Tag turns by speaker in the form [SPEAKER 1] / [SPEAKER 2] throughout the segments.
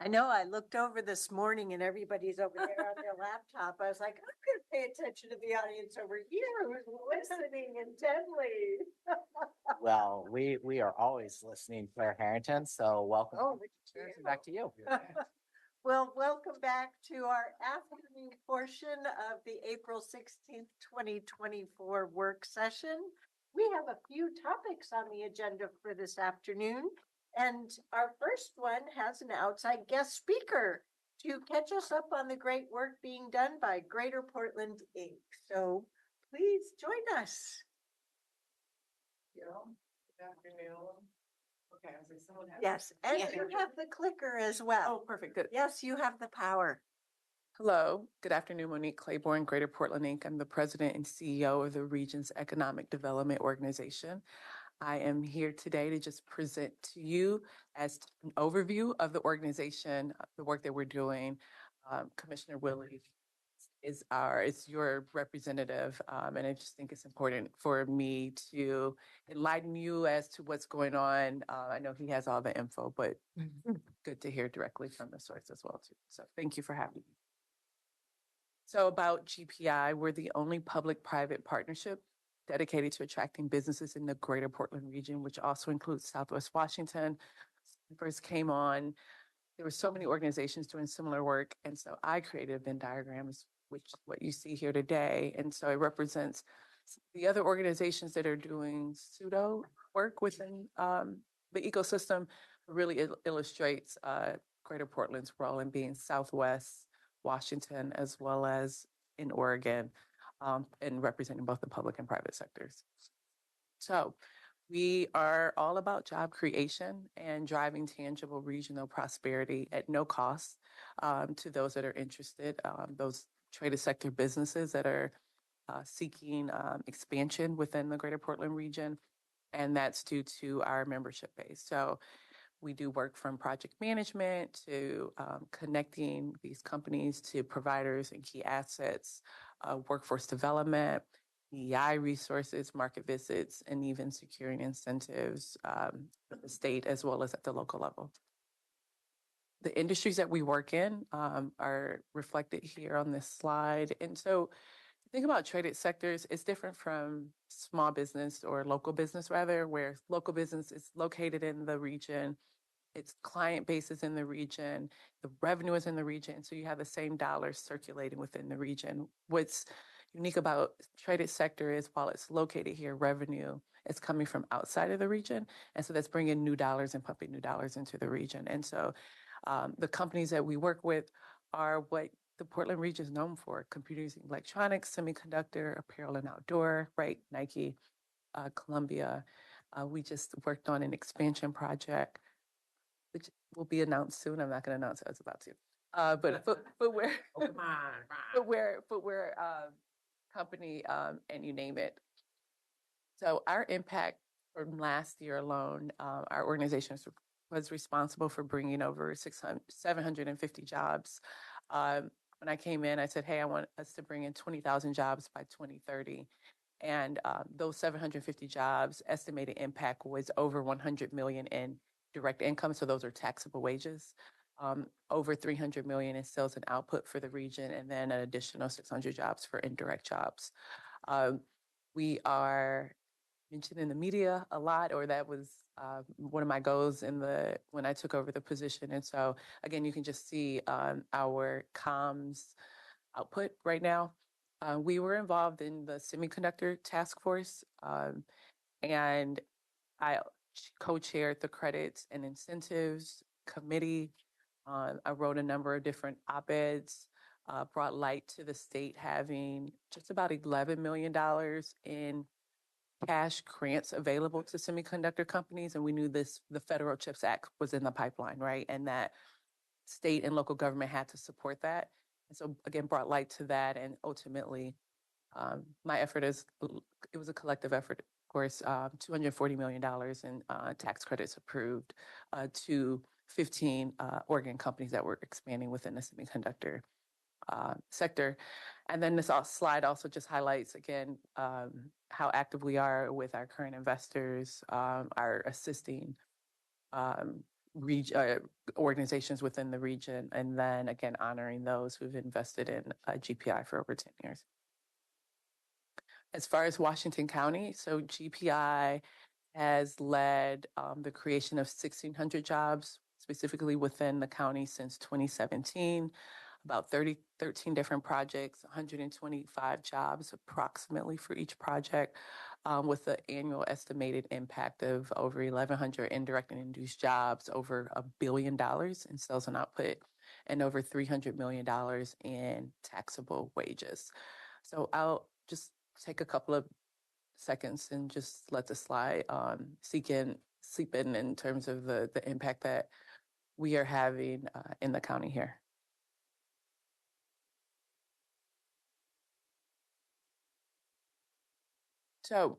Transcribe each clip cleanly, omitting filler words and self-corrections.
[SPEAKER 1] I know I looked over this morning and everybody's over there on their laptop. I was like, I'm going to pay attention to the audience over here who's listening intently.
[SPEAKER 2] Well, we are always listening, Claire Harrington. So welcome.
[SPEAKER 1] Oh,
[SPEAKER 2] Back to you.
[SPEAKER 1] Well, welcome back to our afternoon portion of the April 16th, 2024 work session. We have a few topics on the agenda for this afternoon. And our first one has an outside guest speaker to catch us up on the great work being done by Greater Portland, Inc. So please join us.
[SPEAKER 3] Good afternoon. Okay, I was like, someone has.
[SPEAKER 1] Yes, and you have the clicker as well.
[SPEAKER 3] Oh, perfect, good.
[SPEAKER 1] Yes, you have the power.
[SPEAKER 3] Hello, good afternoon, Monique Claiborne, Greater Portland, Inc. I'm the president and CEO of the region's economic development organization. I am here today to just present to you as an overview of the organization, the work that we're doing. Commissioner Willie is your representative, and I just think it's important for me to enlighten you as to what's going on. I know he has all the info, but good to hear directly from the source as well too. So thank you for having me. So about GPI, we're the only public-private partnership dedicated to attracting businesses in the Greater Portland region, which also includes Southwest Washington. When I first came on, there were so many organizations doing similar work, and so I created a Venn diagram, which is what you see here today. And so it represents the other organizations that are doing pseudo work within the ecosystem. Really illustrates Greater Portland's role in being Southwest Washington as well as in Oregon, and representing both the public and private sectors. So we are all about job creation and driving tangible regional prosperity at no cost to those that are interested, those traded sector businesses that are seeking expansion within the Greater Portland region, and that's due to our membership base. So we do work from project management to connecting these companies to providers and key assets, workforce development, EI resources, market visits, and even securing incentives at the state as well as at the local level. The industries that we work in are reflected here on this slide. And so think about traded sectors, it's different from small business or local business rather, where local business is located in the region, its client base is in the region, the revenue is in the region, so you have the same dollars circulating within the region. What's unique about traded sector is while it's located here, revenue is coming from outside of the region, and so that's bringing new dollars and pumping new dollars into the region. And so the companies that we work with are what the Portland region is known for: computers, electronics, semiconductor, apparel and outdoor, right? Nike, Columbia. We just worked on an expansion project, which will be announced soon. I'm not going to announce it. I was about to. But footwear, oh, come on, footwear company, and you name it. So our impact from last year alone, our organization was responsible for bringing over 750 jobs. When I came in, I said, hey, I want us to bring in 20,000 jobs by 2030. And those 750 jobs, estimated impact was over 100 million in direct income. So those are taxable wages, over 300 million in sales and output for the region, and then an additional 600 jobs for indirect jobs. We are mentioned in the media a lot, or that was one of my goals when I took over the position. And so again, you can just see our comms output right now. We were involved in the semiconductor task force, and I co-chaired the credits and incentives committee. I wrote a number of different op-eds, brought light to the state having just about $11 million in cash grants available to semiconductor companies. And we knew the Federal CHIPS Act was in the pipeline, right? And that state and local government had to support that. And so again, brought light to that. And ultimately, my effort it was a collective effort, of course, $240 million in tax credits approved to 15 Oregon companies that were expanding within the semiconductor sector. And then this slide also just highlights, again, how active we are with our current investors, our assisting organizations within the region, and then again honoring those who've invested in GPI for over 10 years. As far as Washington County, so GPI has led the creation of 1,600 jobs, specifically within the county since 2017, about 13 different projects, 125 jobs approximately for each project, with an annual estimated impact of over 1,100 indirect and induced jobs, over $1 billion in sales and output, and over $300 million in taxable wages. So I'll just take a couple of seconds and just let the slide sleep in terms of the impact that we are having in the county here. So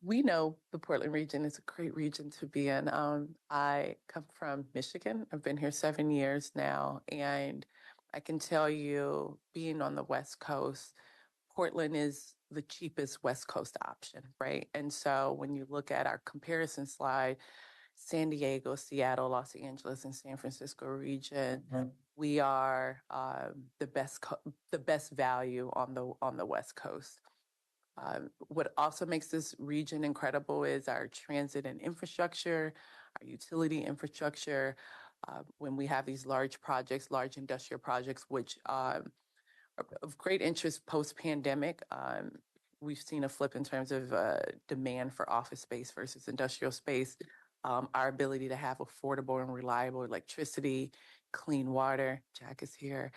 [SPEAKER 3] we know the Portland region is a great region to be in. I come from Michigan. I've been here 7 years now, and I can tell you, being on the West Coast, Portland is the cheapest West Coast option, right? And so when you look at our comparison slide, San Diego, Seattle, Los Angeles, and San Francisco region, we are the best value on the West Coast. What also makes this region incredible is our transit and infrastructure, our utility infrastructure. When we have these large projects, large industrial projects, which are of great interest post-pandemic, we've seen a flip in terms of demand for office space versus industrial space. Our ability to have affordable and reliable electricity, clean water, Jack is here,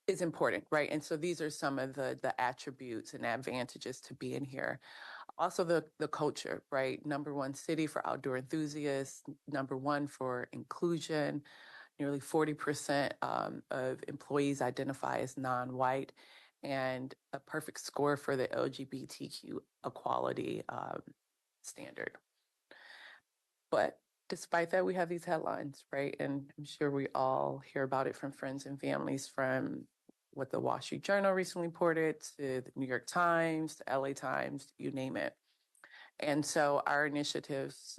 [SPEAKER 3] is important, right? And so these are some of the attributes and advantages to being here. Also the culture, right? #1 city for outdoor enthusiasts, #1 for inclusion. Nearly 40% of employees identify as non-white, and a perfect score for the LGBTQ equality standard. But despite that, we have these headlines, right? And I'm sure we all hear about it from friends and families, from what the Wall Street Journal recently reported to the New York Times, to LA Times, you name it. And so our initiatives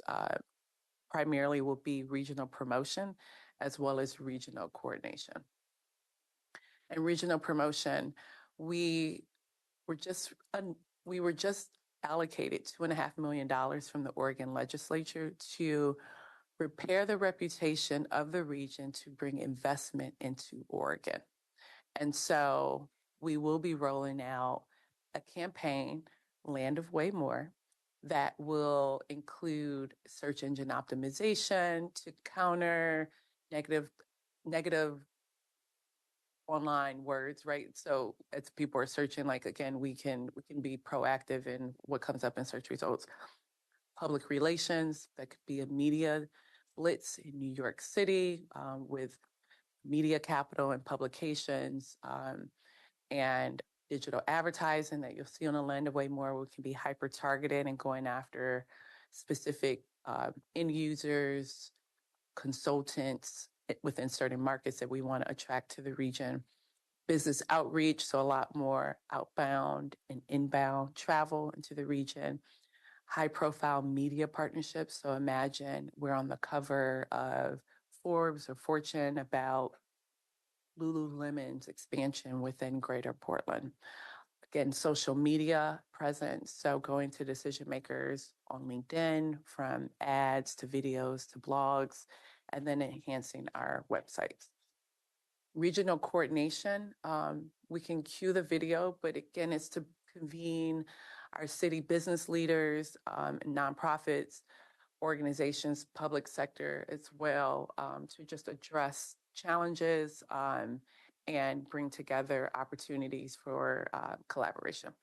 [SPEAKER 3] primarily will be regional promotion as well as regional coordination. And regional promotion, we were just allocated $2.5 million from the Oregon legislature to repair the reputation of the region to bring investment into Oregon. And so we will be rolling out a campaign, Land of Way More, that will include search engine optimization to counter negative online words, right? So as people are searching, like, again, we can be proactive in what comes up in search results. Public relations, that could be a media blitz in New York City with media capital and publications, and digital advertising that you'll see on the Land of Way More. We can be hyper targeted and going after specific end users, consultants within certain markets that we want to attract to the region. Business outreach, so a lot more outbound and inbound travel into the region. High profile media partnerships. So imagine we're on the cover of Forbes or Fortune about Lululemon's expansion within Greater Portland. Again, social media presence. So going to decision makers on LinkedIn, from ads to videos to blogs, and then enhancing our websites. Regional coordination, we can cue the video, but again, it's to convene our city business leaders, nonprofits, organizations, public sector as well, to just address challenges and bring together opportunities for collaboration.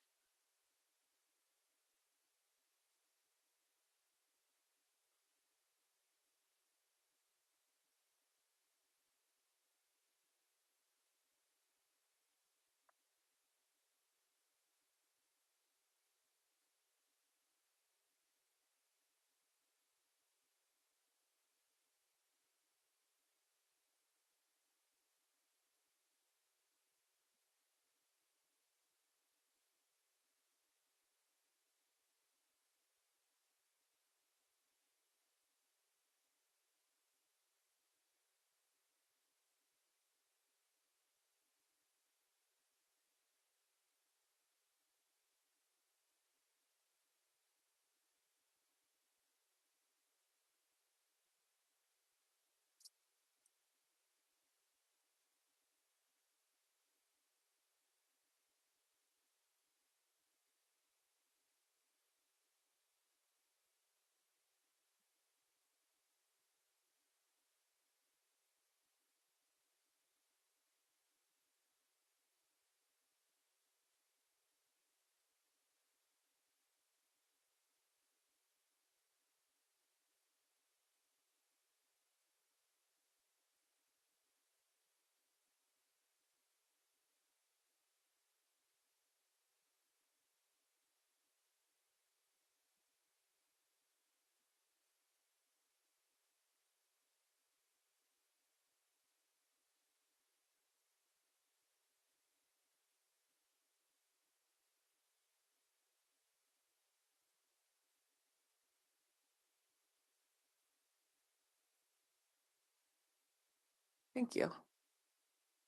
[SPEAKER 3] Thank you.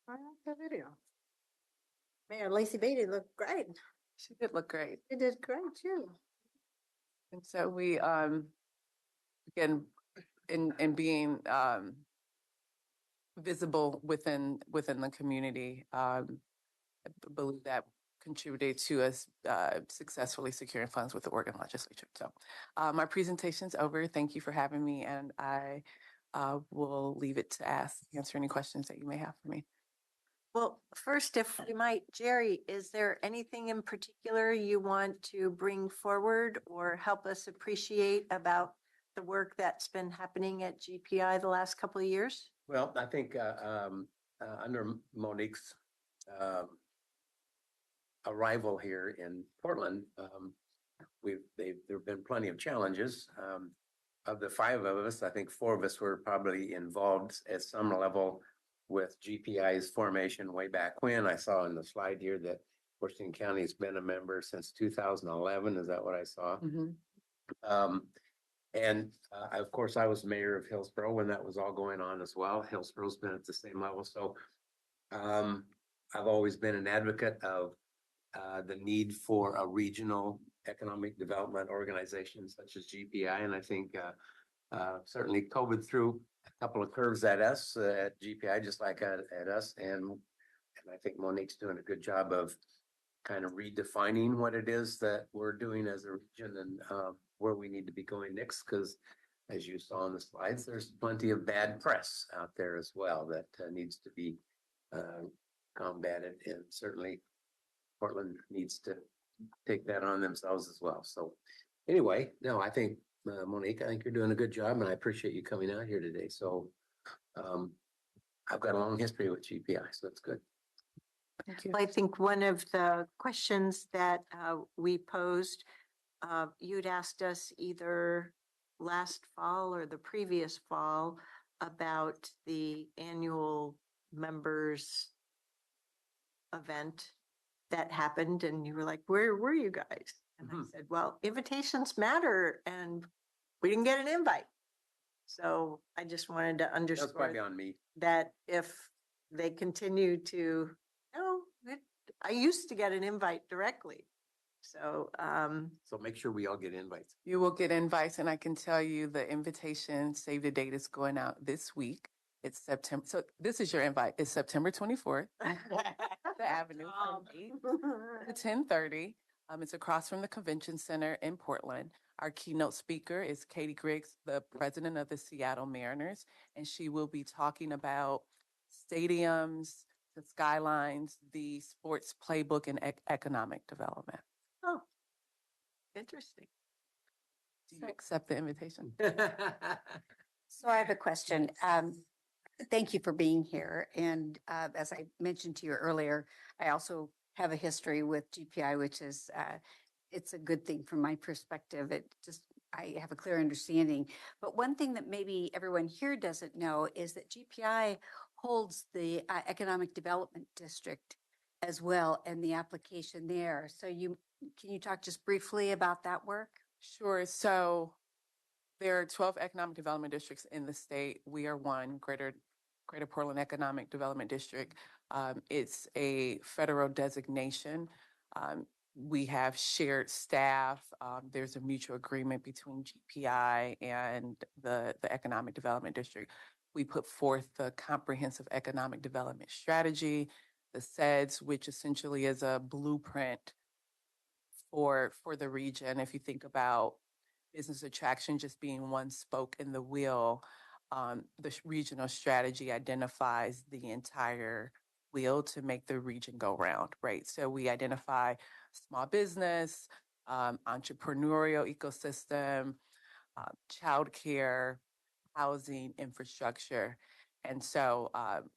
[SPEAKER 1] I like the video. Mayor Lacey Beatty looked great.
[SPEAKER 3] She did look great.
[SPEAKER 1] She did great too.
[SPEAKER 3] And so we, again, in being visible within the community, I believe that contributed to us successfully securing funds with the Oregon legislature. So my presentation's over. Thank you for having me, and I will leave it to answer any questions that you may have for me.
[SPEAKER 1] Well, first, if we might, Jerry, is there anything in particular you want to bring forward or help us appreciate about the work that's been happening at GPI the last couple of years?
[SPEAKER 4] Well, I think under Monique's arrival here in Portland, there have been plenty of challenges. Of the five of us, I think four of us were probably involved at some level with GPI's formation way back when. I saw in the slide here that Washington County has been a member since 2011. Is that what I saw?
[SPEAKER 3] Mm-hmm.
[SPEAKER 4] Of course, I was mayor of Hillsborough when that was all going on as well. Hillsborough's been at the same level. So I've always been an advocate of the need for a regional economic development organization such as GPI. And I think certainly COVID threw a couple of curves at us at GPI, just like at us. And I think Monique's doing a good job of kind of redefining what it is that we're doing as a region and where we need to be going next. Because as you saw on the slides, there's plenty of bad press out there as well that needs to be combated. And certainly Portland needs to take that on themselves as well. So anyway, no, I think Monique, I think you're doing a good job and I appreciate you coming out here today. So I've got a long history with GPI, so that's good.
[SPEAKER 3] Thank you.
[SPEAKER 1] I think one of the questions that we posed, you'd asked us either last fall or the previous fall about the annual members event that happened. And you were like, where were you guys? And I said, well, invitations matter. And we didn't get an invite. So I just wanted to
[SPEAKER 4] That's
[SPEAKER 1] underscore
[SPEAKER 4] probably on me.
[SPEAKER 1] that if they continue to, I used to get an invite directly. So,
[SPEAKER 4] So make sure we all get invites.
[SPEAKER 3] You will get invites, and I can tell you the invitation save the date is going out this week. It's September. So this is your invite. It's September 24th. The Avenue from 8 to 10:30. It's across from the Convention Center in Portland. Our keynote speaker is Katie Griggs, the president of the Seattle Mariners, and she will be talking about stadiums, the skylines, the sports playbook, and economic development.
[SPEAKER 1] oh, interesting.
[SPEAKER 3] Do you accept the invitation?
[SPEAKER 5] So I have a question. Thank you for being here. And as I mentioned to you earlier, I also have a history with GPI, which is, it's a good thing from my perspective. I have a clear understanding. But one thing that maybe everyone here doesn't know is that GPI holds the Economic Development District as well and the application there. So can you talk just briefly about that work?
[SPEAKER 3] Sure. So there are 12 economic development districts in the state. We are one, Greater Portland Economic Development District. It's a federal designation. We have shared staff. There's a mutual agreement between GPI and the Economic Development District. We put forth the Comprehensive Economic Development Strategy, the SEDS, which essentially is a blueprint for the region. If you think about business attraction just being one spoke in the wheel, the regional strategy identifies the entire wheel to make the region go round, right? So we identify small business, entrepreneurial ecosystem, childcare, housing, infrastructure. And so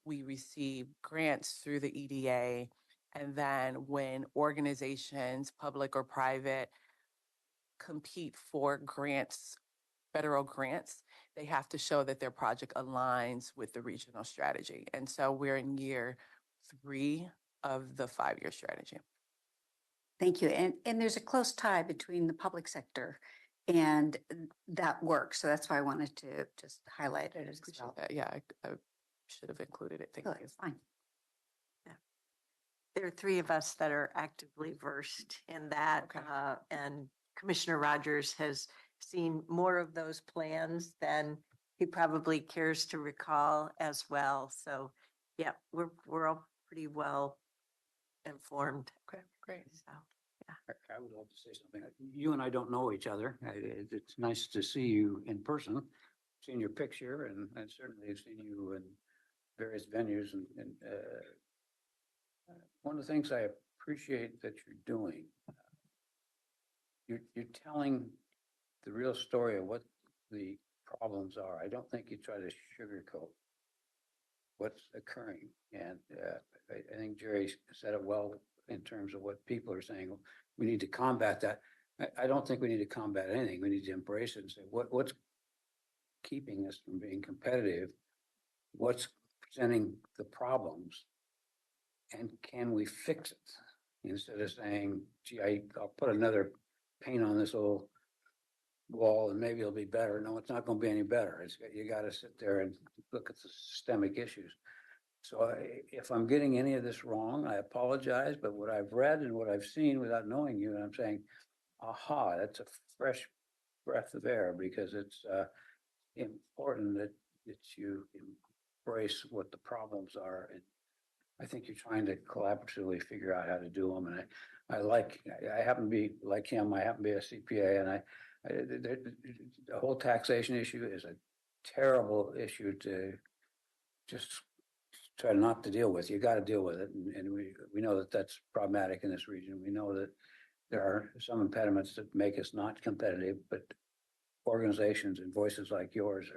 [SPEAKER 3] we receive grants through the EDA. And then when organizations, public or private, compete for grants, federal grants, they have to show that their project aligns with the regional strategy. And so we're in year 3 of the 5-year strategy.
[SPEAKER 5] Thank you. And there's a close tie between the public sector and that work. So that's why I wanted to just highlight it as well.
[SPEAKER 3] That. Yeah, I should have included it. Thank
[SPEAKER 5] Good,
[SPEAKER 3] you.
[SPEAKER 5] it's fine.
[SPEAKER 1] There are three of us that are actively versed in that.
[SPEAKER 3] Okay.
[SPEAKER 1] And Commissioner Rogers has seen more of those plans than he probably cares to recall as well. So, yeah, we're all pretty well informed.
[SPEAKER 3] Okay, great.
[SPEAKER 1] So,
[SPEAKER 6] I would love to say something. You and I don't know each other. It's nice to see you in person, seen your picture and certainly have seen you in various venues and one of the things I appreciate that you're doing, you're telling the real story of what the problems are. I don't think you try to sugarcoat what's occurring. And I think Jerry said it well in terms of what people are saying. We need to combat that. I don't think we need to combat anything. We need to embrace it and say, what's keeping us from being competitive? What's presenting the problems? And can we fix it? Instead of saying, gee, I'll put another paint on this old wall and maybe it'll be better. No, it's not going to be any better. You got to sit there and look at the systemic issues. So if I'm getting any of this wrong, I apologize, but what I've read and what I've seen without knowing you, and I'm saying, aha, that's a fresh breath of air, because it's important that you embrace what the problems are. And I think you're trying to collaboratively figure out how to do them. And I happen to be like him, I happen to be a CPA, and the whole taxation issue is a terrible issue to just try not to deal with. You got to deal with it. And we know that that's problematic in this region. We know that there are some impediments that make us not competitive, but organizations and voices like yours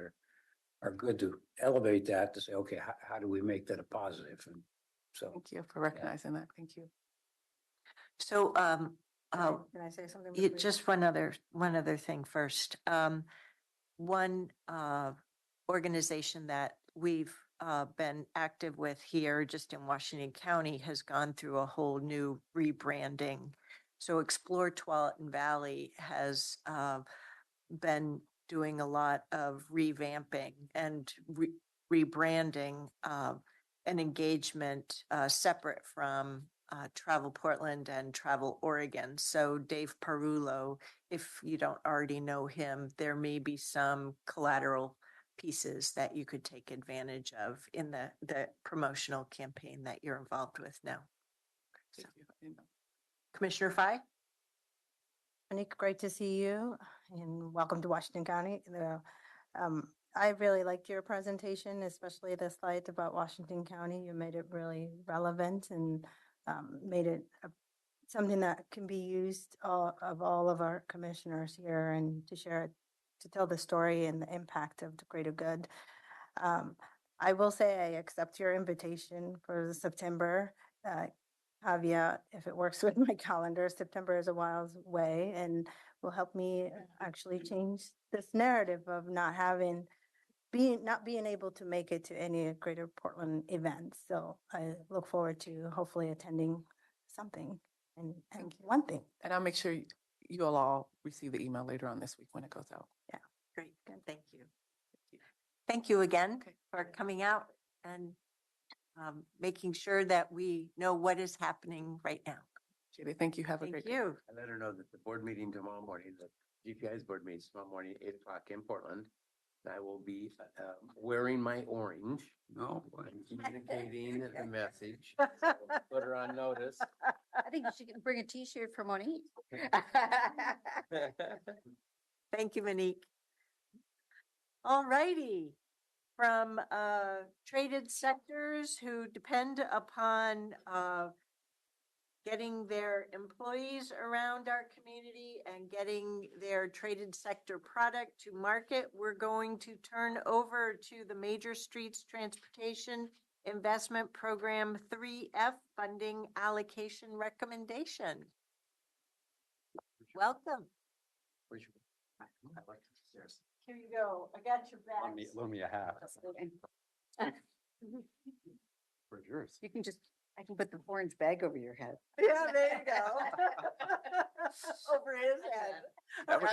[SPEAKER 6] are good to elevate that, to say, okay, how do we make that a positive? And so,
[SPEAKER 3] Thank you for recognizing that. Thank you.
[SPEAKER 1] so
[SPEAKER 5] Can I say something? before you-
[SPEAKER 1] just one other thing first. One organization that we've been active with here just in Washington County has gone through a whole new rebranding. So Explore Tualatin Valley has been doing a lot of revamping and rebranding an engagement separate from Travel Portland and Travel Oregon. So Dave Parulo, if you don't already know him, there may be some collateral pieces that you could take advantage of in the promotional campaign that you're involved with now.
[SPEAKER 3] Thank you.
[SPEAKER 1] Commissioner Fye?
[SPEAKER 7] Monique, great to see you and welcome to Washington County. I really liked your presentation, especially the slides about Washington County. You made it really relevant and made it something that can be used of all of our commissioners here, and to share it, to tell the story and the impact of the greater good. I will say I accept your invitation for the September. Caveat, if it works with my calendar, September is a while away and will help me actually change this narrative of not being able to make it to any Greater Portland events. So I look forward to hopefully attending something and one thing.
[SPEAKER 3] And I'll make sure you'll all receive the email later on this week when it goes out.
[SPEAKER 1] Great, thank you. Thank you again
[SPEAKER 3] Okay.
[SPEAKER 1] for coming out and making sure that we know what is happening right now.
[SPEAKER 3] Judy, thank you. Have a
[SPEAKER 1] Thank
[SPEAKER 3] great day.
[SPEAKER 1] you.
[SPEAKER 4] I let her know that the board meeting tomorrow morning, the GPI's board meeting tomorrow morning, 8 o'clock in Portland. I will be wearing my orange
[SPEAKER 6] no,
[SPEAKER 4] and communicating the message. Put her on notice.
[SPEAKER 5] I think you should bring a T-shirt for Monique.
[SPEAKER 1] Thank you, Monique. All righty. From traded sectors who depend upon getting their employees around our community and getting their traded sector product to market, we're going to turn over to the Major Streets Transportation Investment Program 3F Funding Allocation Recommendation. Welcome. Here you go. I got your back.
[SPEAKER 6] loan me a hat. Where's yours?
[SPEAKER 5] I can put the orange bag over your head.
[SPEAKER 1] Yeah, there you go. Over his head.
[SPEAKER 6] That was-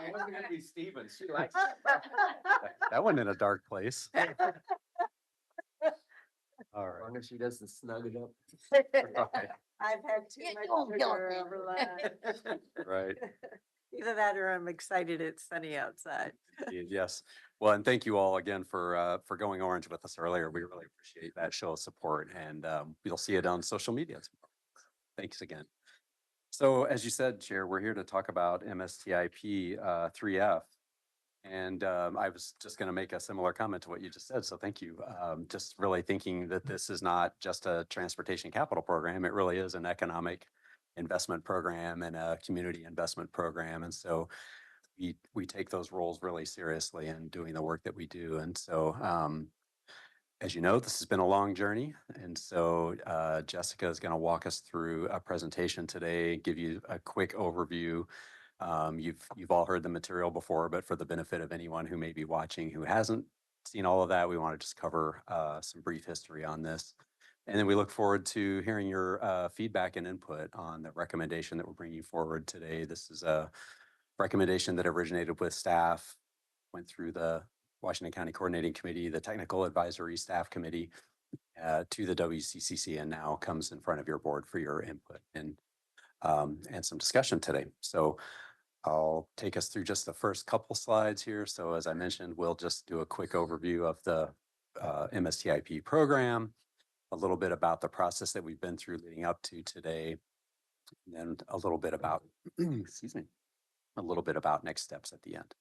[SPEAKER 4] It wasn't gonna be Steven. She likes it.
[SPEAKER 6] That went in a dark place.
[SPEAKER 4] As long as she doesn't snug it up.
[SPEAKER 1] I've had too
[SPEAKER 5] Yeah,
[SPEAKER 1] much
[SPEAKER 5] don't kill
[SPEAKER 1] sugar
[SPEAKER 5] me.
[SPEAKER 1] over lunch.
[SPEAKER 8] Right.
[SPEAKER 1] Either that or I'm excited it's sunny outside.
[SPEAKER 8] Yes. Well, and thank you all again for going orange with us earlier. We really appreciate that show of support, and we'll see it on social media tomorrow. Thanks again. So as you said, Chair, we're here to talk about MSTIP 3F. And I was just going to make a similar comment to what you just said. So thank you. Just really thinking that this is not just a transportation capital program. It really is an economic investment program and a community investment program. And so we take those roles really seriously in doing the work that we do. And so as you know, this has been a long journey. And so Jessica is going to walk us through a presentation today, give you a quick overview. You've all heard the material before, but for the benefit of anyone who may be watching who hasn't seen all of that, we want to just cover some brief history on this. And then we look forward to hearing your feedback and input on the recommendation that we're bringing forward today. This is a recommendation that originated with staff, went through the Washington County Coordinating Committee, the Technical Advisory Staff Committee, to the WCCC, and now comes in front of your board for your input and some discussion today. So I'll take us through just the first couple slides here. So as I mentioned, we'll just do a quick overview of the MSTIP program, a little bit about the process that we've been through leading up to today, and then a little bit about, excuse me, a little bit about next steps at the end.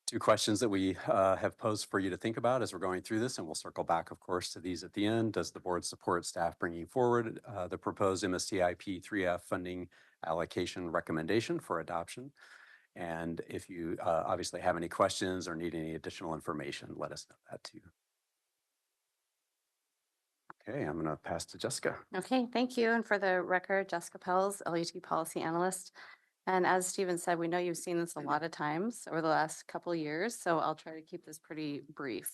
[SPEAKER 8] Two questions that we have posed for you to think about as we're going through this, and we'll circle back, of course, to these at the end. Does the board support staff bringing forward the proposed MSTIP 3F funding allocation recommendation for adoption? And if you obviously have any questions or need any additional information, let us know that too. Okay, I'm going to pass to Jessica.
[SPEAKER 9] Okay, thank you. And for the record, Jessica Pels, LUT Policy Analyst. And as Stephen said, we know you've seen this a lot of times over the last couple of years, so I'll try to keep this pretty brief.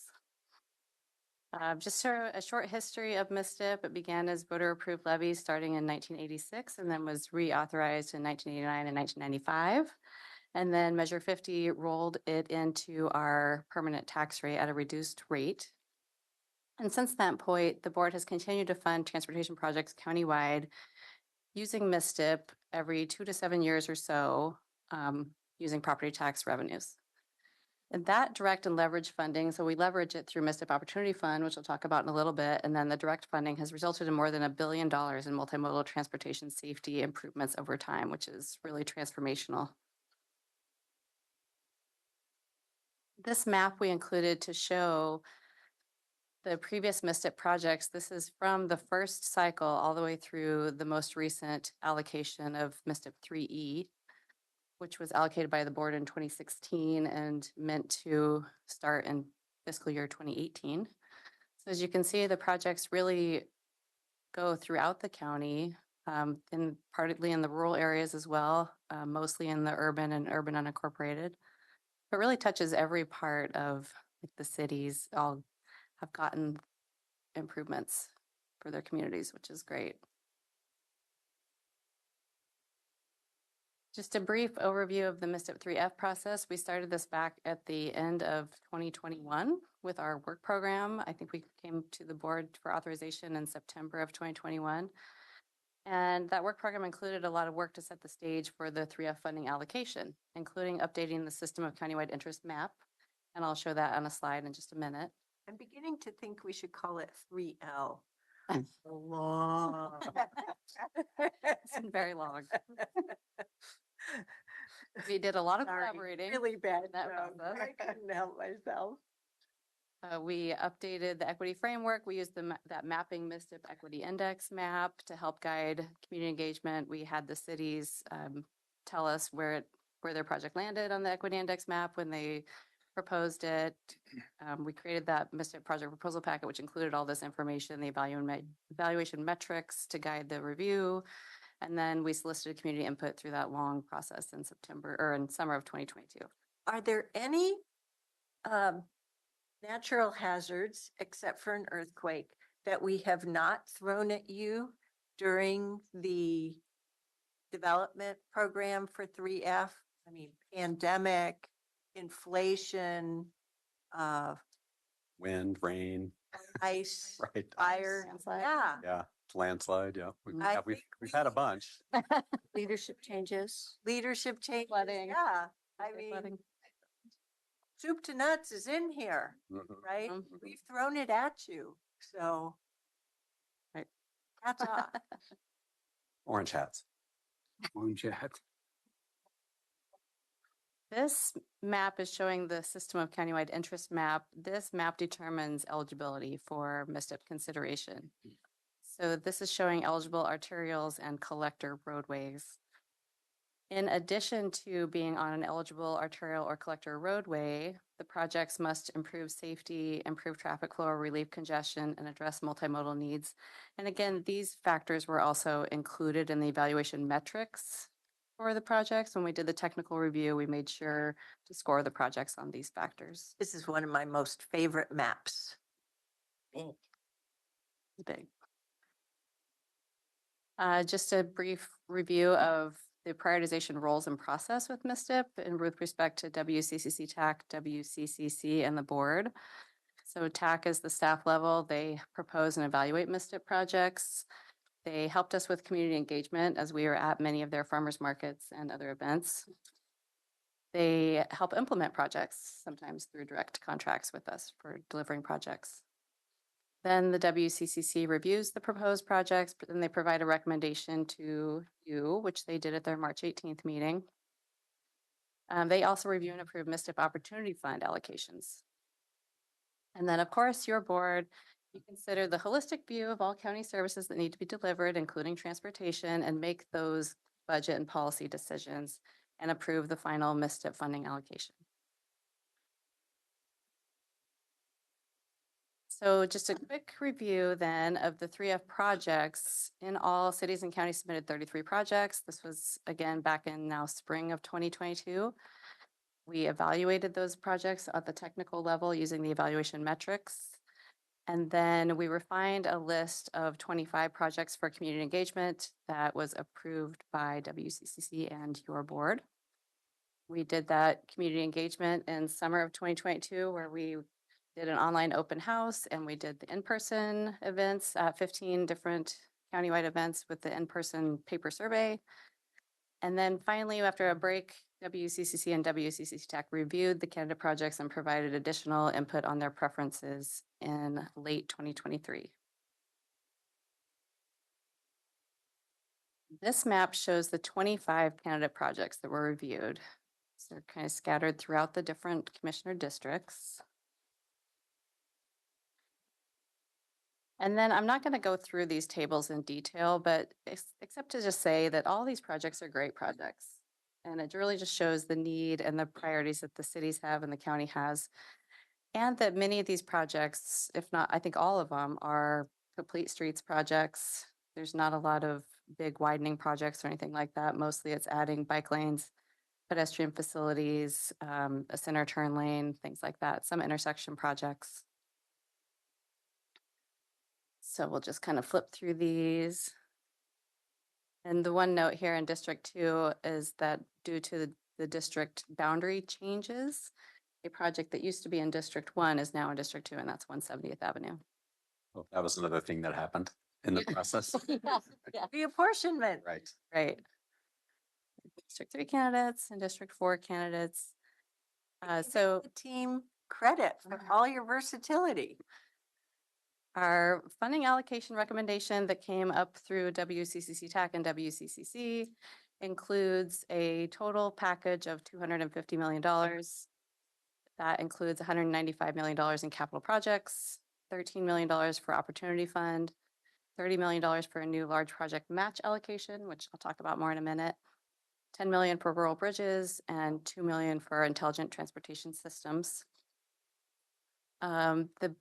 [SPEAKER 9] Just a short history of MSTIP. It began as voter-approved levy starting in 1986 and then was reauthorized in 1989 and 1995. And then Measure 50 rolled it into our permanent tax rate at a reduced rate. And since that point, the board has continued to fund transportation projects countywide using MSTIP every 2 to 7 years or so, using property tax revenues. And that direct and leverage funding, so we leverage it through MSTIP Opportunity Fund, which we'll talk about in a little bit, and then the direct funding has resulted in more than $1 billion in multimodal transportation safety improvements over time, which is really transformational. This map we included to show the previous MSTIP projects. This is from the first cycle all the way through the most recent allocation of MSTIP 3E, which was allocated by the board in 2016 and meant to start in fiscal year 2018. So as you can see, the projects really go throughout the county, and partly in the rural areas as well, mostly in the urban and urban unincorporated. It really touches every part of the cities. All have gotten improvements for their communities, which is great. Just a brief overview of the MSTIP 3F process. We started this back at the end of 2021 with our work program. I think we came to the board for authorization in September of 2021. And that work program included a lot of work to set the stage for the 3F funding allocation, including updating the system of countywide interest map. And I'll show that on a slide in just a minute.
[SPEAKER 1] I'm beginning to think we should call it 3L. Long.
[SPEAKER 9] It's been very long. We did a lot of
[SPEAKER 1] Sorry,
[SPEAKER 9] collaborating.
[SPEAKER 1] really bad
[SPEAKER 9] in that
[SPEAKER 1] job.
[SPEAKER 9] process.
[SPEAKER 1] I couldn't help myself.
[SPEAKER 9] We updated the equity framework. We used that mapping MSTIP equity index map to help guide community engagement. We had the cities tell us where their project landed on the equity index map when they proposed it. We created that MSTIP project proposal packet, which included all this information, the evaluation metrics to guide the review. And then we solicited community input through that long process in summer of 2022.
[SPEAKER 1] Are there any natural hazards, except for an earthquake, that we have not thrown at you during the development program for 3F? I mean, pandemic, inflation,
[SPEAKER 8] Wind, rain.
[SPEAKER 1] ice,
[SPEAKER 8] Right.
[SPEAKER 1] fire,
[SPEAKER 9] Landslide.
[SPEAKER 1] yeah.
[SPEAKER 8] Yeah, landslide, yeah.
[SPEAKER 1] I
[SPEAKER 8] Yeah, we've
[SPEAKER 1] think
[SPEAKER 8] we've had a bunch.
[SPEAKER 5] Leadership changes.
[SPEAKER 1] Leadership changes,
[SPEAKER 9] Flooding.
[SPEAKER 1] yeah. I
[SPEAKER 9] Winter
[SPEAKER 1] mean,
[SPEAKER 9] flooding.
[SPEAKER 1] soup to nuts is in here,
[SPEAKER 8] Mhm.
[SPEAKER 1] right?
[SPEAKER 9] Mhm.
[SPEAKER 1] We've thrown it at you, so.
[SPEAKER 9] Right.
[SPEAKER 1] Hats off.
[SPEAKER 8] Orange hats.
[SPEAKER 6] Orange hat.
[SPEAKER 9] This map is showing the system of countywide interest map. This map determines eligibility for MSTIP consideration. So this is showing eligible arterials and collector roadways. In addition to being on an eligible arterial or collector roadway, the projects must improve safety, improve traffic flow, relieve congestion, and address multimodal needs. And again, these factors were also included in the evaluation metrics for the projects. When we did the technical review, we made sure to score the projects on these factors.
[SPEAKER 1] This is one of my most favorite maps.
[SPEAKER 9] Big. Just a brief review of the prioritization roles and process with MSTIP and with respect to WCCC TAC, WCCC, and the board. So TAC is the staff level. They propose and evaluate MSTIP projects. They helped us with community engagement as we were at many of their farmers markets and other events. They help implement projects, sometimes through direct contracts with us for delivering projects. Then the WCCC reviews the proposed projects, but then they provide a recommendation to you, which they did at their March 18th meeting. They also review and approve MSTIP Opportunity Fund allocations. And then, of course, your board, you consider the holistic view of all county services that need to be delivered, including transportation, and make those budget and policy decisions and approve the final MSTIP funding allocation. So just a quick review then of the 3F projects. In all, cities and counties submitted 33 projects. This was again back in now spring of 2022. We evaluated those projects at the technical level using the evaluation metrics. And then we refined a list of 25 projects for community engagement that was approved by WCCC and your board. We did that community engagement in summer of 2022, where we did an online open house and we did the in-person events at 15 different countywide events with the in-person paper survey. And then finally, after a break, WCCC and WCCC TAC reviewed the candidate projects and provided additional input on their preferences in late 2023. This map shows the 25 candidate projects that were reviewed. So they're kind of scattered throughout the different commissioner districts. And then I'm not going to go through these tables in detail, but except to just say that all these projects are great projects. And it really just shows the need and the priorities that the cities have and the county has. And that many of these projects, if not, I think all of them, are complete streets projects. There's not a lot of big widening projects or anything like that. Mostly it's adding bike lanes, pedestrian facilities, a center turn lane, things like that, some intersection projects. So we'll just kind of flip through these. And the one note here in District 2 is that due to the district boundary changes, a project that used to be in District 1 is now in District 2, and that's 170th Avenue.
[SPEAKER 8] Well, that was another thing that happened in the process.
[SPEAKER 9] Yeah,
[SPEAKER 1] The apportionment.
[SPEAKER 8] Right.
[SPEAKER 9] right. District 3 candidates and District 4 candidates. So
[SPEAKER 1] The team credit for all your versatility.
[SPEAKER 9] our funding allocation recommendation that came up through WCCC TAC and WCCC includes a total package of $250 million. That includes $195 million in capital projects, $13 million for opportunity fund, $30 million for a new large project match allocation, which I'll talk about more in a minute, $10 million for rural bridges, and $2 million for intelligent transportation systems. The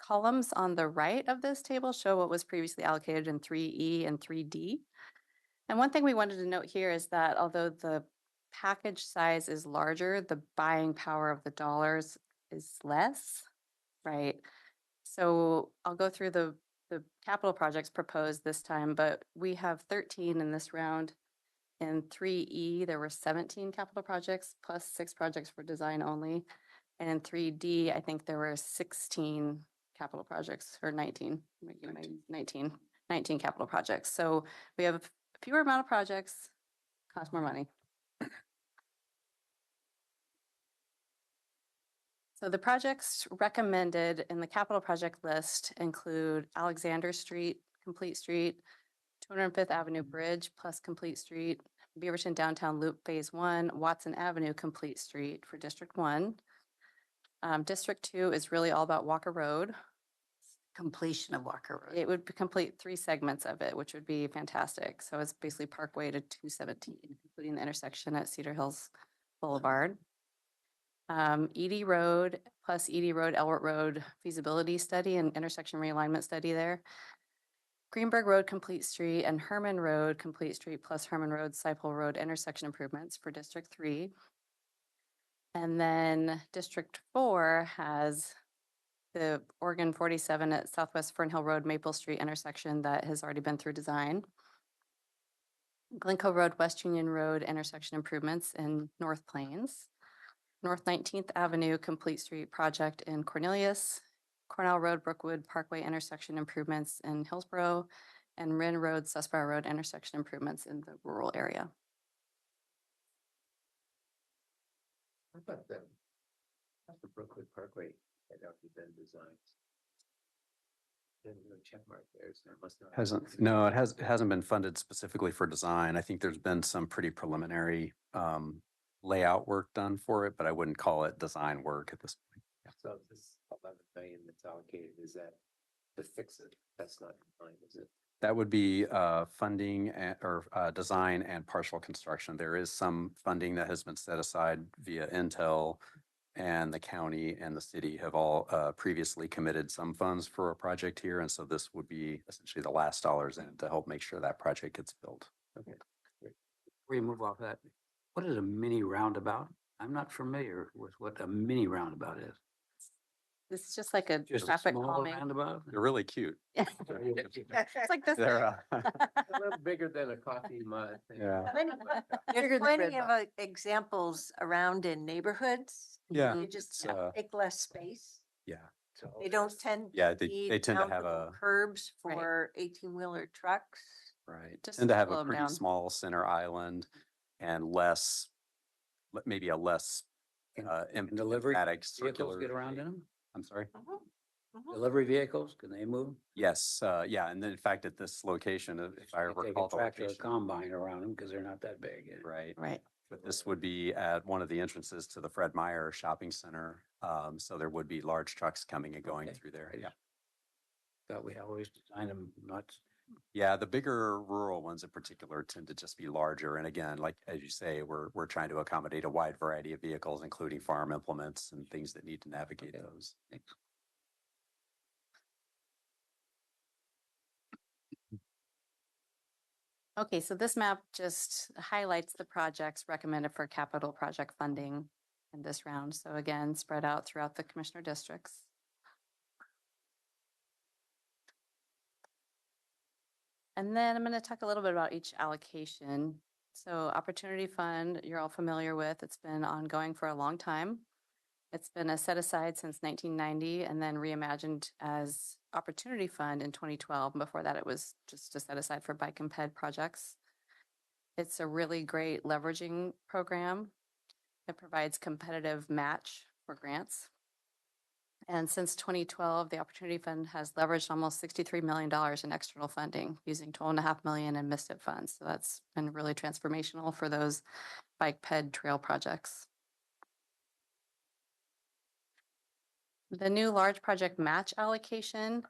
[SPEAKER 9] columns on the right of this table show what was previously allocated in 3E and 3D. And one thing we wanted to note here is that although the package size is larger, the buying power of the dollars is less, right? So I'll go through the capital projects proposed this time, but we have 13 in this round. In 3E, there were 17 capital projects plus 6 projects for design only. And in 3D, I think there were 16 capital projects, or 19, making my 19 capital projects. So we have a fewer amount of projects, cost more money. So the projects recommended in the capital project list include Alexander Street, Complete Street, 205th Avenue Bridge plus Complete Street, Beaverton Downtown Loop Phase 1, Watson Avenue Complete Street for District 1. District 2 is really all about Walker Road.
[SPEAKER 5] Completion of Walker Road.
[SPEAKER 9] It would complete 3 segments of it, which would be fantastic. So it's basically Parkway to 217, including the intersection at Cedar Hills Boulevard. ED Road plus ED Road, Elbert Road feasibility study and intersection realignment study there. Greenberg Road Complete Street and Herman Road Complete Street plus Herman Road, Sipole Road intersection improvements for District 3. And then District 4 has the Oregon 47 at Southwest Fernhill Road, Maple Street intersection that has already been through design. Glencoe Road, West Union Road intersection improvements in North Plains. North 19th Avenue Complete Street project in Cornelius. Cornell Road, Brookwood Parkway intersection improvements in Hillsborough. And Wren Road, Susborough Road intersection improvements in the rural area.
[SPEAKER 4] How about the Brookwood Parkway had already been designed? There's no check mark there, so it must not.
[SPEAKER 8] It hasn't been funded specifically for design. I think there's been some pretty preliminary layout work done for it, but I wouldn't call it design work at this point.
[SPEAKER 4] So this 11 million that's allocated, is that to fix it? That's not defined, is it?
[SPEAKER 8] That would be funding or design and partial construction. There is some funding that has been set aside via Intel, and the county and the city have all previously committed some funds for a project here. And so this would be essentially the last dollars in to help make sure that project gets built.
[SPEAKER 4] Okay.
[SPEAKER 6] Before you move off that, what is a mini roundabout? I'm not familiar with what a mini roundabout is.
[SPEAKER 9] It's just like a
[SPEAKER 6] Just a
[SPEAKER 9] traffic
[SPEAKER 6] small
[SPEAKER 9] calming.
[SPEAKER 6] roundabout?
[SPEAKER 8] They're really cute.
[SPEAKER 9] It's like this.
[SPEAKER 8] They're,
[SPEAKER 4] A little bigger than a coffee mug.
[SPEAKER 8] yeah.
[SPEAKER 1] There's plenty of examples around in neighborhoods.
[SPEAKER 8] Yeah,
[SPEAKER 1] You just
[SPEAKER 8] it's,
[SPEAKER 1] have to take less space.
[SPEAKER 8] Yeah.
[SPEAKER 1] They don't tend.
[SPEAKER 8] Yeah,
[SPEAKER 1] to
[SPEAKER 8] they
[SPEAKER 1] need
[SPEAKER 8] tend to have
[SPEAKER 1] mountable
[SPEAKER 8] a-
[SPEAKER 1] Curbs
[SPEAKER 9] Right.
[SPEAKER 1] for 18-wheeler trucks.
[SPEAKER 8] Right.
[SPEAKER 9] Just
[SPEAKER 8] Tend to have
[SPEAKER 9] slow
[SPEAKER 8] a
[SPEAKER 9] 'em
[SPEAKER 8] pretty
[SPEAKER 9] down.
[SPEAKER 8] small center island and maybe a less
[SPEAKER 6] And delivery
[SPEAKER 8] emphatic
[SPEAKER 6] vehicles
[SPEAKER 8] circular
[SPEAKER 6] get around
[SPEAKER 8] shape.
[SPEAKER 6] in them?
[SPEAKER 8] I'm sorry?
[SPEAKER 6] Delivery vehicles, can they move?
[SPEAKER 8] Yes, yeah, and then in fact, at this location, if I
[SPEAKER 6] They take
[SPEAKER 8] recall
[SPEAKER 6] a
[SPEAKER 8] the
[SPEAKER 6] tractor or
[SPEAKER 8] location.
[SPEAKER 6] combine around them because they're not that big.
[SPEAKER 8] Right.
[SPEAKER 9] Right.
[SPEAKER 8] But this would be at one of the entrances to the Fred Meyer Shopping Center. So there would be large trucks coming and going
[SPEAKER 6] Okay.
[SPEAKER 8] through there.
[SPEAKER 6] I
[SPEAKER 8] Yeah.
[SPEAKER 6] Thought we always designed them not.
[SPEAKER 8] Yeah, the bigger rural ones in particular tend to just be larger. And again, like as you say, we're trying to accommodate a wide variety of vehicles, including farm implements and things that need to navigate
[SPEAKER 6] Okay.
[SPEAKER 8] those.
[SPEAKER 6] Thanks.
[SPEAKER 9] Okay, so this map just highlights the projects recommended for capital project funding in this round. So again, spread out throughout the commissioner districts. And then I'm going to talk a little bit about each allocation. So Opportunity Fund, you're all familiar with. It's been ongoing for a long time. It's been a set aside since 1990 and then reimagined as Opportunity Fund in 2012. Before that, it was just a set aside for bike and ped projects. It's a really great leveraging program. It provides competitive match for grants. And since 2012, the Opportunity Fund has leveraged almost $63 million in external funding using $12.5 million in MSTIP funds. So that's been really transformational for those bike ped trail projects. The new large project match allocation,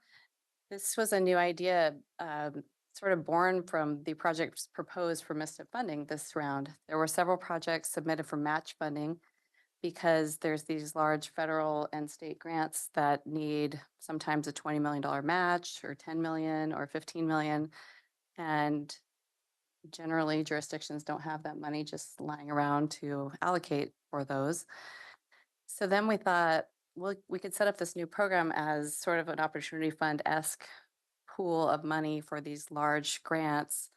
[SPEAKER 9] this was a new idea sort of born from the projects proposed for MSTIP funding this round. There were several projects submitted for match funding because there's these large federal and state grants that need sometimes a $20 million match or 10 million or 15 million. And generally jurisdictions don't have that money just lying around to allocate for those. So then we thought, well, we could set up this new program as sort of an Opportunity Fund-esque pool of money for these large grants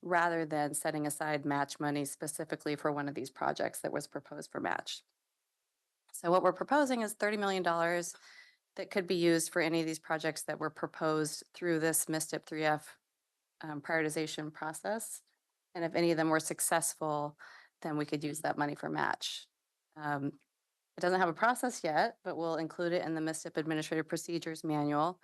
[SPEAKER 9] rather than setting aside match money specifically for one of these projects that was proposed for match. So what we're proposing is $30 million that could be used for any of these projects that were proposed through this MSTIP 3F prioritization process. And if any of them were successful, then we could use that money for match. It doesn't have a process yet, but we'll include it in the MSTIP Administrative Procedures Manual.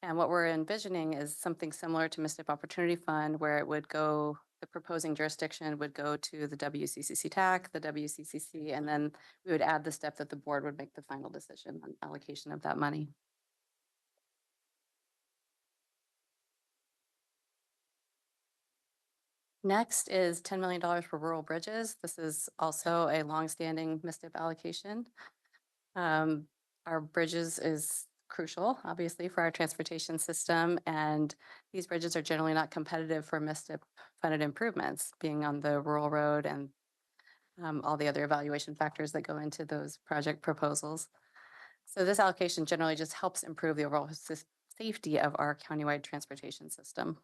[SPEAKER 9] And what we're envisioning is something similar to MSTIP Opportunity Fund, where it would go, the proposing jurisdiction would go to the WCCC TAC, the WCCC, and then we would add the step that the board would make the final decision on allocation of that money. Next is $10 million for rural bridges. This is also a longstanding MSTIP allocation. Our bridges is crucial, obviously, for our transportation system, and these bridges are generally not competitive for MSTIP funded improvements, being on the rural road and all the other evaluation factors that go into those project proposals. So this allocation generally just helps improve the overall safety of our countywide transportation system.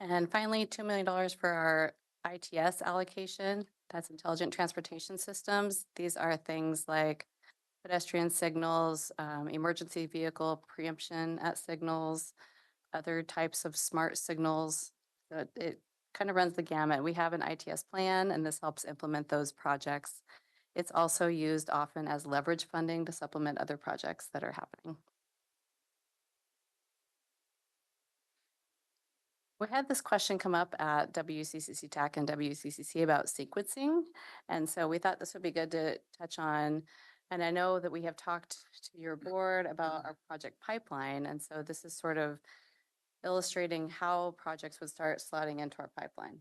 [SPEAKER 9] And finally, $2 million for our ITS allocation. That's Intelligent Transportation Systems. These are things like pedestrian signals, emergency vehicle preemption at signals, other types of smart signals. So it kind of runs the gamut. We have an ITS plan, and this helps implement those projects. It's also used often as leverage funding to supplement other projects that are happening. We had this question come up at WCCC TAC and WCCC about sequencing. And so we thought this would be good to touch on. And I know that we have talked to your board about our project pipeline. And so this is sort of illustrating how projects would start slotting into our pipeline.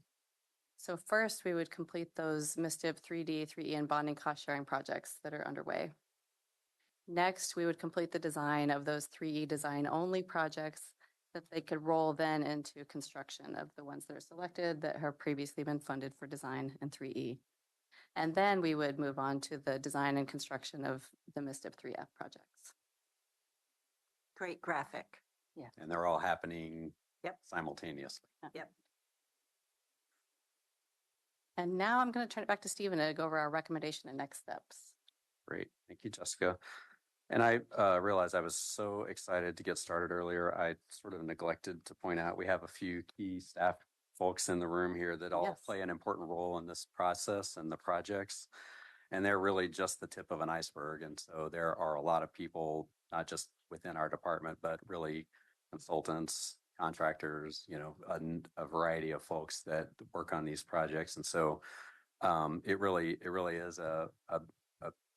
[SPEAKER 9] So first, we would complete those MSTIP 3D, 3E, and bonding cost sharing projects that are underway. Next, we would complete the design of those 3E design only projects that they could roll then into construction of the ones that are selected that have previously been funded for design in 3E. And then we would move on to the design and construction of the MSTIP 3F projects.
[SPEAKER 1] Great graphic.
[SPEAKER 9] Yeah.
[SPEAKER 8] And they're all happening
[SPEAKER 1] Yep.
[SPEAKER 8] simultaneously.
[SPEAKER 1] Yep.
[SPEAKER 9] And now I'm going to turn it back to Stephen to go over our recommendation and next steps.
[SPEAKER 8] Great. Thank you, Jessica. And I realized I was so excited to get started earlier. I sort of neglected to point out we have a few key staff folks in the room here that all
[SPEAKER 9] Yes.
[SPEAKER 8] play an important role in this process and the projects. And they're really just the tip of an iceberg. And so there are a lot of people, not just within our department, but really consultants, contractors, you know, a variety of folks that work on these projects. And so it really is a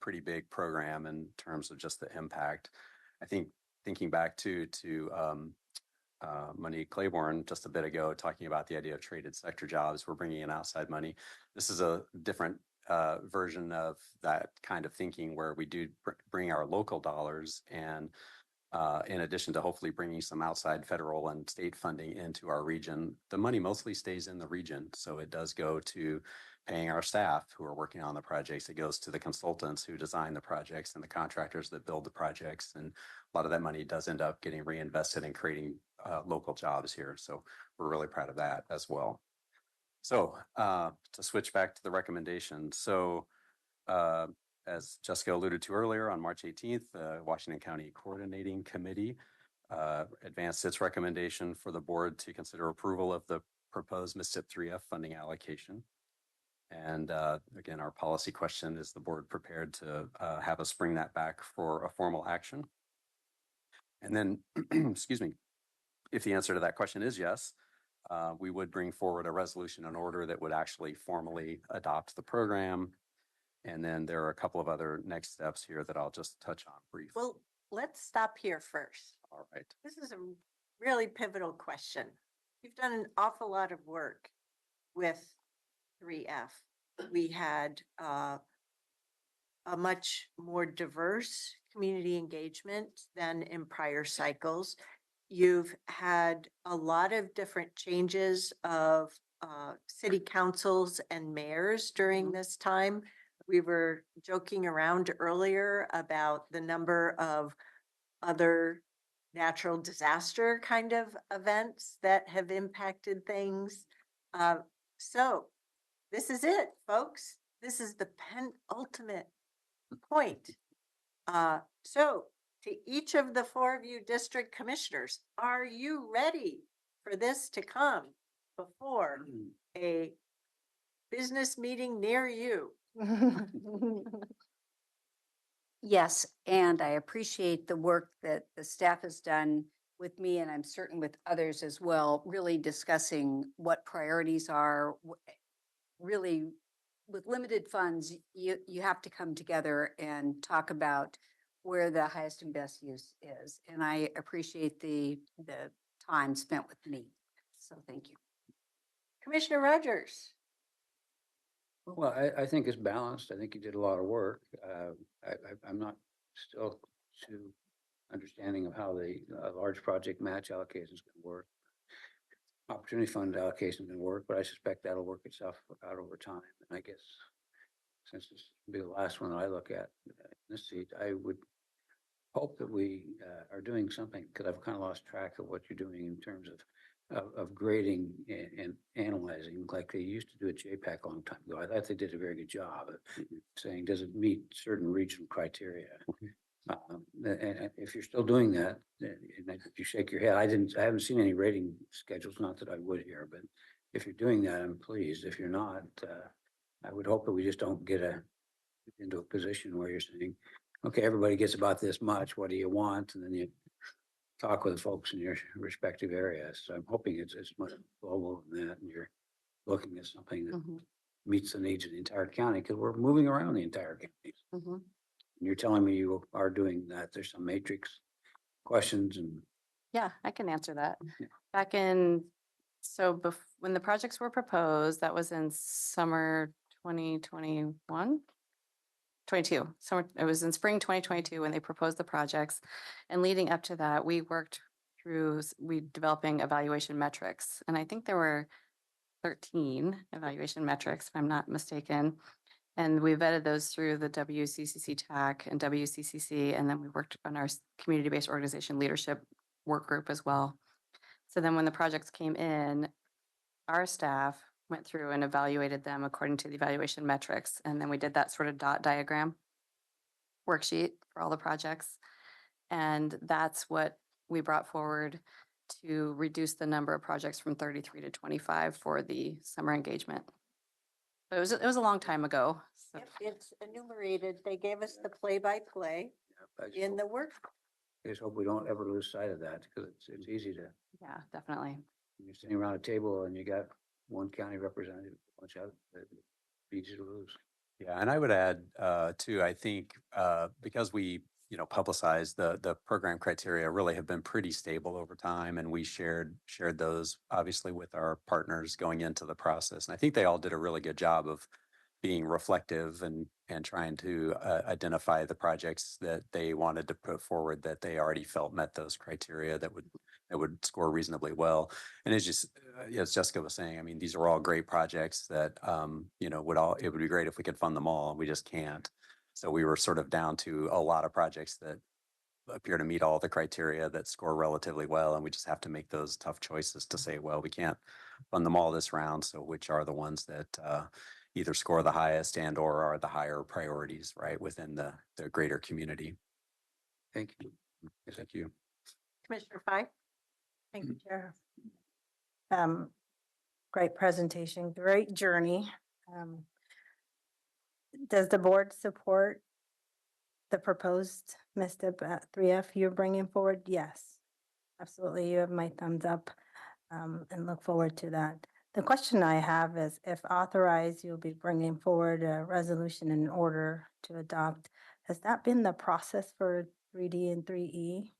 [SPEAKER 8] pretty big program in terms of just the impact. I think thinking back to Monique Claiborne just a bit ago, talking about the idea of traded sector jobs, we're bringing in outside money. This is a different version of that kind of thinking where we do bring our local dollars and in addition to hopefully bringing some outside federal and state funding into our region, the money mostly stays in the region. So it does go to paying our staff who are working on the projects. It goes to the consultants who design the projects and the contractors that build the projects. And a lot of that money does end up getting reinvested in creating local jobs here. So we're really proud of that as well. So to switch back to the recommendation. So as Jessica alluded to earlier, on March 18th, the Washington County Coordinating Committee advanced its recommendation for the board to consider approval of the proposed MSTIP 3F funding allocation. And again, our policy question, is the board prepared to have us bring that back for a formal action? And then, excuse me, if the answer to that question is yes, we would bring forward a resolution in order that would actually formally adopt the program. And then there are a couple of other next steps here that I'll just touch on briefly.
[SPEAKER 1] Well, let's stop here first.
[SPEAKER 8] All right.
[SPEAKER 1] This is a really pivotal question. You've done an awful lot of work with 3F. We had a much more diverse community engagement than in prior cycles. You've had a lot of different changes of city councils and mayors during this time. We were joking around earlier about the number of other natural disaster kind of events that have impacted things. So this is it, folks. This is the penultimate point. So to each of the 4 of you district commissioners, are you ready for this to come before a business meeting near you?
[SPEAKER 5] Yes, and I appreciate the work that the staff has done with me, and I'm certain with others as well, really discussing what priorities are. Really, with limited funds, you have to come together and talk about where the highest and best use is. And I appreciate the time spent with me. So thank you.
[SPEAKER 1] Commissioner Rogers.
[SPEAKER 6] Well, I think it's balanced. I think you did a lot of work. I'm not still to understanding of how the large project match allocation is going to work. Opportunity fund allocation can work, but I suspect that'll work itself out over time. And I guess since this will be the last one that I look at in this seat, I would hope that we are doing something, because I've kind of lost track of what you're doing in terms of grading and analyzing, like they used to do at JPAC a long time ago. I thought they did a very good job of saying, does it meet certain regional criteria? And if you're still doing that, and you shake your head, I haven't seen any rating schedules, not that I would here, but if you're doing that, I'm pleased. If you're not, I would hope that we just don't get into a position where you're saying, okay, everybody gets about this much, what do you want? And then you talk with folks in your respective areas. So I'm hoping it's much global than that, and you're looking at something that meets the needs of the entire county, because we're moving around the entire county. And you're telling me you are doing that. There's some matrix questions and.
[SPEAKER 9] Yeah, I can answer that.
[SPEAKER 6] Yeah.
[SPEAKER 9] Back in, when the projects were proposed, that was in summer 2021. 22. So it was in spring 2022 when they proposed the projects. And leading up to that, we worked through developing evaluation metrics. And I think there were 13 evaluation metrics, if I'm not mistaken. And we vetted those through the WCCC TAC and WCCC. And then we worked on our community-based organization leadership work group as well. So then when the projects came in, our staff went through and evaluated them according to the evaluation metrics. And then we did that sort of dot diagram worksheet for all the projects. And that's what we brought forward to reduce the number of projects from 33 to 25 for the summer engagement. But it was a long time ago. So.
[SPEAKER 1] Yep, it's enumerated. They gave us the play-by-play in the work.
[SPEAKER 6] I just hope we don't ever lose sight of that, because it's easy to.
[SPEAKER 9] Yeah, definitely.
[SPEAKER 6] You're sitting around a table and you got one county representative, a bunch of it, it's easy to lose.
[SPEAKER 8] Yeah, and I would add too, I think because we, publicized the program criteria really have been pretty stable over time, and we shared those obviously with our partners going into the process. And I think they all did a really good job of being reflective and trying to identify the projects that they wanted to put forward that they already felt met those criteria that would score reasonably well. And it's just, as Jessica was saying, I mean, these are all great projects that, it would be great if we could fund them all, and we just can't. So we were sort of down to a lot of projects that appear to meet all the criteria that score relatively well. And we just have to make those tough choices to say, well, we can't fund them all this round. So which are the ones that either score the highest and or are the higher priorities, right, within the greater community.
[SPEAKER 6] Thank you.
[SPEAKER 8] Yes, thank you.
[SPEAKER 1] Commissioner Fye?
[SPEAKER 7] Thank you, Chair. Great presentation, great journey. Does the board support the proposed MSTIP 3F you're bringing forward? Yes, absolutely. You have my thumbs up, and look forward to that. The question I have is, if authorized, you'll be bringing forward a resolution in order to adopt. Has that been the process for 3D and 3E?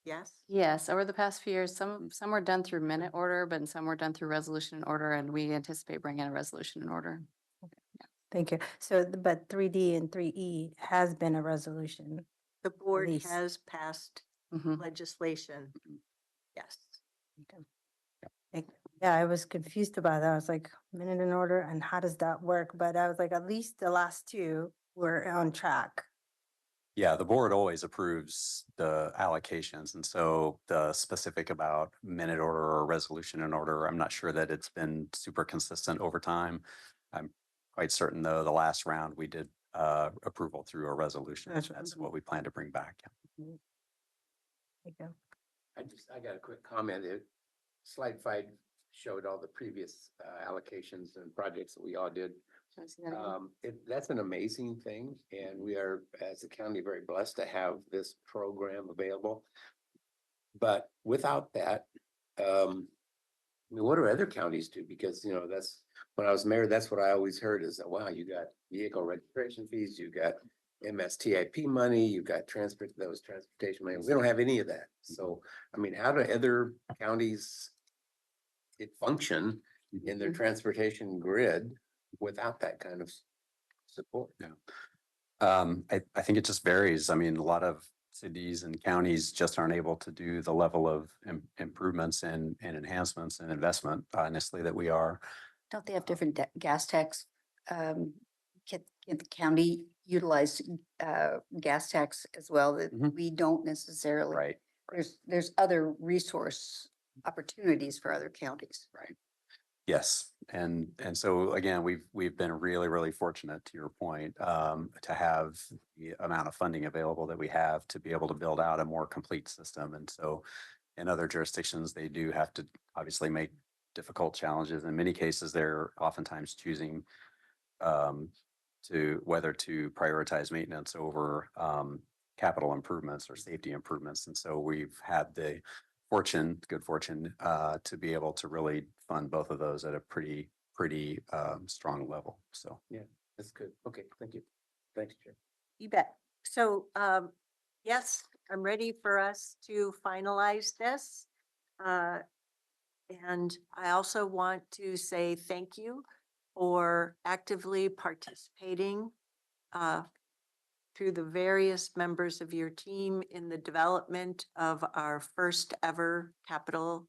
[SPEAKER 1] Yes.
[SPEAKER 9] Yes, over the past few years, some were done through minute order, but some were done through resolution in order, and we anticipate bringing a resolution in order.
[SPEAKER 7] Thank you. So, but 3D and 3E has been a resolution.
[SPEAKER 1] The board
[SPEAKER 7] Release.
[SPEAKER 1] has passed legislation. Yes.
[SPEAKER 7] Yeah, I was confused about that. I was like, minute in order, and how does that work? But I was like, at least the last two were on track.
[SPEAKER 8] Yeah, the board always approves the allocations. And so the specific about minute order or resolution in order, I'm not sure that it's been super consistent over time. I'm quite certain though, the last round we did approval through a resolution.
[SPEAKER 7] That's
[SPEAKER 8] That's
[SPEAKER 7] right.
[SPEAKER 8] what we plan to bring back.
[SPEAKER 7] There you go.
[SPEAKER 4] I got a quick comment. Slide 5 showed all the previous allocations and projects that we all did. That's an amazing thing, and we are, as a county, very blessed to have this program available. But without that, I mean, what do other counties do? Because, that's, when I was mayor, that's what I always heard is that, wow, you got vehicle registration fees, you got MSTIP money, you got transportation money. We don't have any of that. So, I mean, how do other counties function in their transportation grid without that kind of support?
[SPEAKER 8] I think it just varies. I mean, a lot of cities and counties just aren't able to do the level of improvements and enhancements and investment, honestly, that we are.
[SPEAKER 5] Don't they have different gas tax? Can the county utilize gas tax as well that
[SPEAKER 8] Mhm.
[SPEAKER 5] we don't necessarily?
[SPEAKER 8] Right.
[SPEAKER 5] There's other resource opportunities for other counties.
[SPEAKER 8] Right. Yes. And so again, we've been really, really fortunate, to your point, to have the amount of funding available that we have to be able to build out a more complete system. And so in other jurisdictions, they do have to obviously make difficult challenges. In many cases, they're oftentimes choosing to whether to prioritize maintenance over capital improvements or safety improvements. And so we've had the good fortune to be able to really fund both of those at a pretty strong level. So
[SPEAKER 4] That's good. Okay, thank you. Thanks, Chair.
[SPEAKER 1] You bet. So, yes, I'm ready for us to finalize this. And I also want to say thank you for actively participating through the various members of your team in the development of our first ever capital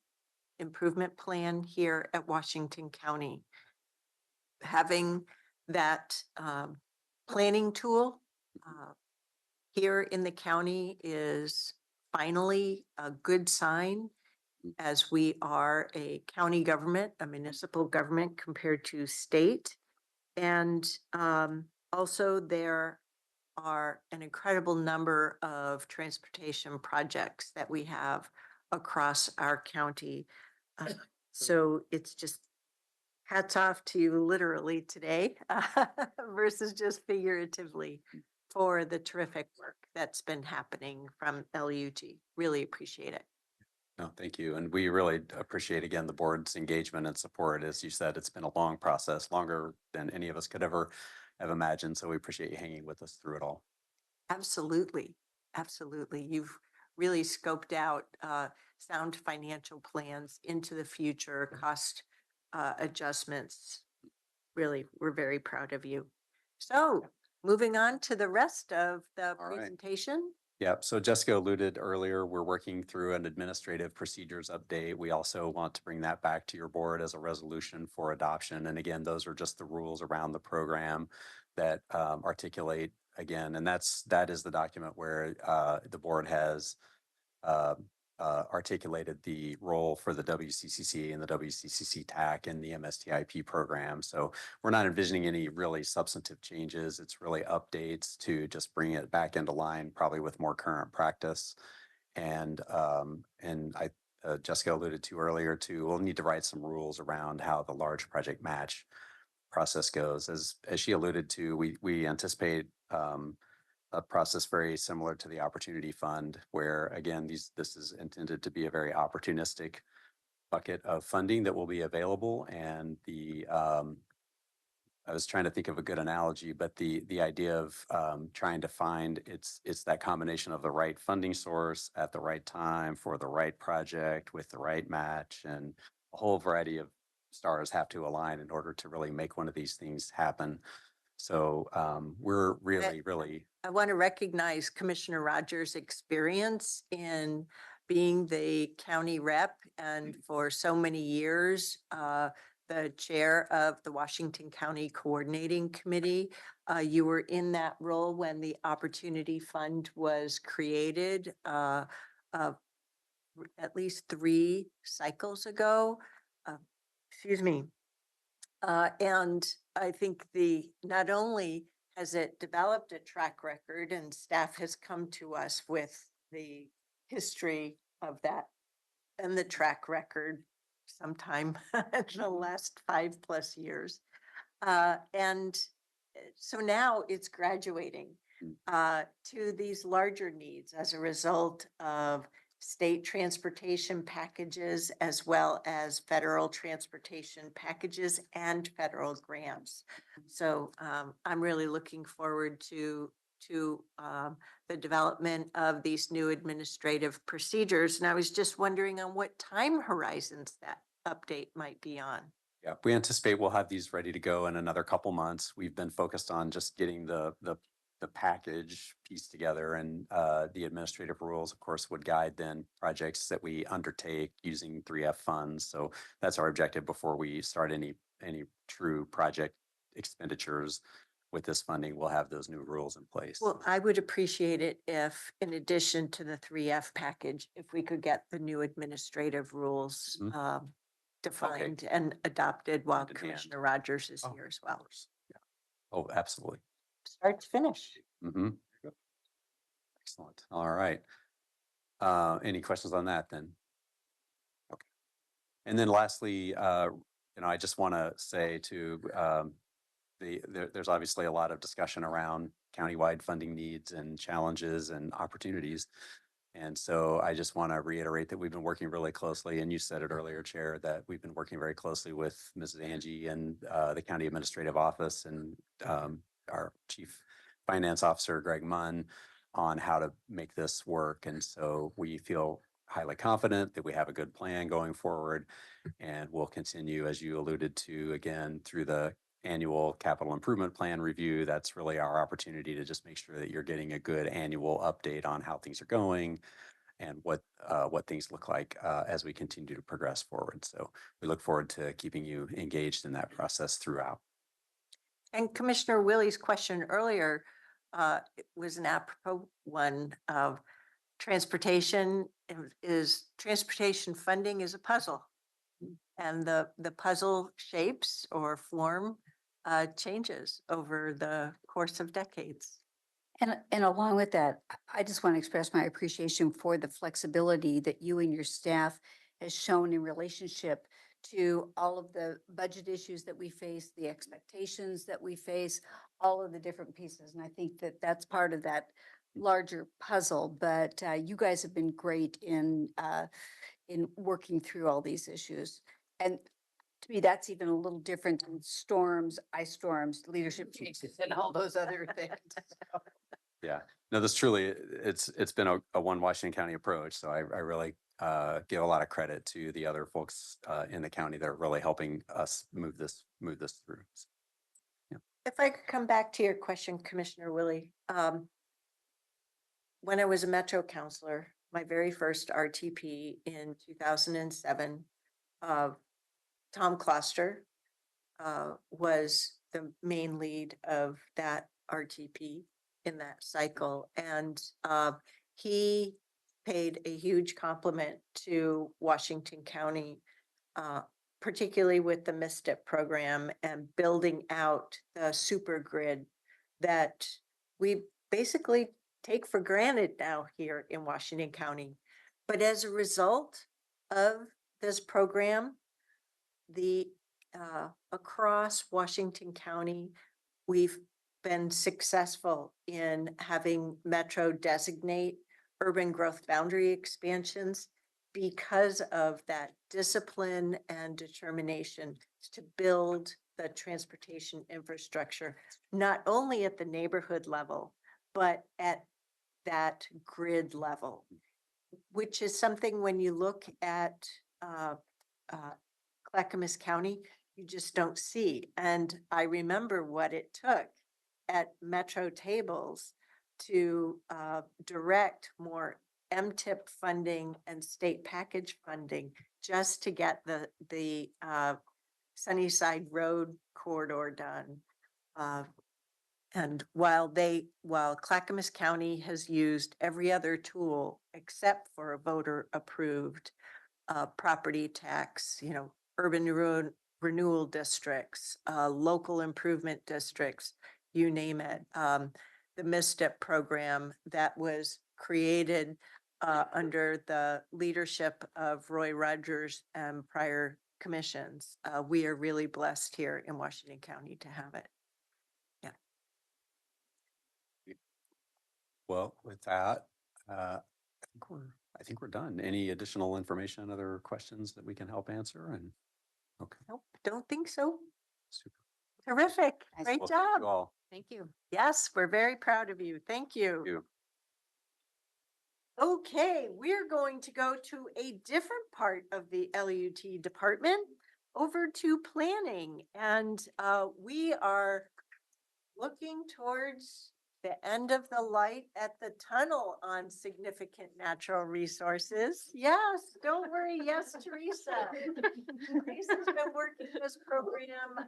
[SPEAKER 1] improvement plan here at Washington County. Having that planning tool here in the county is finally a good sign, as we are a county government, a municipal government compared to state. And also there are an incredible number of transportation projects that we have across our county. So it's just hats off to you literally today versus just figuratively for the terrific work that's been happening from LUG. Really appreciate it.
[SPEAKER 8] no, thank you. And we really appreciate, again, the board's engagement and support. As you said, it's been a long process, longer than any of us could ever have imagined. So we appreciate you hanging with us through it all.
[SPEAKER 1] Absolutely. Absolutely. You've really scoped out sound financial plans into the future, cost adjustments. Really, we're very proud of you. So moving on to the rest of the
[SPEAKER 8] All right.
[SPEAKER 1] presentation.
[SPEAKER 8] Yeah, so Jessica alluded earlier, we're working through an administrative procedures update. We also want to bring that back to your board as a resolution for adoption. And again, those are just the rules around the program that articulate again, and that is the document where the board has articulated the role for the WCCC and the WCCC TAC and the MSTIP program. So we're not envisioning any really substantive changes. It's really updates to just bring it back into line, probably with more current practice. And Jessica alluded to earlier too, we'll need to write some rules around how the large project match process goes. As she alluded to, we anticipate a process very similar to the Opportunity Fund, where again, this is intended to be a very opportunistic bucket of funding that will be available. And I was trying to think of a good analogy, but the idea of trying to find it's that combination of the right funding source at the right time for the right project with the right match, and a whole variety of stars have to align in order to really make one of these things happen. So we're really.
[SPEAKER 1] I want to recognize Commissioner Rogers' experience in being the county rep and for so many years, the chair of the Washington County Coordinating Committee. You were in that role when the Opportunity Fund was created at least 3 cycles ago. Excuse me. And I think not only has it developed a track record, and staff has come to us with the history of that and the track record sometime in the last 5+ years. And so now it's graduating to these larger needs as a result of state transportation packages, as well as federal transportation packages and federal grants. So I'm really looking forward to the development of these new administrative procedures. And I was just wondering on what time horizons that update might be on.
[SPEAKER 8] Yeah, we anticipate we'll have these ready to go in another couple months. We've been focused on just getting the package pieced together, and the administrative rules, of course, would guide then projects that we undertake using 3F funds. So that's our objective before we start any true project expenditures. With this funding, we'll have those new rules in place.
[SPEAKER 1] Well, I would appreciate it if, in addition to the 3F package, if we could get the new administrative rules defined and adopted while
[SPEAKER 8] On demand.
[SPEAKER 1] Commissioner Rogers is here as
[SPEAKER 8] Of
[SPEAKER 1] well.
[SPEAKER 8] course. Yeah. Oh, absolutely.
[SPEAKER 1] Start to finish.
[SPEAKER 8] Mm-hmm. Excellent. All right. Any questions on that then? Okay. And then lastly, I just want to say to there's obviously a lot of discussion around countywide funding needs and challenges and opportunities. And so I just want to reiterate that we've been working really closely, and you said it earlier, Chair, that we've been working very closely with Mrs. Angie and the County Administrative Office and our Chief Finance Officer, Greg Munn, on how to make this work. And so we feel highly confident that we have a good plan going forward, and we'll continue, as you alluded to, again, through the annual capital improvement plan review. That's really our opportunity to just make sure that you're getting a good annual update on how things are going and what things look like as we continue to progress forward. So we look forward to keeping you engaged in that process throughout.
[SPEAKER 1] And Commissioner Willie's question earlier was an apropos one of transportation. Transportation funding is a puzzle, and the puzzle shapes or form changes over the course of decades.
[SPEAKER 5] And along with that, I just want to express my appreciation for the flexibility that you and your staff has shown in relationship to all of the budget issues that we face, the expectations that we face, all of the different pieces. And I think that that's part of that larger puzzle. But you guys have been great in working through all these issues. And to me, that's even a little different than storms, ice storms, leadership changes, and all those other things.
[SPEAKER 8] Yeah, no, this truly, it's been a one Washington County approach. So I really give a lot of credit to the other folks in the county that are really helping us move this through. So, yeah.
[SPEAKER 1] If I could come back to your question, Commissioner Willie, when I was a Metro counselor, my very first RTP in 2007, Tom Kloster was the main lead of that RTP in that cycle. And he paid a huge compliment to Washington County, particularly with the MSTIP program and building out the super grid that we basically take for granted now here in Washington County. But as a result of this program, across Washington County, we've been successful in having Metro designate urban growth boundary expansions because of that discipline and determination to build the transportation infrastructure, not only at the neighborhood level, but at that grid level, which is something when you look at Clackamas County, you just don't see. And I remember what it took at Metro tables to direct more MTIP funding and state package funding just to get the Sunnyside Road corridor done. And while Clackamas County has used every other tool except for a voter approved property tax, urban renewal districts, local improvement districts, you name it. The MSTIP program that was created under the leadership of Roy Rogers and prior commissions. We are really blessed here in Washington County to have it.
[SPEAKER 8] Well, with that, I think we're done. Any additional information, other questions that we can help answer? And okay,
[SPEAKER 1] Nope, don't think so.
[SPEAKER 8] super.
[SPEAKER 1] Terrific.
[SPEAKER 5] Nice.
[SPEAKER 1] Great
[SPEAKER 8] Well, thank
[SPEAKER 1] job.
[SPEAKER 8] you all.
[SPEAKER 5] Thank you.
[SPEAKER 1] Yes, we're very proud of you. Thank you.
[SPEAKER 8] Thank you.
[SPEAKER 1] Okay, we're going to go to a different part of the LUT department, over to planning. And we are looking towards the end of the light at the tunnel on significant natural resources. Yes, don't worry. Yes, Teresa. Teresa's been working this program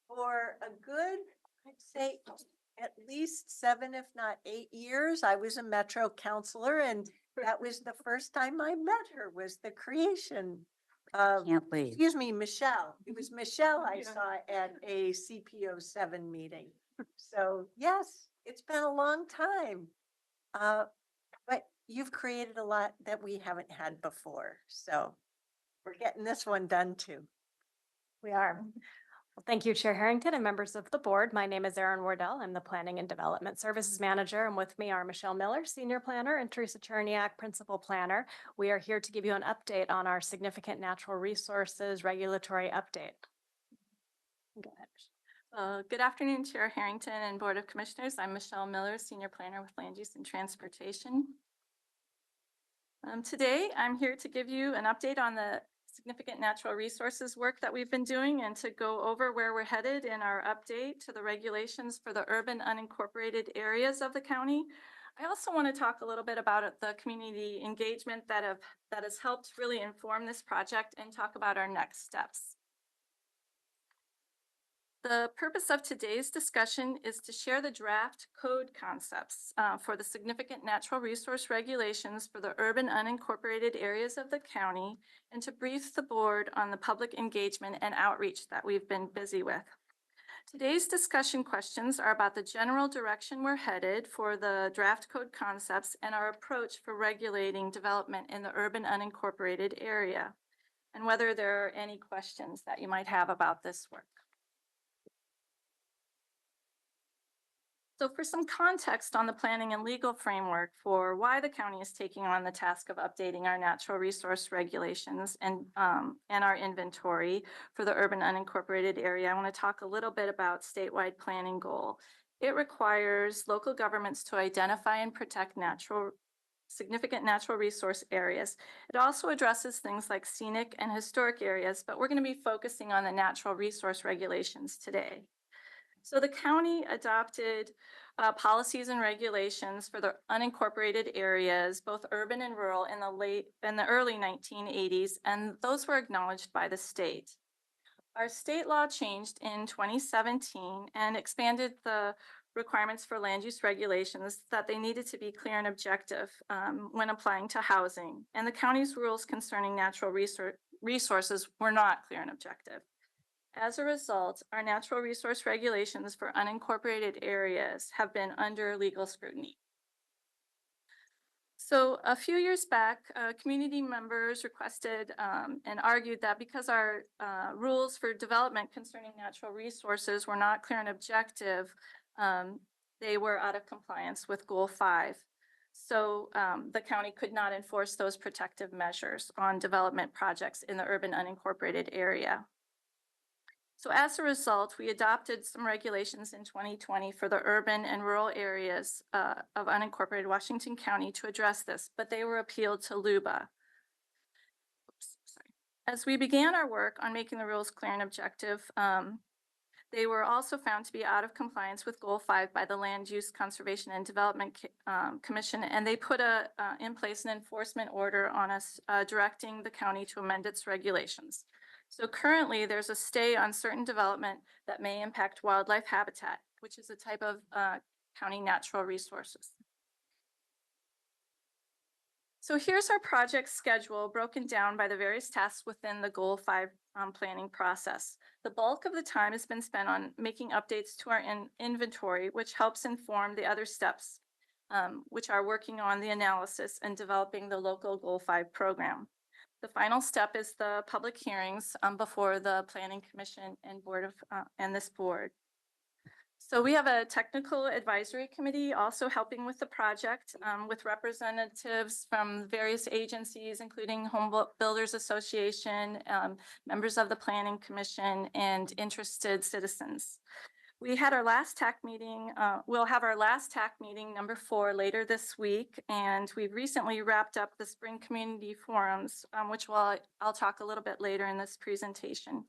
[SPEAKER 1] for a good, I'd say, at least 7, if not 8 years. I was a Metro counselor, and that was the first time I met her, was the creation of,
[SPEAKER 5] Can't leave.
[SPEAKER 1] excuse me, Michelle. It was Michelle I saw at a CPO 7 meeting. So yes, it's been a long time. But you've created a lot that we haven't had before. So we're getting this one done too.
[SPEAKER 10] We are. Well, thank you, Chair Harrington and members of the board. My name is Erin Wardell. I'm the Planning and Development Services Manager, and with me are Michelle Miller, Senior Planner, and Teresa Cherniak, Principal Planner. We are here to give you an update on our significant natural resources regulatory update. Go ahead, Michelle.
[SPEAKER 9] Good afternoon, Chair Harrington and Board of Commissioners. I'm Michelle Miller, Senior Planner with Land Use and Transportation. Today, I'm here to give you an update on the significant natural resources work that we've been doing and to go over where we're headed in our update to the regulations for the urban unincorporated areas of the county. I also want to talk a little bit about the community engagement that has helped really inform this project and talk about our next steps. The purpose of today's discussion is to share the draft code concepts for the significant natural resource regulations for the urban unincorporated areas of the county and to brief the board on the public engagement and outreach that we've been busy with. Today's discussion questions are about the general direction we're headed for the draft code concepts and our approach for regulating development in the urban unincorporated area, and whether there are any questions that you might have about this work. So for some context on the planning and legal framework for why the county is taking on the task of updating our natural resource regulations and our inventory for the urban unincorporated area, I want to talk a little bit about statewide planning goal. It requires local governments to identify and protect significant natural resource areas. It also addresses things like scenic and historic areas, but we're going to be focusing on the natural resource regulations today. So the county adopted policies and regulations for the unincorporated areas, both urban and rural, in the early 1980s, and those were acknowledged by the state. Our state law changed in 2017 and expanded the requirements for land use regulations that they needed to be clear and objective when applying to housing. And the county's rules concerning natural resources were not clear and objective. As a result, our natural resource regulations for unincorporated areas have been under legal scrutiny. So a few years back, community members requested and argued that because our rules for development concerning natural resources were not clear and objective, they were out of compliance with Goal 5. So the county could not enforce those protective measures on development projects in the urban unincorporated area. So as a result, we adopted some regulations in 2020 for the urban and rural areas of unincorporated Washington County to address this, but they were appealed to LUBA. As we began our work on making the rules clear and objective, they were also found to be out of compliance with Goal 5 by the Land Use Conservation and Development Commission, and they put in place an enforcement order on us directing the county to amend its regulations. So currently, there's a stay on certain development that may impact wildlife habitat, which is a type of county natural resources.
[SPEAKER 11] So here's our project schedule broken down by the various tasks within the Goal 5 planning process. The bulk of the time has been spent on making updates to our inventory, which helps inform the other steps, which are working on the analysis and developing the local Goal 5 program. The final step is the public hearings before the Planning Commission and and this board. So we have a technical advisory committee also helping with the project with representatives from various agencies, including Home Builders Association, members of the Planning Commission, and interested citizens. We had our last TAC meeting. We'll have our last TAC meeting, number 4, later this week. And we've recently wrapped up the spring community forums, which I'll talk a little bit later in this presentation.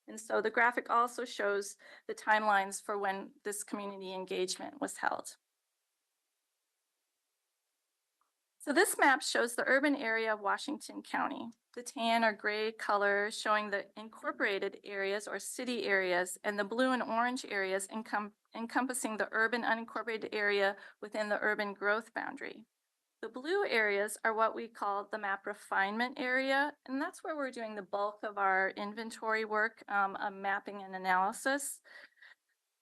[SPEAKER 11] And so the graphic also shows the timelines for when this community engagement was held. So this map shows the urban area of Washington County. The tan or gray color showing the incorporated areas or city areas, and the blue and orange areas encompassing the urban unincorporated area within the urban growth boundary. The blue areas are what we call the map refinement area, and that's where we're doing the bulk of our inventory work, mapping and analysis.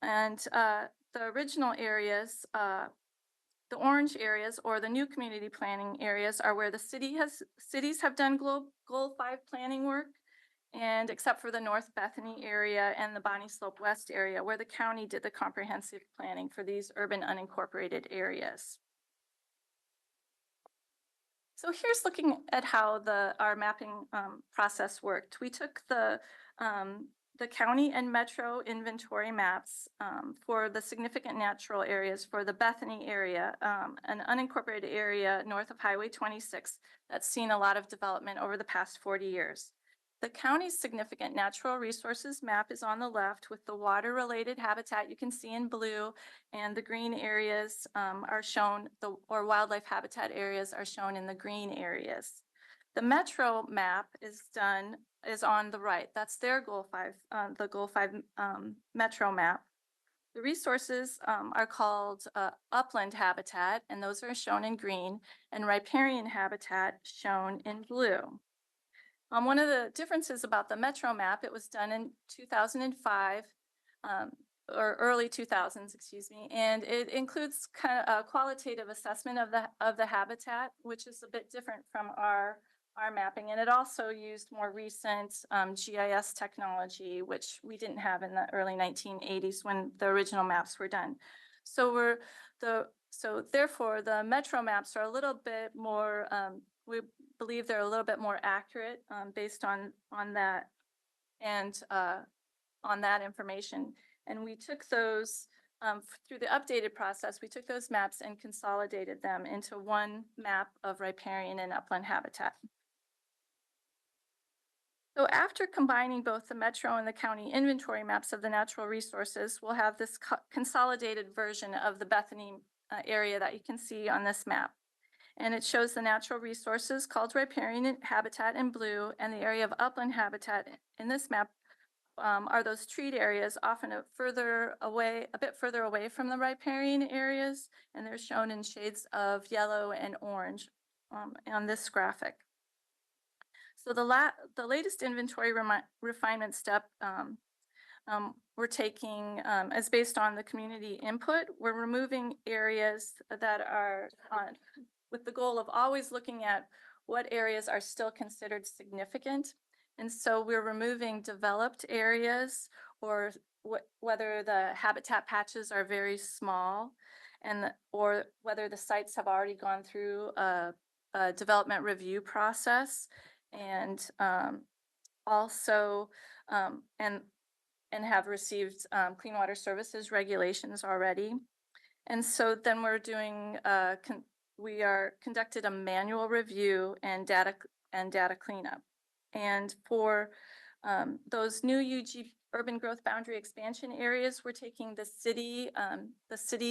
[SPEAKER 11] And the original areas, the orange areas or the new community planning areas are where the cities have done Goal 5 planning work, and except for the North Bethany area and the Bonnie Slope West area where the county did the comprehensive planning for these urban unincorporated areas. So here's looking at how our mapping process worked. We took the county and metro inventory maps for the significant natural areas for the Bethany area, an unincorporated area north of Highway 26 that's seen a lot of development over the past 40 years. The county's significant natural resources map is on the left with the water-related habitat you can see in blue, and the green areas are shown, or wildlife habitat areas are shown in the green areas. The metro map is on the right. That's their Goal 5, the Goal 5 metro map. The resources are called upland habitat, and those are shown in green, and riparian habitat shown in blue. One of the differences about the metro map, it was done in 2005, or early 2000s, excuse me, and it includes kind of a qualitative assessment of the habitat, which is a bit different from our mapping, and it also used more recent GIS technology, which we didn't have in the early 1980s when the original maps were done. So therefore, the metro maps are a little bit more. We believe they're a little bit more accurate based on that and on that information. And we took those through the updated process. We took those maps and consolidated them into one map of riparian and upland habitat. So after combining both the metro and the county inventory maps of the natural resources, we'll have this consolidated version of the Bethany area that you can see on this map. And it shows the natural resources called riparian habitat in blue, and the area of upland habitat in this map are those treed areas, often a bit further away from the riparian areas, and they're shown in shades of yellow and orange on this graphic. So the latest inventory refinement step we're taking is based on the community input. We're removing areas that are with the goal of always looking at what areas are still considered significant. And so we're removing developed areas or whether the habitat patches are very small or whether the sites have already gone through a development review process and also and have received Clean Water Services regulations already. And so then we're doing we are conducted a manual review and data cleanup. And for those new UG urban growth boundary expansion areas, we're taking the city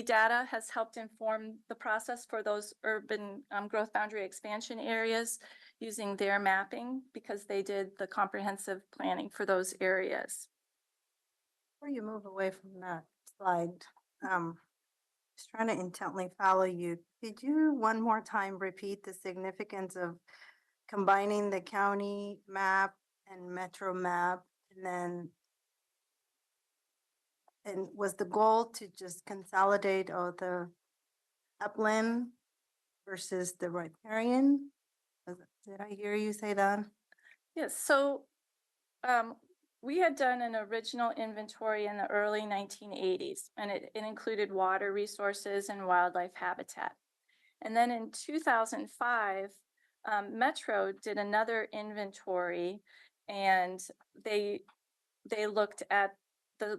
[SPEAKER 11] data has helped inform the process for those urban growth boundary expansion areas using their mapping because they did the comprehensive planning for those areas.
[SPEAKER 7] Before you move away from that slide, Just trying to intently follow you. Could you one more time repeat the significance of combining the county map and metro map? And was the goal to just consolidate all the upland versus the riparian? Did I hear you say that?
[SPEAKER 11] Yes, so we had done an original inventory in the early 1980s, and it included water resources and wildlife habitat. And then in 2005, Metro did another inventory, and they looked at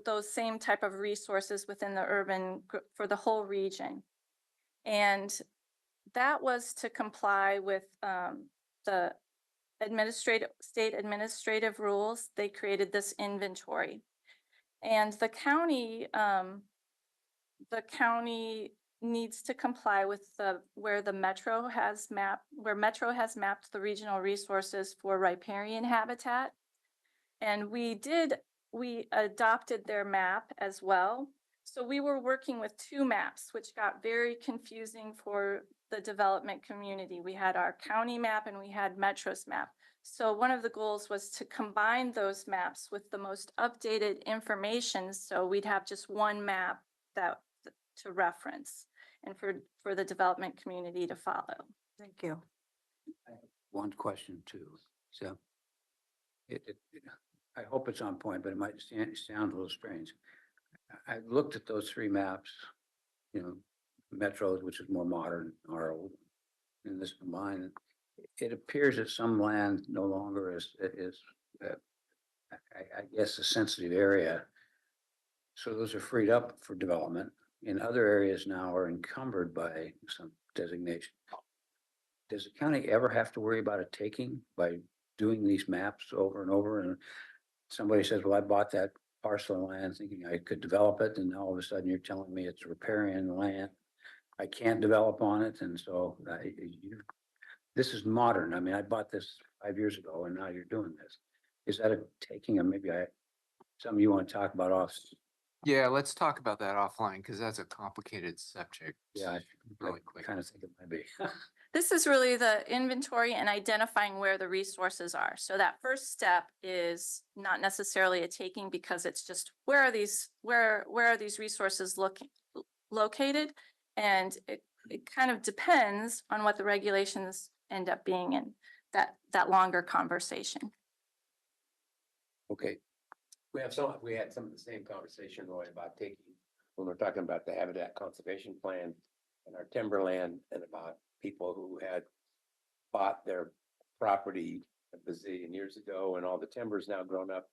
[SPEAKER 11] those same type of resources within the for the whole region. And that was to comply with the state administrative rules. They created this inventory. And the county needs to comply with where Metro has mapped the regional resources for riparian habitat. And we adopted their map as well. So we were working with two maps, which got very confusing for the development community. We had our county map and we had Metro's map. So one of the goals was to combine those maps with the most updated information. So we'd have just one map to reference and for the development community to follow.
[SPEAKER 7] Thank you.
[SPEAKER 6] One question too. So I hope it's on point, but it might sound a little strange. I looked at those three maps, Metros, which is more modern, are old, and this combined. It appears that some land no longer is I guess, a sensitive area. So those are freed up for development. In other areas now are encumbered by some designation. Does the county ever have to worry about a taking by doing these maps over and over? And somebody says, well, I bought that parcel of land thinking I could develop it. And all of a sudden you're telling me it's riparian land. I can't develop on it. And so this is modern. I mean, I bought this 5 years ago and now you're doing this. Is that a taking? Or maybe something you want to talk about off?
[SPEAKER 12] Yeah, let's talk about that offline because that's a complicated subject.
[SPEAKER 6] Yeah,
[SPEAKER 12] really
[SPEAKER 6] I
[SPEAKER 12] quick.
[SPEAKER 6] kind of think it might be.
[SPEAKER 11] This is really the inventory and identifying where the resources are. So that first step is not necessarily a taking because it's just where are these resources located? And it kind of depends on what the regulations end up being in that longer conversation.
[SPEAKER 6] Okay.
[SPEAKER 4] We had some of the same conversation, Roy, about taking, when we're talking about the habitat conservation plan and our timberland, and about people who had bought their property a bazillion years ago and all the timber's now grown up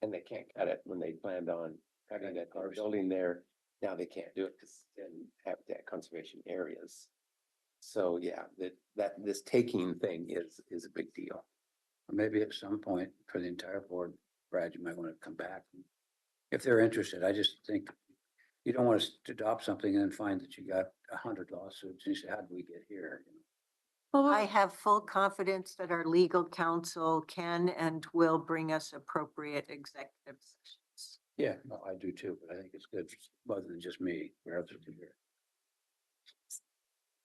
[SPEAKER 4] and they can't cut it when they planned on cutting that or building there. Now they can't do it because it's in habitat conservation areas. So yeah, this taking thing is a big deal.
[SPEAKER 6] Or maybe at some point for the entire board, Brad, you might want to come back. If they're interested, I just think you don't want to adopt something and then find that you got 100 lawsuits and you say, how did we get here?
[SPEAKER 1] I have full confidence that our legal counsel can and will bring us appropriate executive sessions.
[SPEAKER 6] Yeah, no, I do too, but I think it's good rather than just me. For others to hear.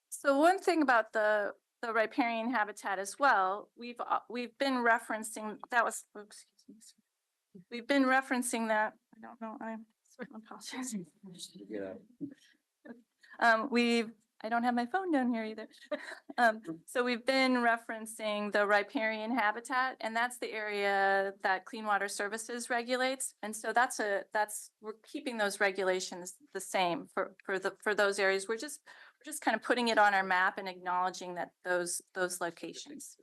[SPEAKER 11] So one thing about the riparian habitat as well, we've been referencing that was. Oh, excuse me. We've been referencing that. I don't know. I'm apologizing.
[SPEAKER 6] Yeah.
[SPEAKER 11] I don't have my phone down here either. So we've been referencing the riparian habitat, and that's the area that Clean Water Services regulates. And so we're keeping those regulations the same for those areas. We're just kind of putting it on our map and acknowledging that those locations.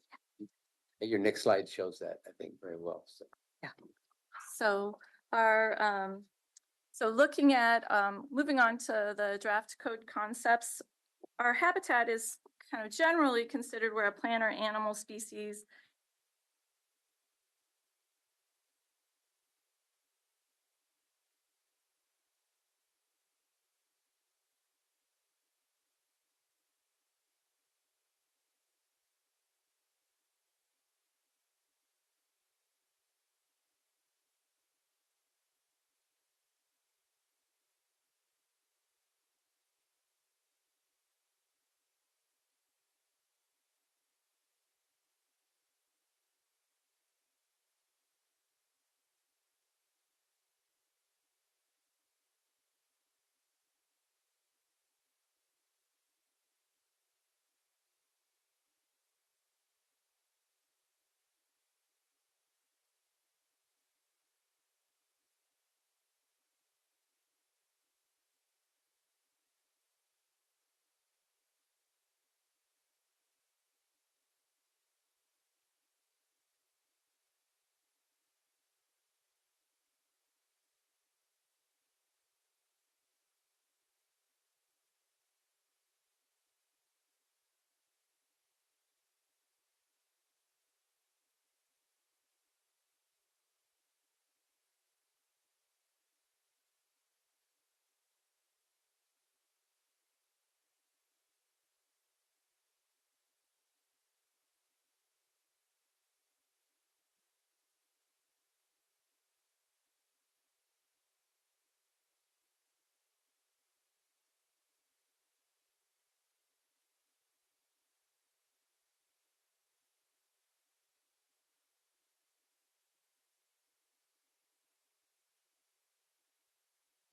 [SPEAKER 4] Your next slide shows that, I think, very well. So.
[SPEAKER 11] Yeah. So looking at moving on to the draft code concepts, our habitat is kind of generally considered where a plant or animal species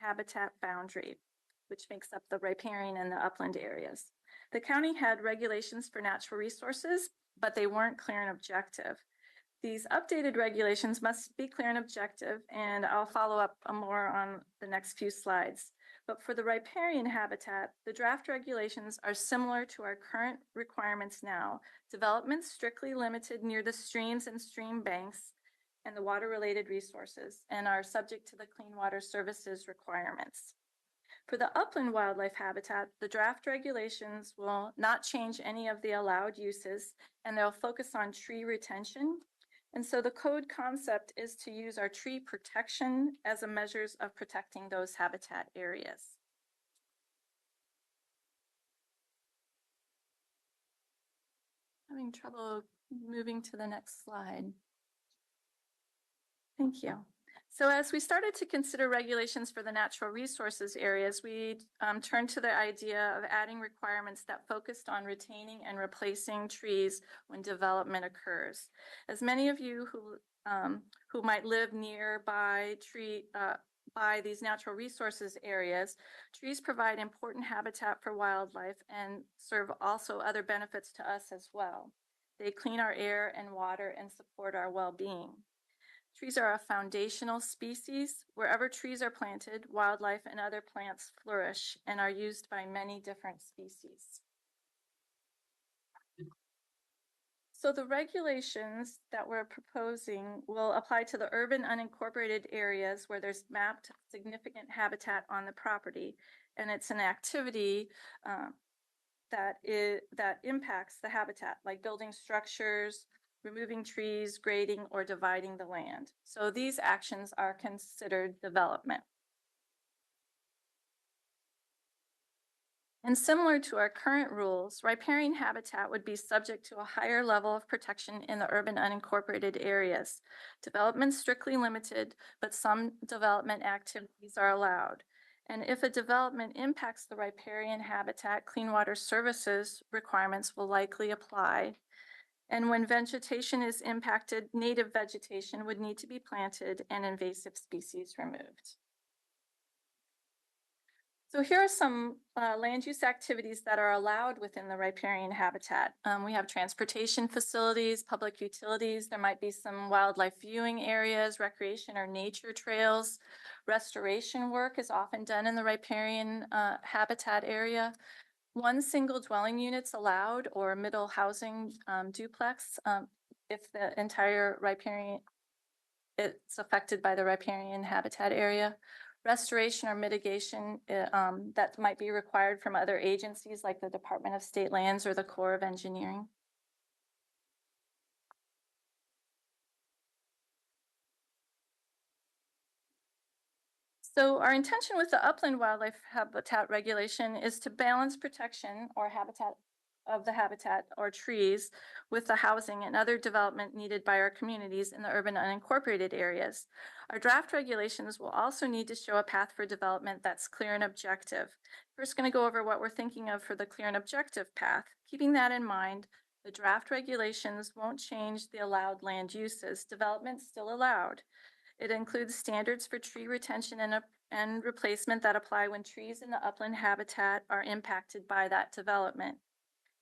[SPEAKER 11] habitat boundary, which makes up the riparian and the upland areas. The county had regulations for natural resources, but they weren't clear and objective. These updated regulations must be clear and objective, and I'll follow up more on the next few slides. But for the riparian habitat, the draft regulations are similar to our current requirements now. Development strictly limited near the streams and stream banks and the water-related resources, and are subject to the Clean Water Services requirements. For the upland wildlife habitat, the draft regulations will not change any of the allowed uses, and they'll focus on tree retention. And so the code concept is to use our tree protection as a measures of protecting those habitat areas. Having trouble moving to the next slide. Thank you. So as we started to consider regulations for the natural resources areas, we turned to the idea of adding requirements that focused on retaining and replacing trees when development occurs. As many of you who might live nearby by these natural resources areas, trees provide important habitat for wildlife and serve also other benefits to us as well. They clean our air and water and support our well-being. Trees are a foundational species. Wherever trees are planted, wildlife and other plants flourish and are used by many different species. So the regulations that we're proposing will apply to the urban unincorporated areas where there's mapped significant habitat on the property, and it's an activity that impacts the habitat, like building structures, removing trees, grading, or dividing the land. So these actions are considered development. And similar to our current rules, riparian habitat would be subject to a higher level of protection in the urban unincorporated areas. Development strictly limited, but some development activities are allowed. And if a development impacts the riparian habitat, Clean Water Services requirements will likely apply. And when vegetation is impacted, native vegetation would need to be planted and invasive species removed. So here are some land use activities that are allowed within the riparian habitat. We have transportation facilities, public utilities. There might be some wildlife viewing areas, recreation or nature trails. Restoration work is often done in the riparian habitat area. One single dwelling unit's allowed, or a middle housing duplex if the entire riparian, it's affected by the riparian habitat area. Restoration or mitigation that might be required from other agencies like the Department of State Lands or the Corps of Engineering. So our intention with the upland wildlife habitat regulation is to balance protection or habitat of the habitat or trees with the housing and other development needed by our communities in the urban unincorporated areas. Our draft regulations will also need to show a path for development that's clear and objective. First, going to go over what we're thinking of for the clear and objective path. Keeping that in mind, the draft regulations won't change the allowed land uses. Development's still allowed. It includes standards for tree retention and replacement that apply when trees in the upland habitat are impacted by that development.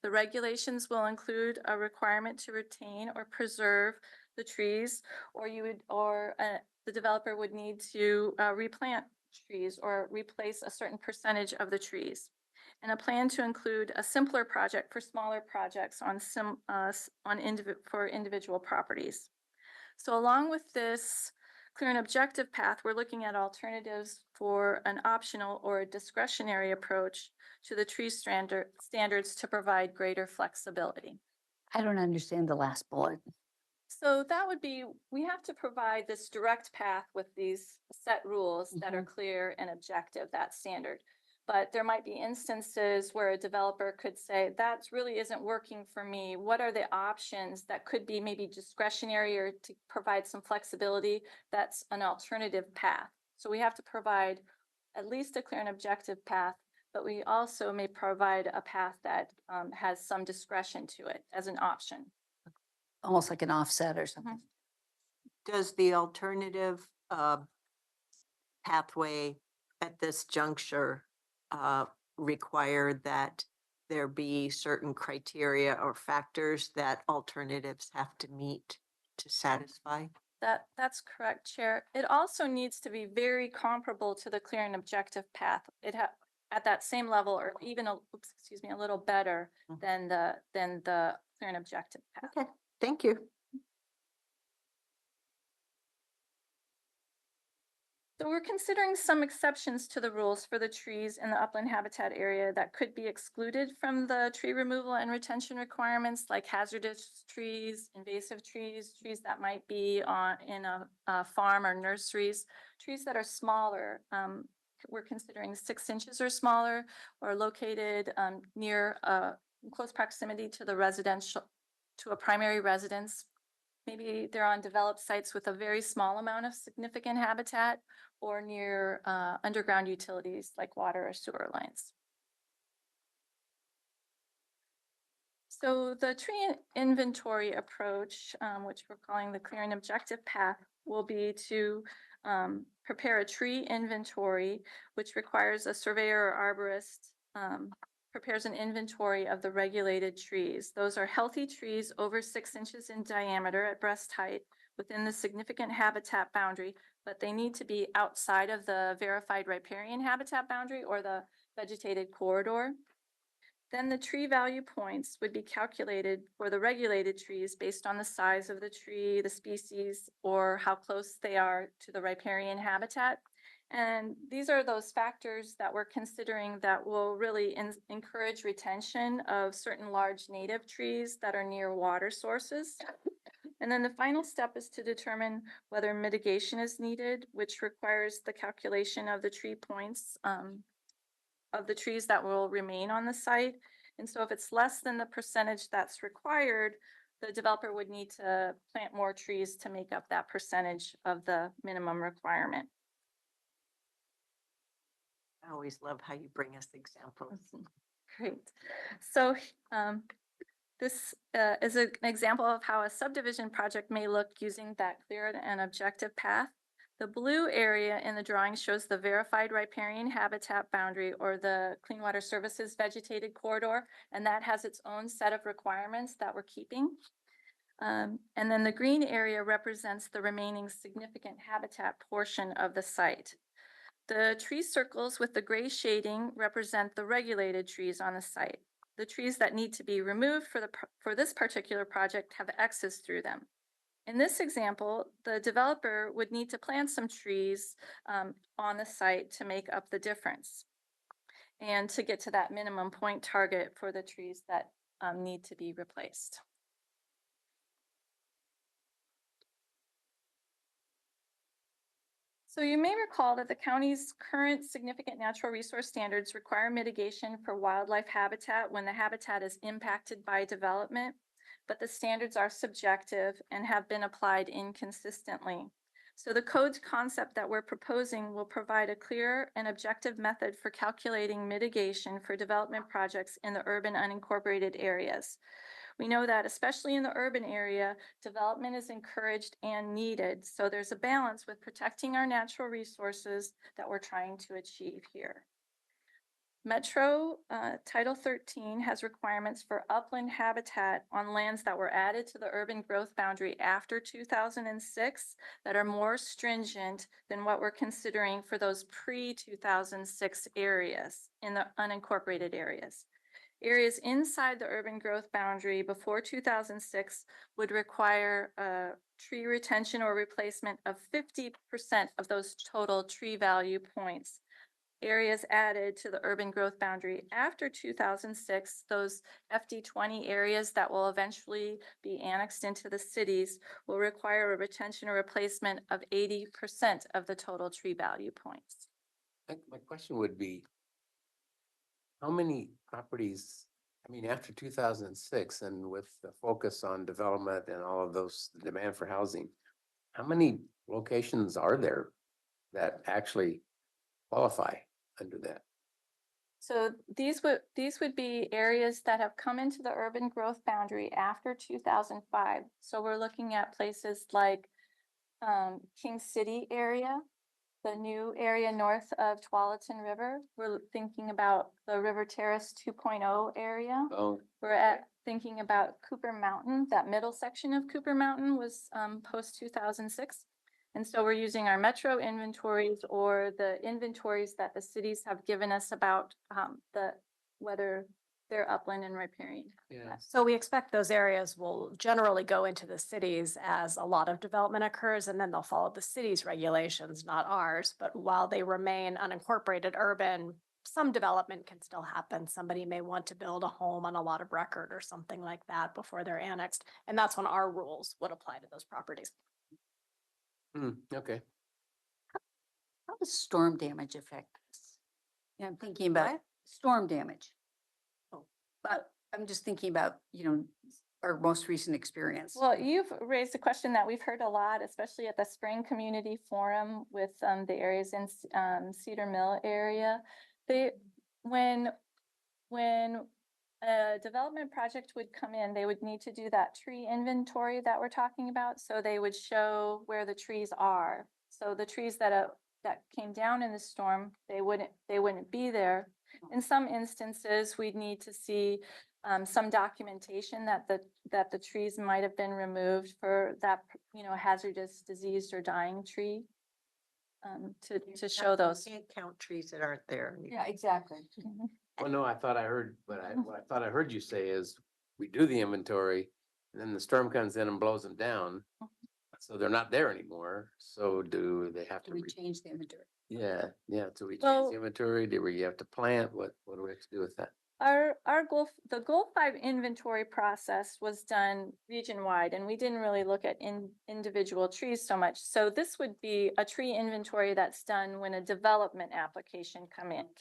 [SPEAKER 11] The regulations will include a requirement to retain or preserve the trees, or the developer would need to replant trees or replace a certain percentage of the trees. And a plan to include a simpler project for smaller projects for individual properties. So along with this clear and objective path, we're looking at alternatives for an optional or a discretionary approach to the tree standards to provide greater flexibility.
[SPEAKER 5] I don't understand the last bullet.
[SPEAKER 11] So that would be, we have to provide this direct path with these set rules that are clear and objective, that standard. But there might be instances where a developer could say, that really isn't working for me. What are the options that could be maybe discretionary or to provide some flexibility? That's an alternative path. So we have to provide at least a clear and objective path, but we also may provide a path that has some discretion to it as an option.
[SPEAKER 5] Almost like an offset or something.
[SPEAKER 1] Does the alternative pathway at this juncture, require that there be certain criteria or factors that alternatives have to meet to satisfy?
[SPEAKER 11] That's correct, Chair. It also needs to be very comparable to the clear and objective path. At that same level, or even a little better than the clear and objective path.
[SPEAKER 1] Okay, thank you.
[SPEAKER 11] So we're considering some exceptions to the rules for the trees in the upland habitat area that could be excluded from the tree removal and retention requirements, like hazardous trees, invasive trees, trees that might be in a farm or nurseries, trees that are smaller. We're considering 6 inches or smaller, or located near in close proximity to a primary residence. Maybe they're on developed sites with a very small amount of significant habitat, or near underground utilities like water or sewer lines. So the tree inventory approach, which we're calling the clear and objective path, will be to prepare a tree inventory, which requires a surveyor or arborist prepares an inventory of the regulated trees. Those are healthy trees over 6 inches in diameter at breast height within the significant habitat boundary, but they need to be outside of the verified riparian habitat boundary or the vegetated corridor. Then the tree value points would be calculated for the regulated trees based on the size of the tree, the species, or how close they are to the riparian habitat. And these are those factors that we're considering that will really encourage retention of certain large native trees that are near water sources. And then the final step is to determine whether mitigation is needed, which requires the calculation of the tree points of the trees that will remain on the site. And so if it's less than the percentage that's required, the developer would need to plant more trees to make up that percentage of the minimum requirement.
[SPEAKER 1] I always love how you bring us examples.
[SPEAKER 11] Great. So this is an example of how a subdivision project may look using that clear and objective path. The blue area in the drawing shows the verified riparian habitat boundary, or the Clean Water Services vegetated corridor, and that has its own set of requirements that we're keeping. And then the green area represents the remaining significant habitat portion of the site. The tree circles with the gray shading represent the regulated trees on the site. The trees that need to be removed for this particular project have X's through them. In this example, the developer would need to plant some trees on the site to make up the difference and to get to that minimum point target for the trees that need to be replaced. So you may recall that the county's current significant natural resource standards require mitigation for wildlife habitat when the habitat is impacted by development, but the standards are subjective and have been applied inconsistently. So the code's concept that we're proposing will provide a clear and objective method for calculating mitigation for development projects in the urban unincorporated areas. We know that especially in the urban area, development is encouraged and needed. So there's a balance with protecting our natural resources that we're trying to achieve here. Metro Title 13 has requirements for upland habitat on lands that were added to the urban growth boundary after 2006 that are more stringent than what we're considering for those pre-2006 areas in the unincorporated areas. Areas inside the urban growth boundary before 2006 would require a tree retention or replacement of 50% of those total tree value points. Areas added to the urban growth boundary after 2006, those FD20 areas that will eventually be annexed into the cities, will require a retention or replacement of 80% of the total tree value points.
[SPEAKER 4] My question would be, how many properties, I mean, after 2006 and with the focus on development and all of those demand for housing, how many locations are there that actually qualify under that?
[SPEAKER 11] So these would be areas that have come into the urban growth boundary after 2005. So we're looking at places like King City area, the new area north of Tualatin River. We're thinking about the River Terrace 2.0 area.
[SPEAKER 4] Oh,
[SPEAKER 11] Thinking about Cooper Mountain. That middle section of Cooper Mountain was post 2006. And so we're using our metro inventories or the inventories that the cities have given us about whether they're upland and riparian.
[SPEAKER 4] yeah.
[SPEAKER 10] So we expect those areas will generally go into the cities as a lot of development occurs, and then they'll follow the city's regulations, not ours. But while they remain unincorporated urban, some development can still happen. Somebody may want to build a home on a lot of record or something like that before they're annexed. And that's when our rules would apply to those properties.
[SPEAKER 4] Okay.
[SPEAKER 5] How does storm damage affect this? Yeah, I'm thinking about storm damage. Oh, but I'm just thinking about, our most recent experience.
[SPEAKER 11] Well, you've raised a question that we've heard a lot, especially at the Spring Community Forum with the areas in Cedar Mill area. When a development project would come in, they would need to do that tree inventory that we're talking about. So they would show where the trees are. So the trees that came down in the storm, they wouldn't be there. In some instances, we'd need to see some documentation that the trees might have been removed for that, hazardous, diseased or dying tree. To show those.
[SPEAKER 1] You can't count trees that aren't there.
[SPEAKER 5] Yeah, exactly.
[SPEAKER 4] Well, no, I thought I heard, what I thought I heard you say is we do the inventory and then the storm comes in and blows them down. So they're not there anymore. So do they have to?
[SPEAKER 5] Do we change the inventory?
[SPEAKER 4] Yeah, so we change
[SPEAKER 11] Well-
[SPEAKER 4] the inventory. Do we have to plant? What do we have to do with that?
[SPEAKER 11] The Goal 5 inventory process was done region-wide, and we didn't really look at individual trees so much. So this would be a tree inventory that's done when a development application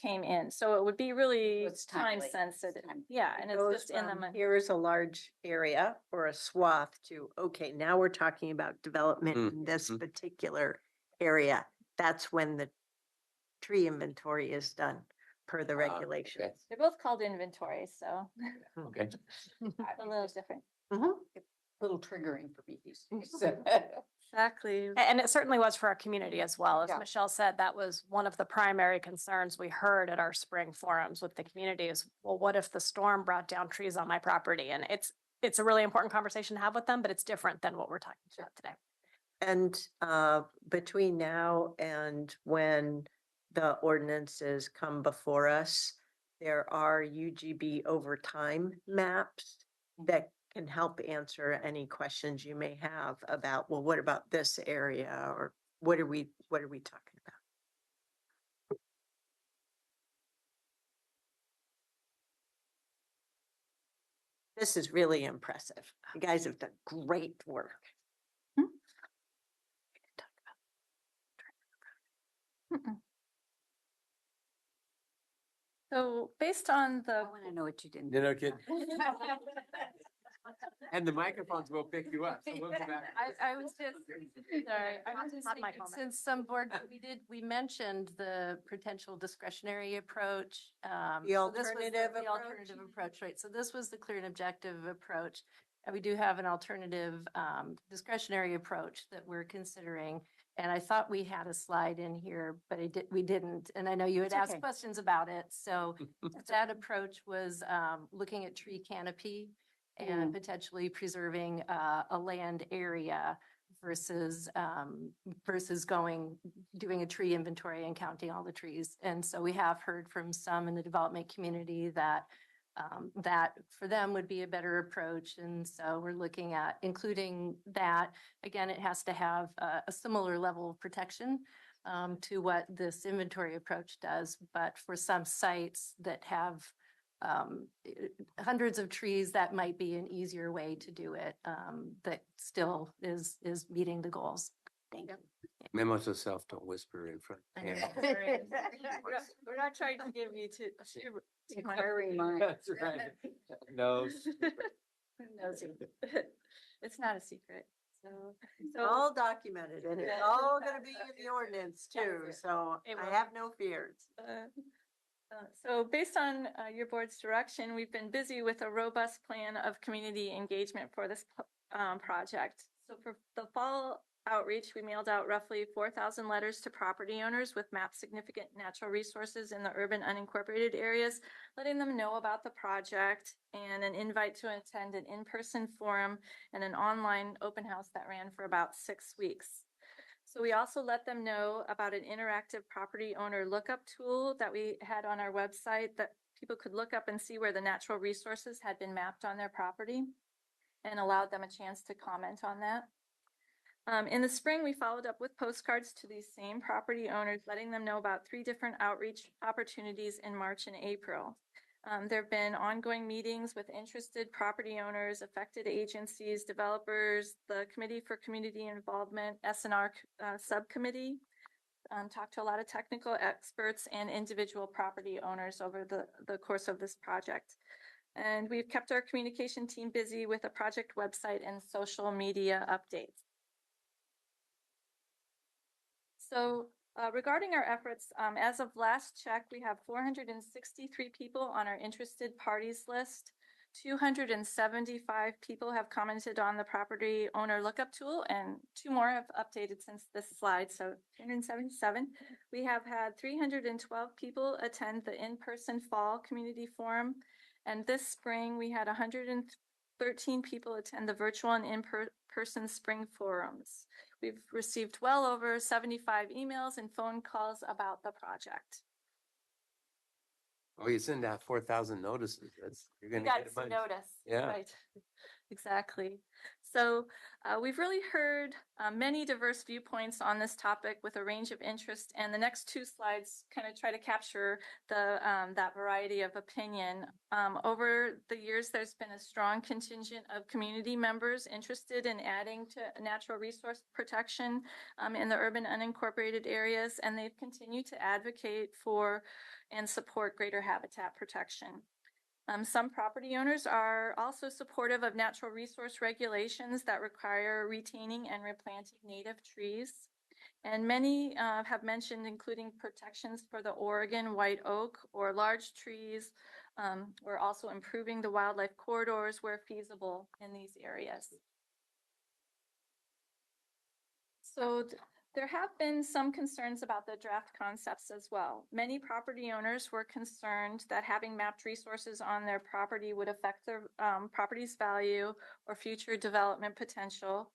[SPEAKER 11] came in. So it would be really
[SPEAKER 5] It's
[SPEAKER 11] time
[SPEAKER 5] timely.
[SPEAKER 11] sensitive.
[SPEAKER 5] Time-
[SPEAKER 11] Yeah, and it's
[SPEAKER 1] Goes
[SPEAKER 11] just in the.
[SPEAKER 1] from here is a large area or a swath to, okay, now we're talking about development in this particular area. That's when the tree inventory is done per the regulations.
[SPEAKER 11] They're both called inventory, so
[SPEAKER 4] Okay.
[SPEAKER 11] a little different.
[SPEAKER 1] Mhm.
[SPEAKER 5] Little triggering for me.
[SPEAKER 11] Exactly.
[SPEAKER 10] And it certainly was for our community as well. As
[SPEAKER 5] Yeah.
[SPEAKER 10] Michelle said, that was one of the primary concerns we heard at our spring forums with the community is, well, what if the storm brought down trees on my property? And it's a really important conversation to have with them, but it's different than what we're talking about today.
[SPEAKER 1] And between now and when the ordinances come before us, there are UGB overtime maps that can help answer any questions you may have about, well, what about this area? Or what are we talking about? This is really impressive. You guys have done great work.
[SPEAKER 11] So based on
[SPEAKER 5] I
[SPEAKER 11] the
[SPEAKER 5] want to know what you didn't.
[SPEAKER 4] You're no kidding. And the microphones will pick you up. So we'll be back.
[SPEAKER 9] I was just, sorry, I was just
[SPEAKER 10] Not my
[SPEAKER 9] thinking,
[SPEAKER 10] comment.
[SPEAKER 9] since some board, we mentioned the potential discretionary approach.
[SPEAKER 1] The
[SPEAKER 9] so this was
[SPEAKER 1] alternative
[SPEAKER 9] the
[SPEAKER 1] approach?
[SPEAKER 9] alternative approach, right? So this was the clear and objective approach. And we do have an alternative discretionary approach that we're considering. And I thought we had a slide in here, but we didn't. And I know you had
[SPEAKER 5] It's
[SPEAKER 9] asked
[SPEAKER 5] okay.
[SPEAKER 9] questions about it. So that approach was looking at tree canopy and potentially preserving a land area versus doing a tree inventory and counting all the trees. And so we have heard from some in the development community that that for them would be a better approach. And so we're looking at including that. Again, it has to have a similar level of protection to what this inventory approach does. But for some sites that have hundreds of trees, that might be an easier way to do it that still is meeting the goals. Thank you.
[SPEAKER 4] Memo to self, don't whisper in front.
[SPEAKER 9] I know.
[SPEAKER 11] We're not trying to give you to.
[SPEAKER 5] Inquiring mind.
[SPEAKER 4] That's right. No.
[SPEAKER 5] Who knows it?
[SPEAKER 11] It's not a secret.
[SPEAKER 1] It's all documented and it's all gonna be in the ordinance too, so
[SPEAKER 11] It
[SPEAKER 1] I
[SPEAKER 11] will.
[SPEAKER 1] have no fears.
[SPEAKER 11] So based on your board's direction, we've been busy with a robust plan of community engagement for this project. So for the fall outreach, we mailed out roughly 4,000 letters to property owners with mapped significant natural resources in the urban unincorporated areas, letting them know about the project and an invite to attend an in-person forum and an online open house that ran for about 6 weeks. So we also let them know about an interactive property owner lookup tool that we had on our website that people could look up and see where the natural resources had been mapped on their property, and allowed them a chance to comment on that. In the spring, we followed up with postcards to these same property owners, letting them know about 3 different outreach opportunities in March and April. There have been ongoing meetings with interested property owners, affected agencies, developers, the Committee for Community Involvement, S&R subcommittee, talked to a lot of technical experts and individual property owners over the course of this project. And we've kept our communication team busy with a project website and social media updates. So regarding our efforts, as of last check, we have 463 people on our interested parties list. 275 people have commented on the property owner lookup tool, and 2 more have updated since this slide, so 277. We have had 312 people attend the in-person fall community forum, and this spring we had 113 people attend the virtual and in-person spring forums. We've received well over 75 emails and phone calls about the project.
[SPEAKER 4] Oh, you send out 4,000 notices. You're
[SPEAKER 11] We
[SPEAKER 4] gonna
[SPEAKER 11] got
[SPEAKER 4] get a
[SPEAKER 11] some
[SPEAKER 4] bunch.
[SPEAKER 11] notice.
[SPEAKER 4] Yeah.
[SPEAKER 11] Right. Exactly. So we've really heard many diverse viewpoints on this topic with a range of interest, and the next 2 slides kind of try to capture that variety of opinion. Over the years, there's been a strong contingent of community members interested in adding to natural resource protection in the urban unincorporated areas, and they've continued to advocate for and support greater habitat protection. Some property owners are also supportive of natural resource regulations that require retaining and replanting native trees. And many have mentioned including protections for the Oregon white oak or large trees, or also improving the wildlife corridors where feasible in these areas. So there have been some concerns about the draft concepts as well. Many property owners were concerned that having mapped resources on their property would affect their property's value or future development potential.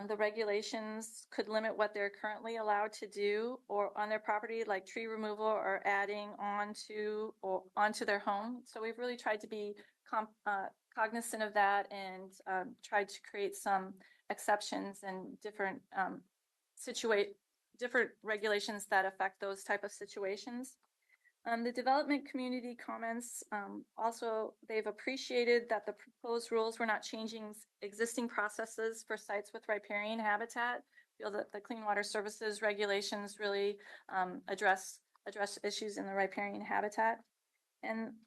[SPEAKER 11] The regulations could limit what they're currently allowed to do or on their property, like tree removal or adding onto their home. So we've really tried to be cognizant of that and tried to create some exceptions and different different regulations that affect those type of situations. The development community comments also, they've appreciated that the proposed rules were not changing existing processes for sites with riparian habitat. Feel that the Clean Water Services regulations really address issues in the riparian habitat.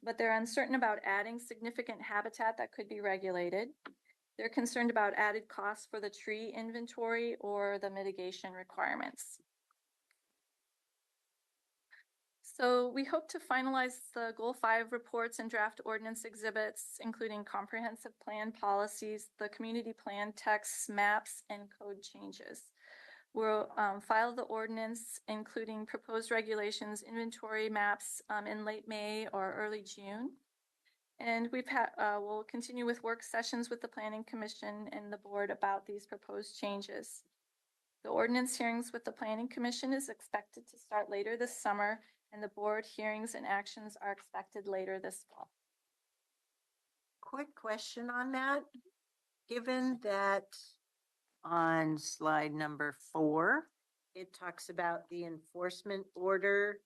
[SPEAKER 11] But they're uncertain about adding significant habitat that could be regulated. They're concerned about added costs for the tree inventory or the mitigation requirements. So we hope to finalize the Goal 5 reports and draft ordinance exhibits, including comprehensive plan policies, the community plan texts, maps, and code changes. We'll file the ordinance, including proposed regulations, inventory maps in late May or early June. And we'll continue with work sessions with the Planning Commission and the board about these proposed changes. The ordinance hearings with the Planning Commission is expected to start later this summer, and the board hearings and actions are expected later this fall.
[SPEAKER 1] Quick question on that. Given that on slide number 4, it talks about the enforcement order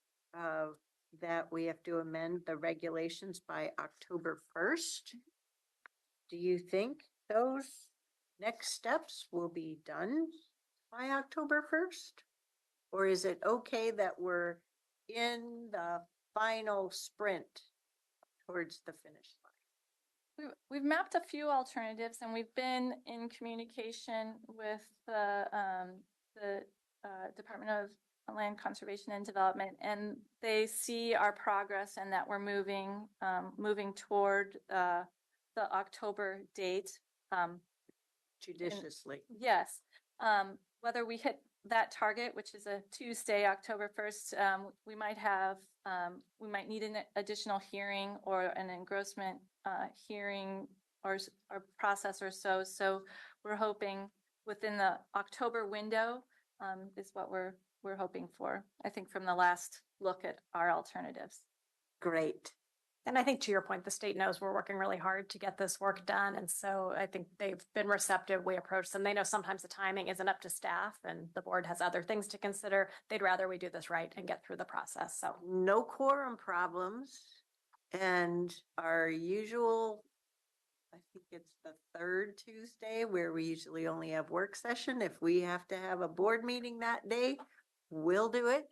[SPEAKER 1] that we have to amend the regulations by October 1st. Do you think those next steps will be done by October 1st? Or is it okay that we're in the final sprint towards the finish line?
[SPEAKER 11] We've mapped a few alternatives, and we've been in communication with the Department of Land Conservation and Development, and they see our progress and that we're moving toward the October date.
[SPEAKER 1] Judiciously.
[SPEAKER 11] Yes. whether we hit that target, which is a Tuesday, October 1st, we might have, we might need an additional hearing or an engrossment hearing or process or so. So we're hoping within the October window is what we're hoping for, I think, from the last look at our alternatives.
[SPEAKER 1] Great.
[SPEAKER 10] And I think to your point, the state knows we're working really hard to get this work done. And so I think they've been receptive. We approach them. They know sometimes the timing isn't up to staff and the board has other things to consider. They'd rather we do this right and get through the process. So
[SPEAKER 1] No quorum problems. And our usual, I think it's the third Tuesday where we usually only have work session. If we have to have a board meeting that day, we'll do it.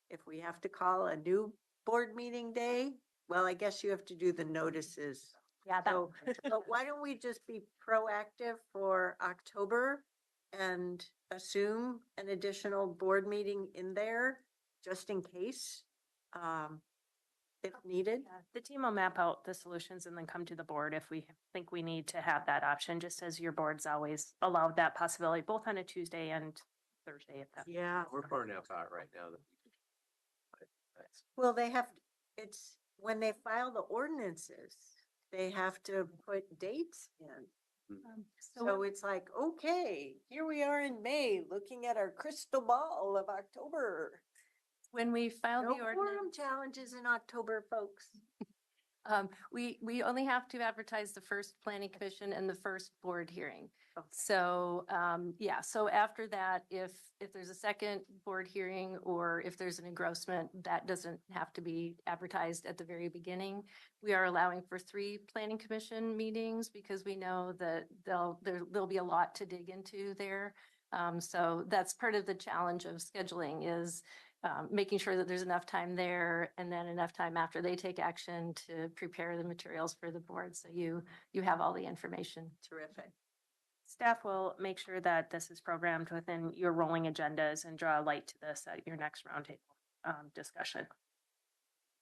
[SPEAKER 1] If we have to call a new board meeting day, well, I guess you have to do the notices.
[SPEAKER 10] yeah,
[SPEAKER 1] So, but why don't we just be proactive for October and assume an additional board meeting in there just in case, if needed?
[SPEAKER 13] Yeah, the team will map out the solutions and then come to the board if we think we need to have that option, just as your board's always allowed that possibility, both on a Tuesday and Thursday. If that.
[SPEAKER 1] Yeah.
[SPEAKER 4] We're far enough out right now that
[SPEAKER 1] Well, they have, it's when they file the ordinances, they have to put dates in. So it's like, okay, here we are in May, looking at our crystal ball of October.
[SPEAKER 9] When we filed
[SPEAKER 1] No
[SPEAKER 9] the ordinance,
[SPEAKER 1] quorum challenges in October, folks.
[SPEAKER 9] we only have to advertise the first planning commission and the first board hearing.
[SPEAKER 1] Okay.
[SPEAKER 9] So, yeah, so after that, if there's a second board hearing or if there's an engrossment, that doesn't have to be advertised at the very beginning. We are allowing for 3 planning commission meetings because we know that there'll be a lot to dig into there. So that's part of the challenge of scheduling is making sure that there's enough time there and then enough time after they take action to prepare the materials for the board. So you have all the information.
[SPEAKER 1] Terrific.
[SPEAKER 13] Staff will make sure that this is programmed within your rolling agendas and draw a light to this at your next roundtable discussion.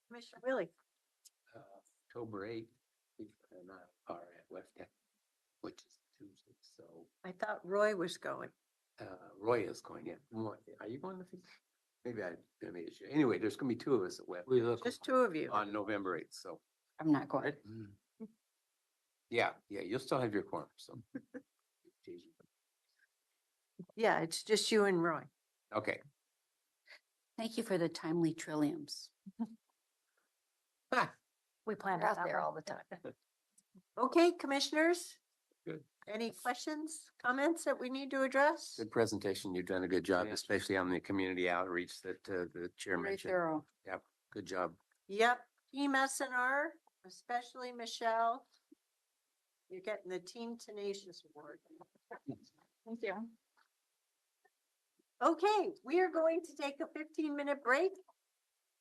[SPEAKER 1] Commissioner Willie.
[SPEAKER 4] October 8th, we are at West Tech, which is Tuesday. So
[SPEAKER 1] I thought Roy was going.
[SPEAKER 4] Roy is going in. Roy, are you going to? Maybe I made it. Anyway, there's going to be 2 of us at West.
[SPEAKER 1] Just 2 of you.
[SPEAKER 4] On November 8th. So
[SPEAKER 5] I'm not going.
[SPEAKER 4] yeah, you'll still have your quorum. So
[SPEAKER 1] Yeah, it's just you and Roy.
[SPEAKER 4] okay.
[SPEAKER 5] Thank you for the timely trilliums.
[SPEAKER 10] we plan
[SPEAKER 5] They're
[SPEAKER 10] it
[SPEAKER 5] out
[SPEAKER 10] that
[SPEAKER 5] there
[SPEAKER 10] way.
[SPEAKER 5] all the time.
[SPEAKER 1] Okay, commissioners?
[SPEAKER 4] Good.
[SPEAKER 1] Any questions, comments that we need to address?
[SPEAKER 4] Good presentation. You've done a good job,
[SPEAKER 12] Yeah.
[SPEAKER 4] especially on the community outreach that the chair
[SPEAKER 5] Very
[SPEAKER 4] mentioned.
[SPEAKER 5] thorough.
[SPEAKER 4] Yep, good job.
[SPEAKER 1] Yep, Team SNR, especially Michelle. You're getting the Team Tenacious Award.
[SPEAKER 11] Thank you.
[SPEAKER 1] Okay, we are going to take a 15-minute break.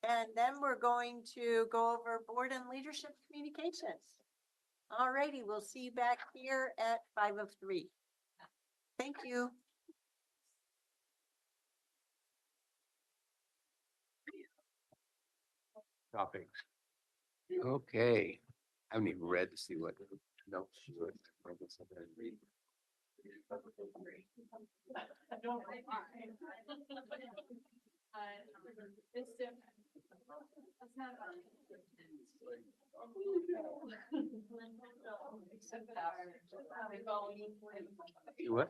[SPEAKER 1] And then we're going to go over board and leadership communications. All righty, we'll see you back here at 5:03. Thank you.
[SPEAKER 4] Topics. Okay. I haven't even read to see what notes she would. What?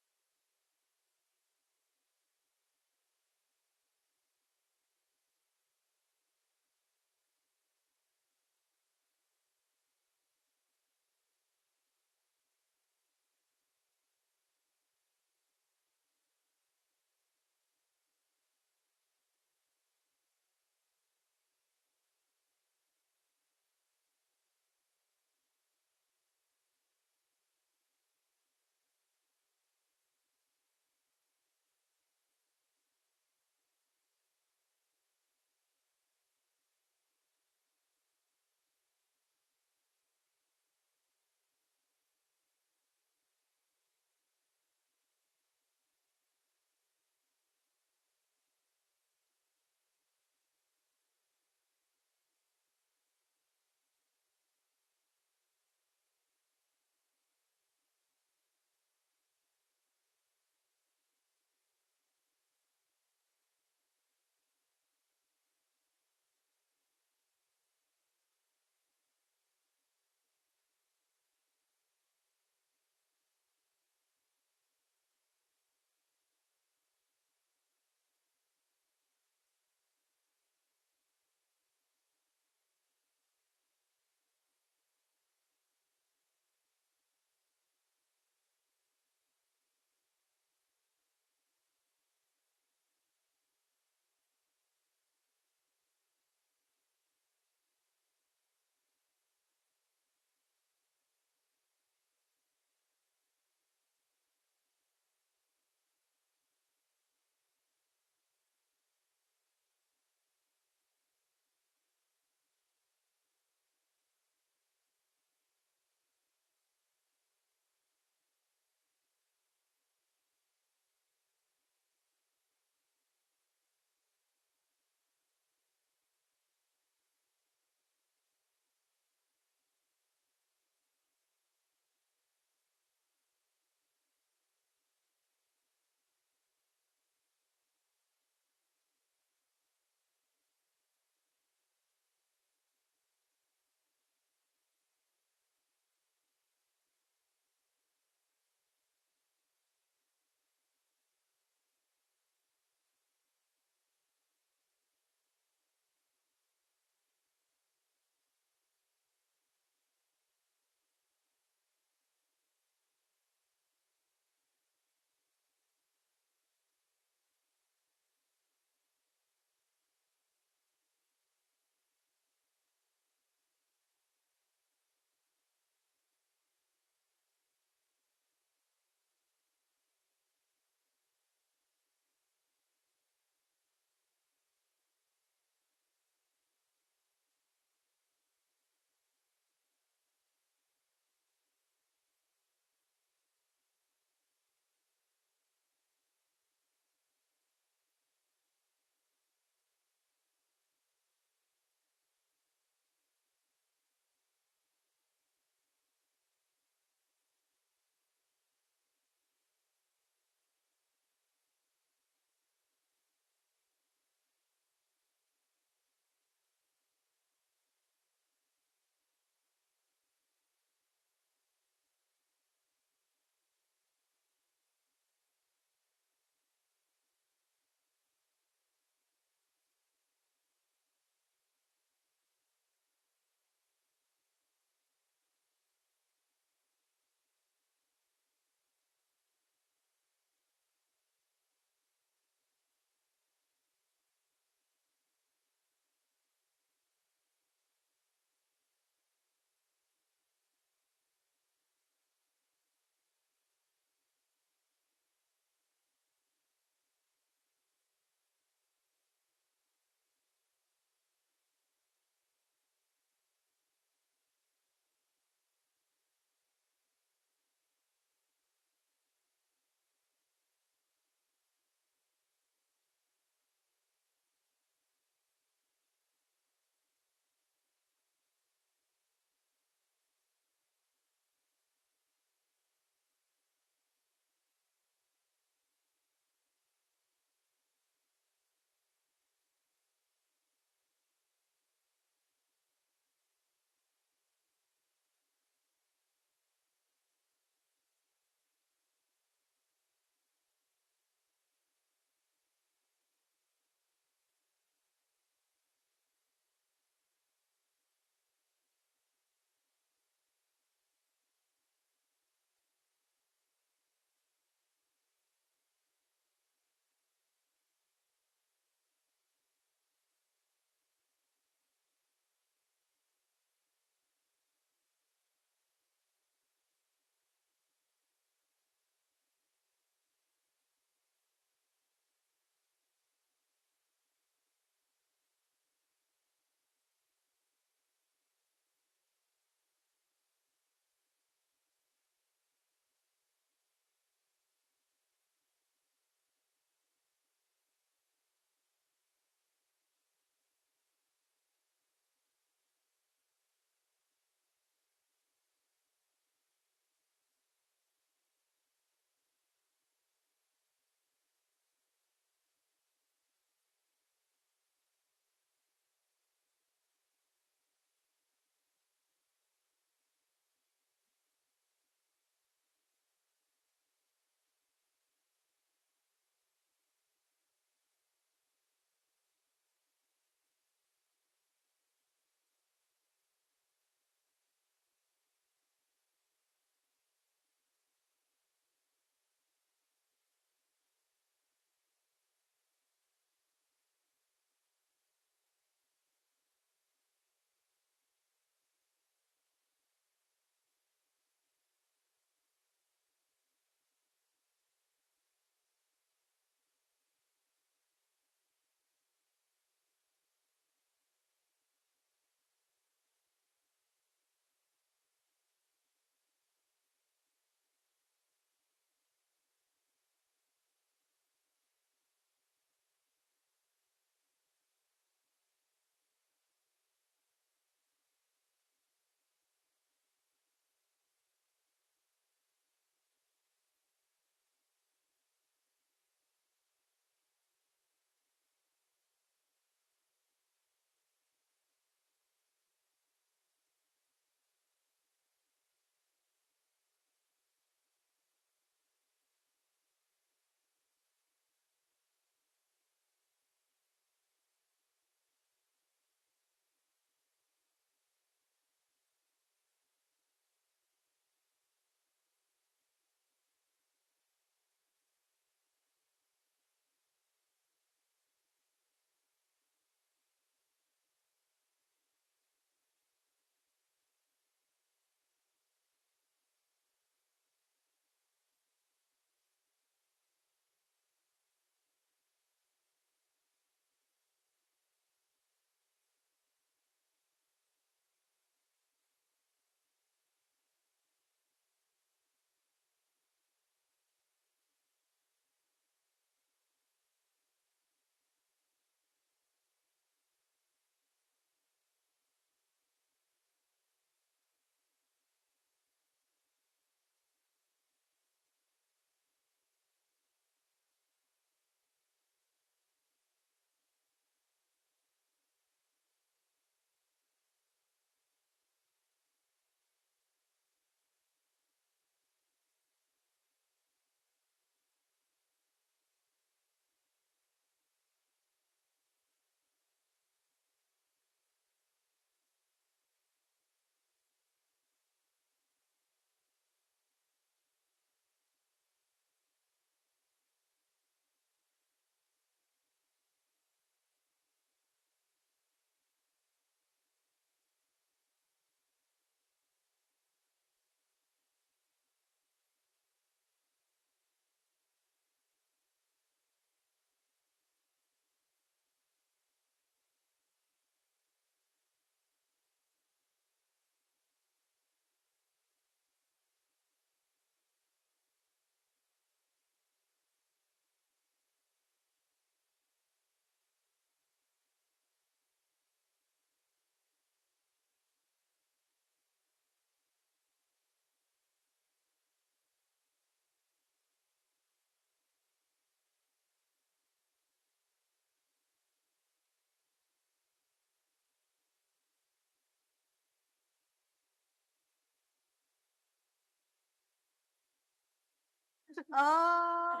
[SPEAKER 1] Oh.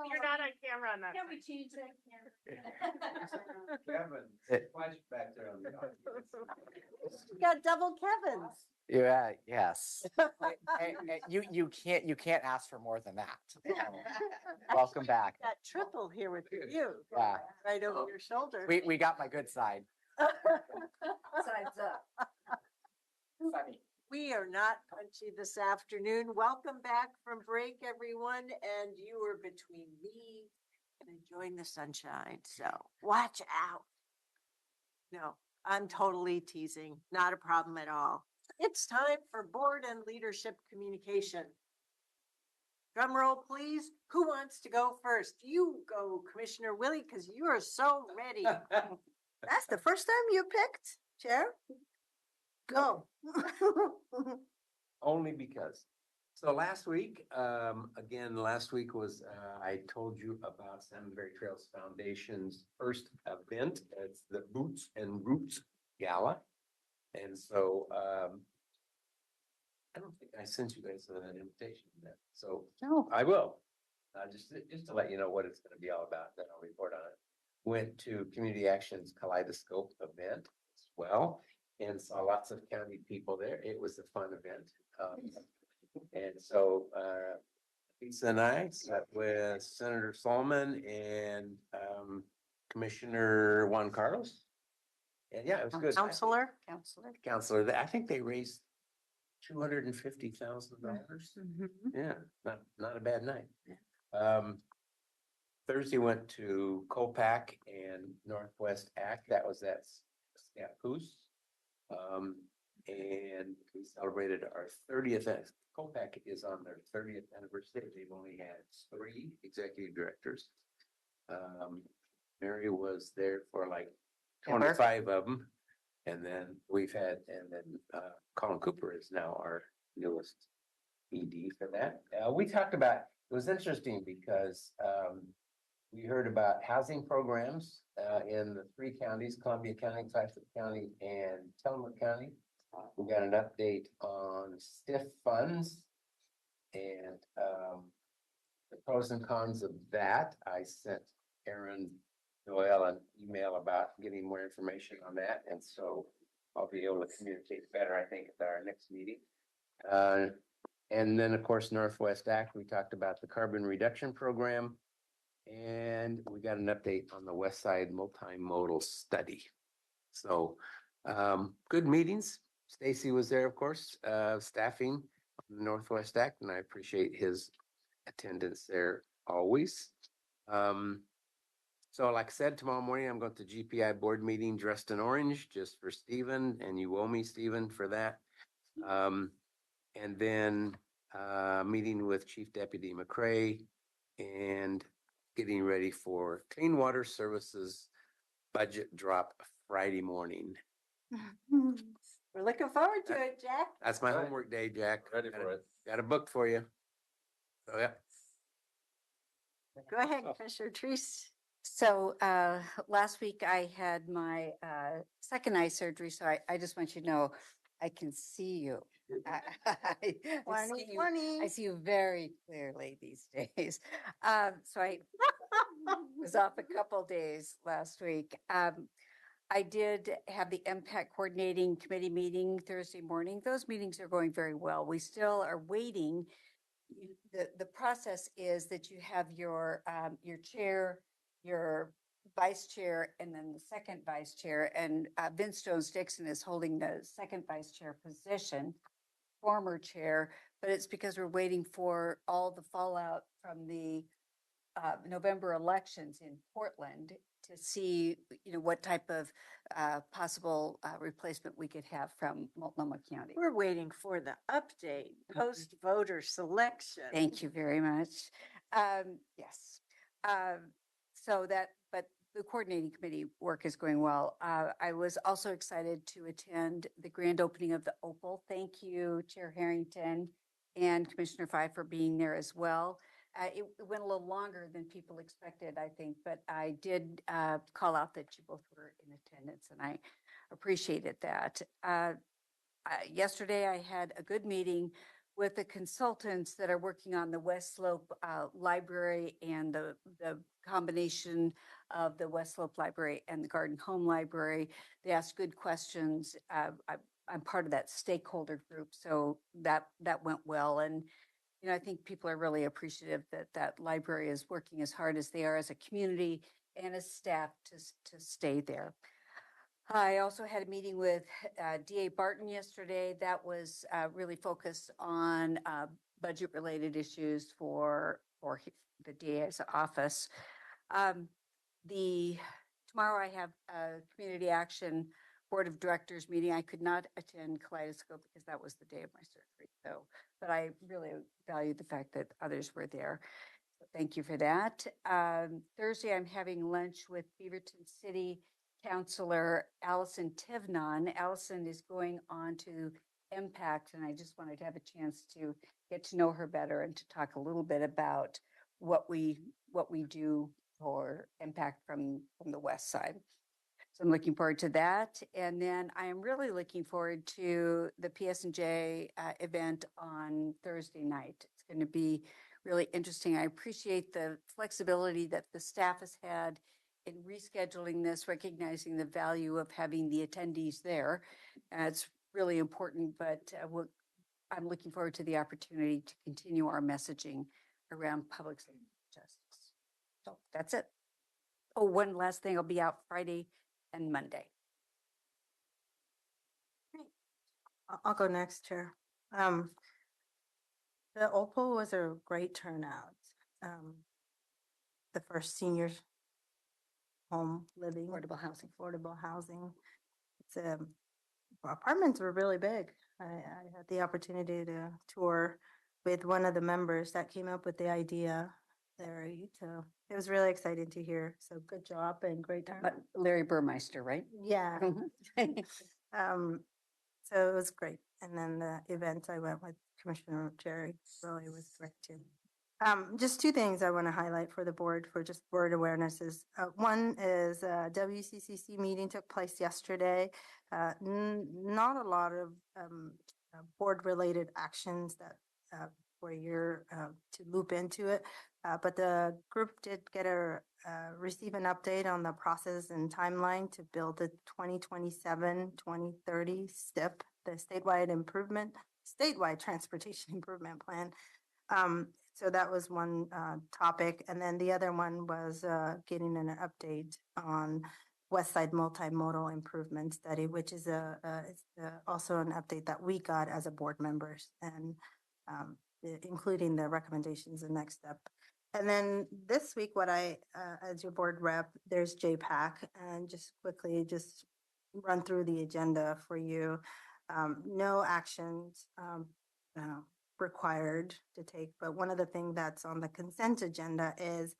[SPEAKER 13] You're not on camera on that.
[SPEAKER 5] Can we change that?
[SPEAKER 6] Kevin,
[SPEAKER 2] It-
[SPEAKER 6] flash back there on the audience.
[SPEAKER 1] You got double Kevins.
[SPEAKER 2] Yeah, yes. You can't ask for more than that. Welcome back.
[SPEAKER 1] Got triple here with you.
[SPEAKER 2] Yeah.
[SPEAKER 1] Right over your shoulder.
[SPEAKER 2] We got my good side.
[SPEAKER 5] Sides up.
[SPEAKER 2] Funny.
[SPEAKER 1] We are not punchy this afternoon. Welcome back from break, everyone. And you are between me and enjoying the sunshine. So watch out. No, I'm totally teasing. Not a problem at all. It's time for board and leadership communication. Drum roll, please. Who wants to go first? You go, Commissioner Willie, because you are so ready.
[SPEAKER 7] That's the first time you picked, Chair?
[SPEAKER 1] Go.
[SPEAKER 4] Only because. So last week, last week was, I told you about Salmonberry Trails Foundation's first event. It's the Boots and Roots Gala. And so, I don't think I sent you guys an invitation yet. So
[SPEAKER 5] No.
[SPEAKER 4] I will. Just to let you know what it's gonna be all about, then I'll report on it. Went to Community Action's Kaleidoscope event as well and saw lots of county people there. It was a fun event. And so, Lisa and I sat with Senator Solomon and, Commissioner Juan Carlos. And yeah, it was good.
[SPEAKER 1] Counselor?
[SPEAKER 4] Counselor, I think they raised $250,000. Yeah, not a bad night. Thursday went to Copac and Northwest Act. That was at Scappoose. And we celebrated our 30th. Copac is on their 30th anniversary. They've only had 3 executive directors. Mary was there for like 25 of them. And then Colin Cooper is now our newest ED for that. We talked about, it was interesting because we heard about housing programs in the 3 counties, Columbia County, Clatsop County, and Tillamook County. We got an update on STIF funds and the pros and cons of that. I sent Aaron Doyle an email about getting more information on that. And so I'll be able to communicate better, I think, at our next meeting. And then, of course, Northwest Act, we talked about the carbon reduction program. And we got an update on the West Side multimodal study. So good meetings. Stacy was there, of course, staffing on the Northwest Act, and I appreciate his attendance there always. So like I said, tomorrow morning, I'm going to GPI board meeting dressed in orange just for Stephen, and you owe me, Stephen, for that. And then meeting with Chief Deputy McCray and getting ready for Clean Water Services budget drop Friday morning.
[SPEAKER 1] We're looking forward to it, Jack.
[SPEAKER 4] That's my homework day, Jack.
[SPEAKER 6] Ready for it.
[SPEAKER 4] Got a book for you. So, yeah.
[SPEAKER 1] Go ahead, Commissioner Treese.
[SPEAKER 5] So last week I had my second eye surgery, so I just want you to know I can see you. I see you very clearly these days. So I was off a couple days last week. I did have the MPAC coordinating committee meeting Thursday morning. Those meetings are going very well. We still are waiting. The process is that you have your chair, your vice chair, and then the second vice chair. And Vince Jones Dixon is holding the second vice chair position, former chair, but it's because we're waiting for all the fallout from the November elections in Portland to see, what type of possible replacement we could have from Multnomah County.
[SPEAKER 1] We're waiting for the update, post-voter selection.
[SPEAKER 5] Thank you very much. Yes. But the coordinating committee work is going well. I was also excited to attend the grand opening of the Opal. Thank you, Chair Harrington and Commissioner Fife for being there as well. It went a little longer than people expected, I think, but I did call out that you both were in attendance, and I appreciated that. Yesterday, I had a good meeting with the consultants that are working on the West Slope Library and the combination of the West Slope Library and the Garden Home Library. They asked good questions. I'm part of that stakeholder group, so that went well. And I think people are really appreciative that that library is working as hard as they are as a community and as staff to stay there. I also had a meeting with DA Barton yesterday. That was really focused on budget-related issues for the DA's office. Tomorrow I have a Community Action Board of Directors meeting. I could not attend Kaleidoscope because that was the day of my surgery. So, but I really valued the fact that others were there. So thank you for that. Thursday, I'm having lunch with Beaverton City Councilor Allison Tivnon. Allison is going on to Impact, and I just wanted to have a chance to get to know her better and to talk a little bit about what we do for Impact from the West Side. So I'm looking forward to that. And then I am really looking forward to the PS&J event on Thursday night. It's going to be really interesting. I appreciate the flexibility that the staff has had in rescheduling this, recognizing the value of having the attendees there. It's really important, but I'm looking forward to the opportunity to continue our messaging around public safety and justice. So that's it. Oh, one last thing, I'll be out Friday and Monday.
[SPEAKER 7] I'll go next, Chair. The OPAL was a great turnout. The first seniors home living, affordable housing. It's apartments were really big. I had the opportunity to tour with one of the members that came up with the idea there. So it was really exciting to hear. So good job and great turnout.
[SPEAKER 5] Larry Burmeister, right?
[SPEAKER 7] Yeah. So it was great. And then the event I went with Commissioner Jerry really was great too. Just two things I want to highlight for the board for just board awareness is one is WCCC meeting took place yesterday. Not a lot of board related actions that where you're to loop into it. But the group did get receive an update on the process and timeline to build the 2027-2030 STIP, the statewide transportation improvement plan. So that was one topic. And then the other one was getting an update on West Side Multimodal Improvement Study, which is also an update that we got as a board members, and including the recommendations and next step. And then this week, as your board rep, there's JPAC, and just quickly run through the agenda for you. No actions required to take, but one of the things that's on the consent agenda is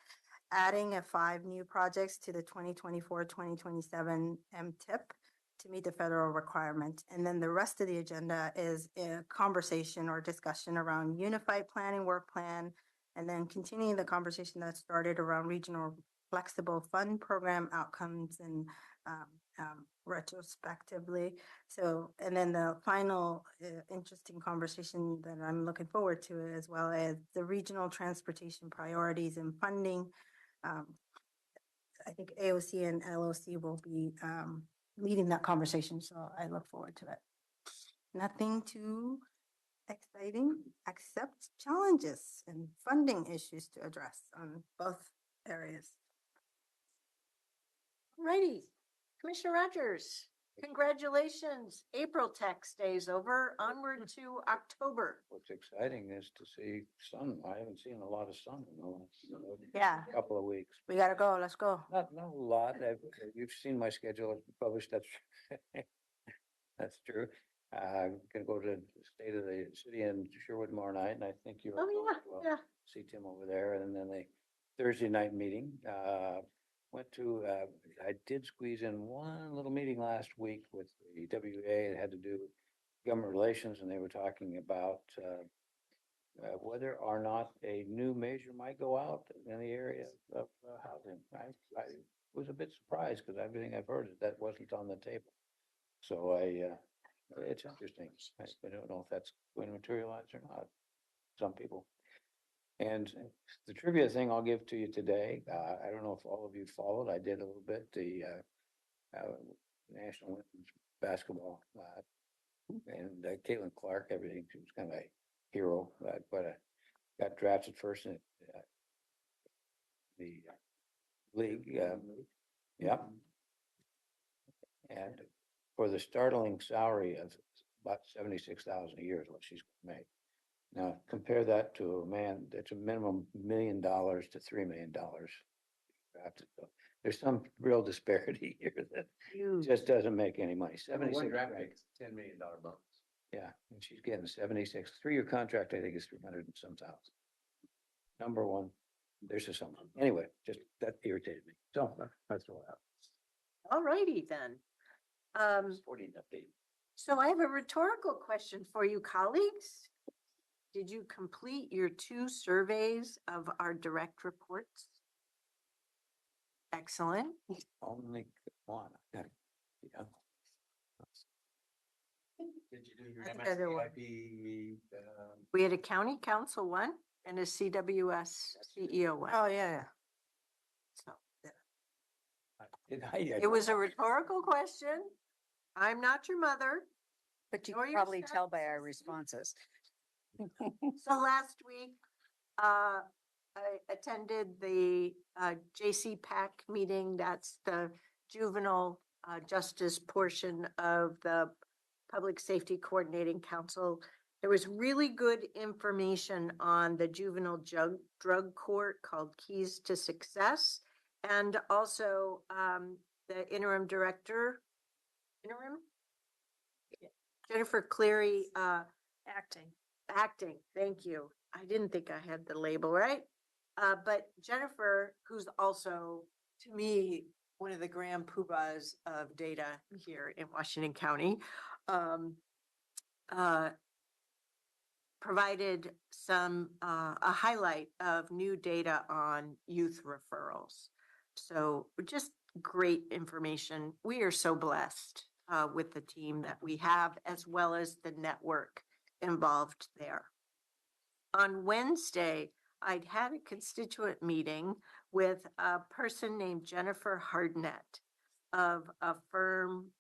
[SPEAKER 7] adding 5 new projects to the 2024-2027 MTIP to meet the federal requirement. And then the rest of the agenda is a conversation or discussion around unified planning work plan, and then continuing the conversation that started around regional flexible fund program outcomes and retrospectively. So, and then the final interesting conversation that I'm looking forward to, as well as the regional transportation priorities and funding. I think AOC and LOC will be leading that conversation, so I look forward to it. Nothing too exciting except challenges and funding issues to address on both areas.
[SPEAKER 1] Alrighty, Commissioner Rogers, congratulations. April tax day is over, onward to October.
[SPEAKER 6] What's exciting is to see sun. I haven't seen a lot of sun in the last couple of weeks.
[SPEAKER 7] We gotta go. Let's go.
[SPEAKER 6] Not a lot. You've seen my schedule published. That's true. I'm gonna go to the State of the City in Sherwood tomorrow night, and I think you're see Tim over there, and then the Thursday night meeting. I did squeeze in one little meeting last week with the WA that had to do with government relations, and they were talking about whether or not a new measure might go out in the area of housing. I was a bit surprised because everything I've heard is that wasn't on the table. So I It's interesting. I don't know if that's going to materialize or not. Some people. And the trivia thing I'll give to you today, I don't know if all of you followed, I did a little bit, the National Women's Basketball. And Caitlin Clark, everything, she was kind of a hero, but got drafted first in the league. Yep. And for the startling salary of about 76,000 a year is what she's gonna make. Now, compare that to a man that's a minimum $1 million to $3 million. So there's some real disparity here that just doesn't make any money. 76
[SPEAKER 4] One draft
[SPEAKER 6] grand.
[SPEAKER 4] pick, $10 million bonus.
[SPEAKER 6] Yeah, and she's getting 76, 3-year contract, I think is 300 and some thousand. Number one, there's just something. Anyway, just that irritated me. So that's all out.
[SPEAKER 1] All righty then.
[SPEAKER 6] Sporting update.
[SPEAKER 1] So I have a rhetorical question for you, colleagues. Did you complete your 2 surveys of our direct reports? Excellent.
[SPEAKER 6] Only one. Yeah.
[SPEAKER 4] Did you do your
[SPEAKER 1] I think I did one.
[SPEAKER 4] MSTIP?
[SPEAKER 1] We had a county council one and a CWS CEO one.
[SPEAKER 7] Oh, yeah.
[SPEAKER 1] So
[SPEAKER 6] It
[SPEAKER 1] it was a rhetorical question. I'm not your mother.
[SPEAKER 5] But you
[SPEAKER 1] Nor
[SPEAKER 5] can
[SPEAKER 1] your
[SPEAKER 5] probably
[SPEAKER 1] staff.
[SPEAKER 5] tell by our responses.
[SPEAKER 1] So last week, I attended the JCPAC meeting. That's the juvenile justice portion of the Public Safety Coordinating Council. There was really good information on the juvenile drug court called Keys to Success. And also the interim director, Jennifer Cleary, acting, thank you. I didn't think I had the label right. But Jennifer, who's also, to me, one of the grand poobahs of data here in Washington County, provided a highlight of new data on youth referrals. So just great information. We are so blessed with the team that we have, as well as the network involved there. On Wednesday, I'd had a constituent meeting with a person named Jennifer Hardnett of a firm,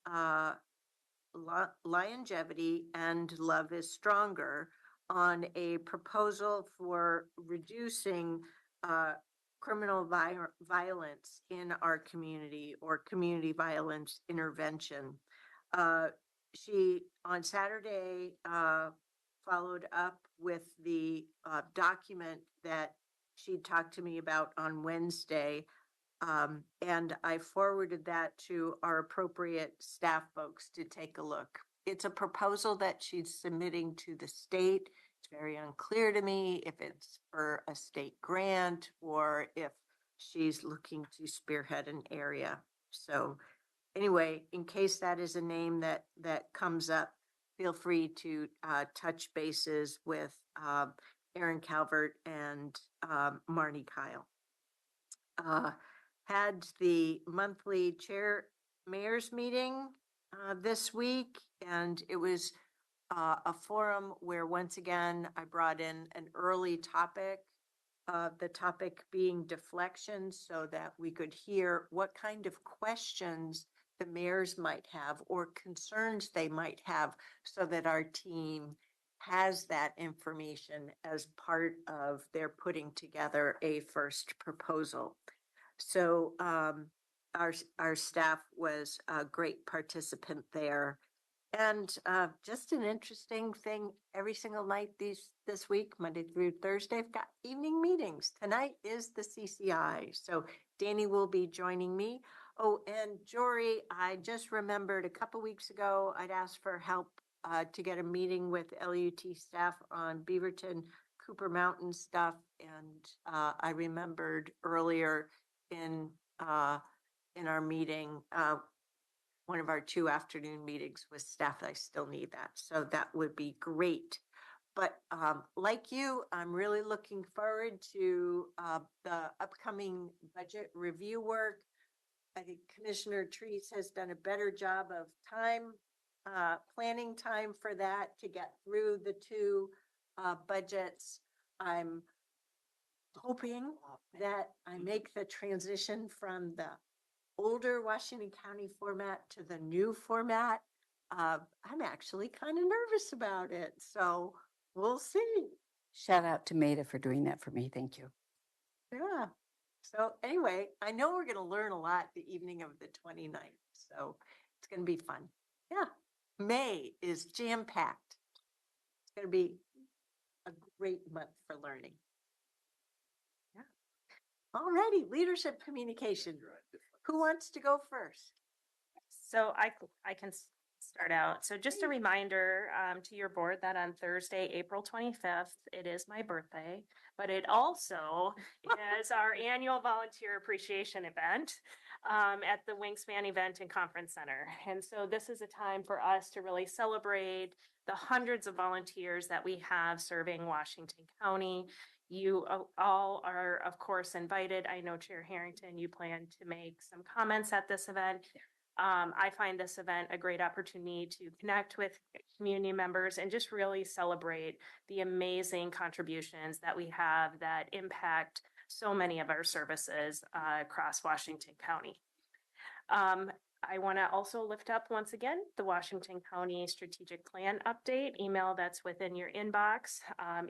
[SPEAKER 1] Longevity and Love is Stronger, on a proposal for reducing criminal violence in our community, or community violence intervention. She, on Saturday, followed up with the document that she talked to me about on Wednesday. And I forwarded that to our appropriate staff folks to take a look. It's a proposal that she's submitting to the state. It's very unclear to me if it's for a state grant or if she's looking to spearhead an area. So anyway, in case that is a name that comes up, feel free to touch bases with Aaron Calvert and Marnie Kyle. Had the monthly mayor's meeting this week, and it was a forum where once again I brought in an early topic, the topic being deflection, so that we could hear what kind of questions the mayors might have or concerns they might have, so that our team has that information as part of their putting together a first proposal. So our staff was a great participant there. And just an interesting thing, every single night this week, Monday through Thursday, I've got evening meetings. Tonight is the CCI. So Danny will be joining me. Oh, and Jory, I just remembered a couple weeks ago, I'd asked for help to get a meeting with LUT staff on Beaverton, Cooper Mountain stuff. And I remembered earlier in our meeting, one of our 2 afternoon meetings with staff, I still need that. So that would be great. But like you, I'm really looking forward to the upcoming budget review work. I think Commissioner Treese has done a better job of time planning time for that to get through the two budgets. I'm hoping that I make the transition from the older Washington County format to the new format. I'm actually kind of nervous about it, so we'll see.
[SPEAKER 5] Shout out to Maida for doing that for me. Thank you.
[SPEAKER 1] Yeah. So anyway, I know we're going to learn a lot the evening of the 29th, so it's going to be fun. Yeah. May is jam-packed. It's going to be a great month for learning. Yeah. All righty, leadership communication. Who wants to go first?
[SPEAKER 13] So I can start out. So just a reminder to your board that on Thursday, April 25th, it is my birthday, but it also is our annual volunteer appreciation event at the Wingspan Event and Conference Center. And so this is a time for us to really celebrate the hundreds of volunteers that we have serving Washington County. You all are, of course, invited. I know Chair Harrington, you plan to make some comments at this event. I find this event a great opportunity to connect with community members and just really celebrate the amazing contributions that we have that impact so many of our services across Washington County. I want to also lift up once again the Washington County Strategic Plan update email that's within your inbox.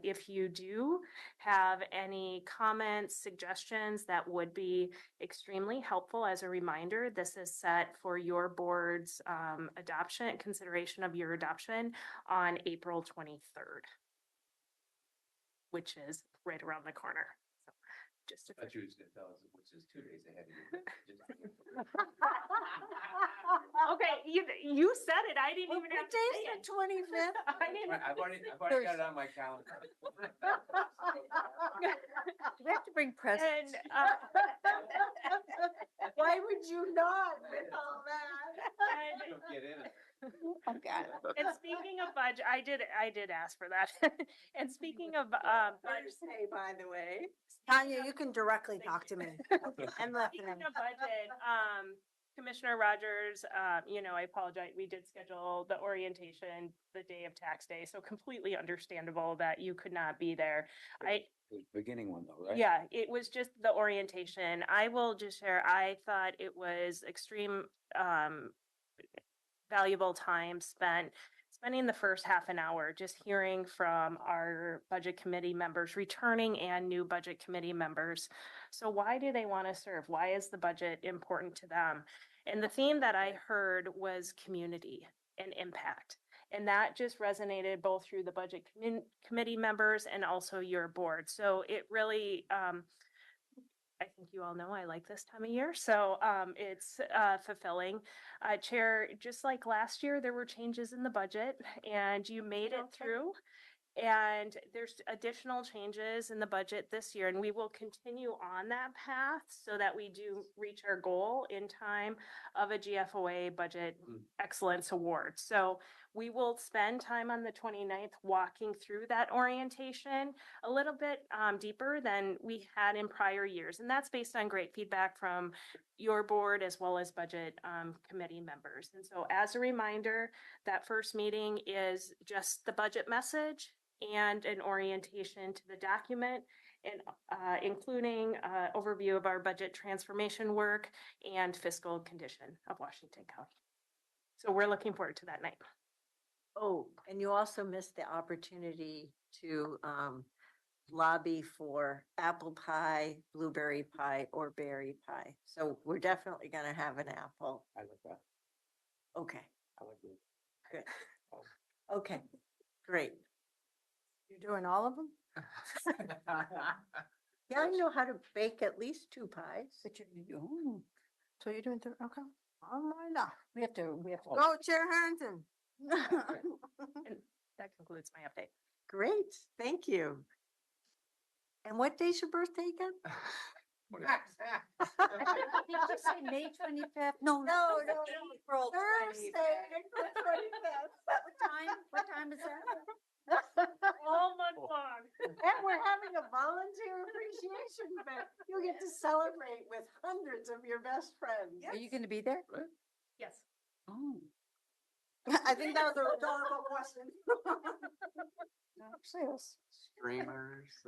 [SPEAKER 13] If you do have any comments, suggestions, that would be extremely helpful. As a reminder, this is set for your board's adoption, consideration of your adoption on April 23rd, which is right around the corner. So just
[SPEAKER 12] I choose to tell us, which is 2 days ahead of you.
[SPEAKER 13] Okay, you said it. I didn't even have
[SPEAKER 1] What
[SPEAKER 13] to
[SPEAKER 1] day's
[SPEAKER 13] say
[SPEAKER 1] the
[SPEAKER 13] it.
[SPEAKER 1] 25th?
[SPEAKER 13] I didn't.
[SPEAKER 12] I've already got it on my calendar.
[SPEAKER 5] We have to bring presents.
[SPEAKER 13] And
[SPEAKER 1] Why would you not with all that?
[SPEAKER 13] and,
[SPEAKER 12] Get in it.
[SPEAKER 5] Oh, God.
[SPEAKER 13] and speaking of budget, I did ask for that. And speaking of
[SPEAKER 1] Thursday, by the way.
[SPEAKER 7] Tanya, you can directly talk to me. I'm listening.
[SPEAKER 13] speaking of budget, Commissioner Rogers, I apologize. We did schedule the orientation the day of tax day, so completely understandable that you could not be there.
[SPEAKER 6] It was the beginning one though, right?
[SPEAKER 13] Yeah, it was just the orientation. I will just share, I thought it was extreme valuable time spending the first half an hour just hearing from our budget committee members, returning and new budget committee members. So why do they want to serve? Why is the budget important to them? And the theme that I heard was community and impact. And that just resonated both through the budget committee members and also your board. So it really, I think you all know I like this time of year, so it's fulfilling. Chair, just like last year, there were changes in the budget and you made it through. And there's additional changes in the budget this year, and we will continue on that path so that we do reach our goal in time of a GFOA Budget Excellence Award. So we will spend time on the 29th walking through that orientation a little bit deeper than we had in prior years. And that's based on great feedback from your board as well as budget committee members. And so as a reminder, that first meeting is just the budget message and an orientation to the document, and including overview of our budget transformation work and fiscal condition of Washington County. So we're looking forward to that night.
[SPEAKER 1] Oh, and you also missed the opportunity to lobby for apple pie, blueberry pie, or berry pie. So we're definitely going to have an apple.
[SPEAKER 6] I like that.
[SPEAKER 1] Okay,
[SPEAKER 6] I like it.
[SPEAKER 1] good. Okay, great.
[SPEAKER 7] You're doing all of them?
[SPEAKER 1] Yeah, I know how to bake at least 2 pies.
[SPEAKER 5] But oh,
[SPEAKER 7] So you're doing, okay. All right now.
[SPEAKER 5] we have to.
[SPEAKER 7] Go, Chair Harrington.
[SPEAKER 13] And that concludes my update.
[SPEAKER 1] Great, thank you. And what day's your birthday again?
[SPEAKER 5] Did you say May 25th? No,
[SPEAKER 1] No,
[SPEAKER 5] April 20th.
[SPEAKER 1] Thursday, April 25th.
[SPEAKER 5] What time is that?
[SPEAKER 13] All month long.
[SPEAKER 1] And we're having a volunteer appreciation event. You'll get to celebrate with hundreds of your best friends.
[SPEAKER 5] Are you going to be there?
[SPEAKER 13] Yes.
[SPEAKER 5] Oh.
[SPEAKER 1] I think that was a rhetorical question.
[SPEAKER 5] Actually, it was-
[SPEAKER 12] Streamers.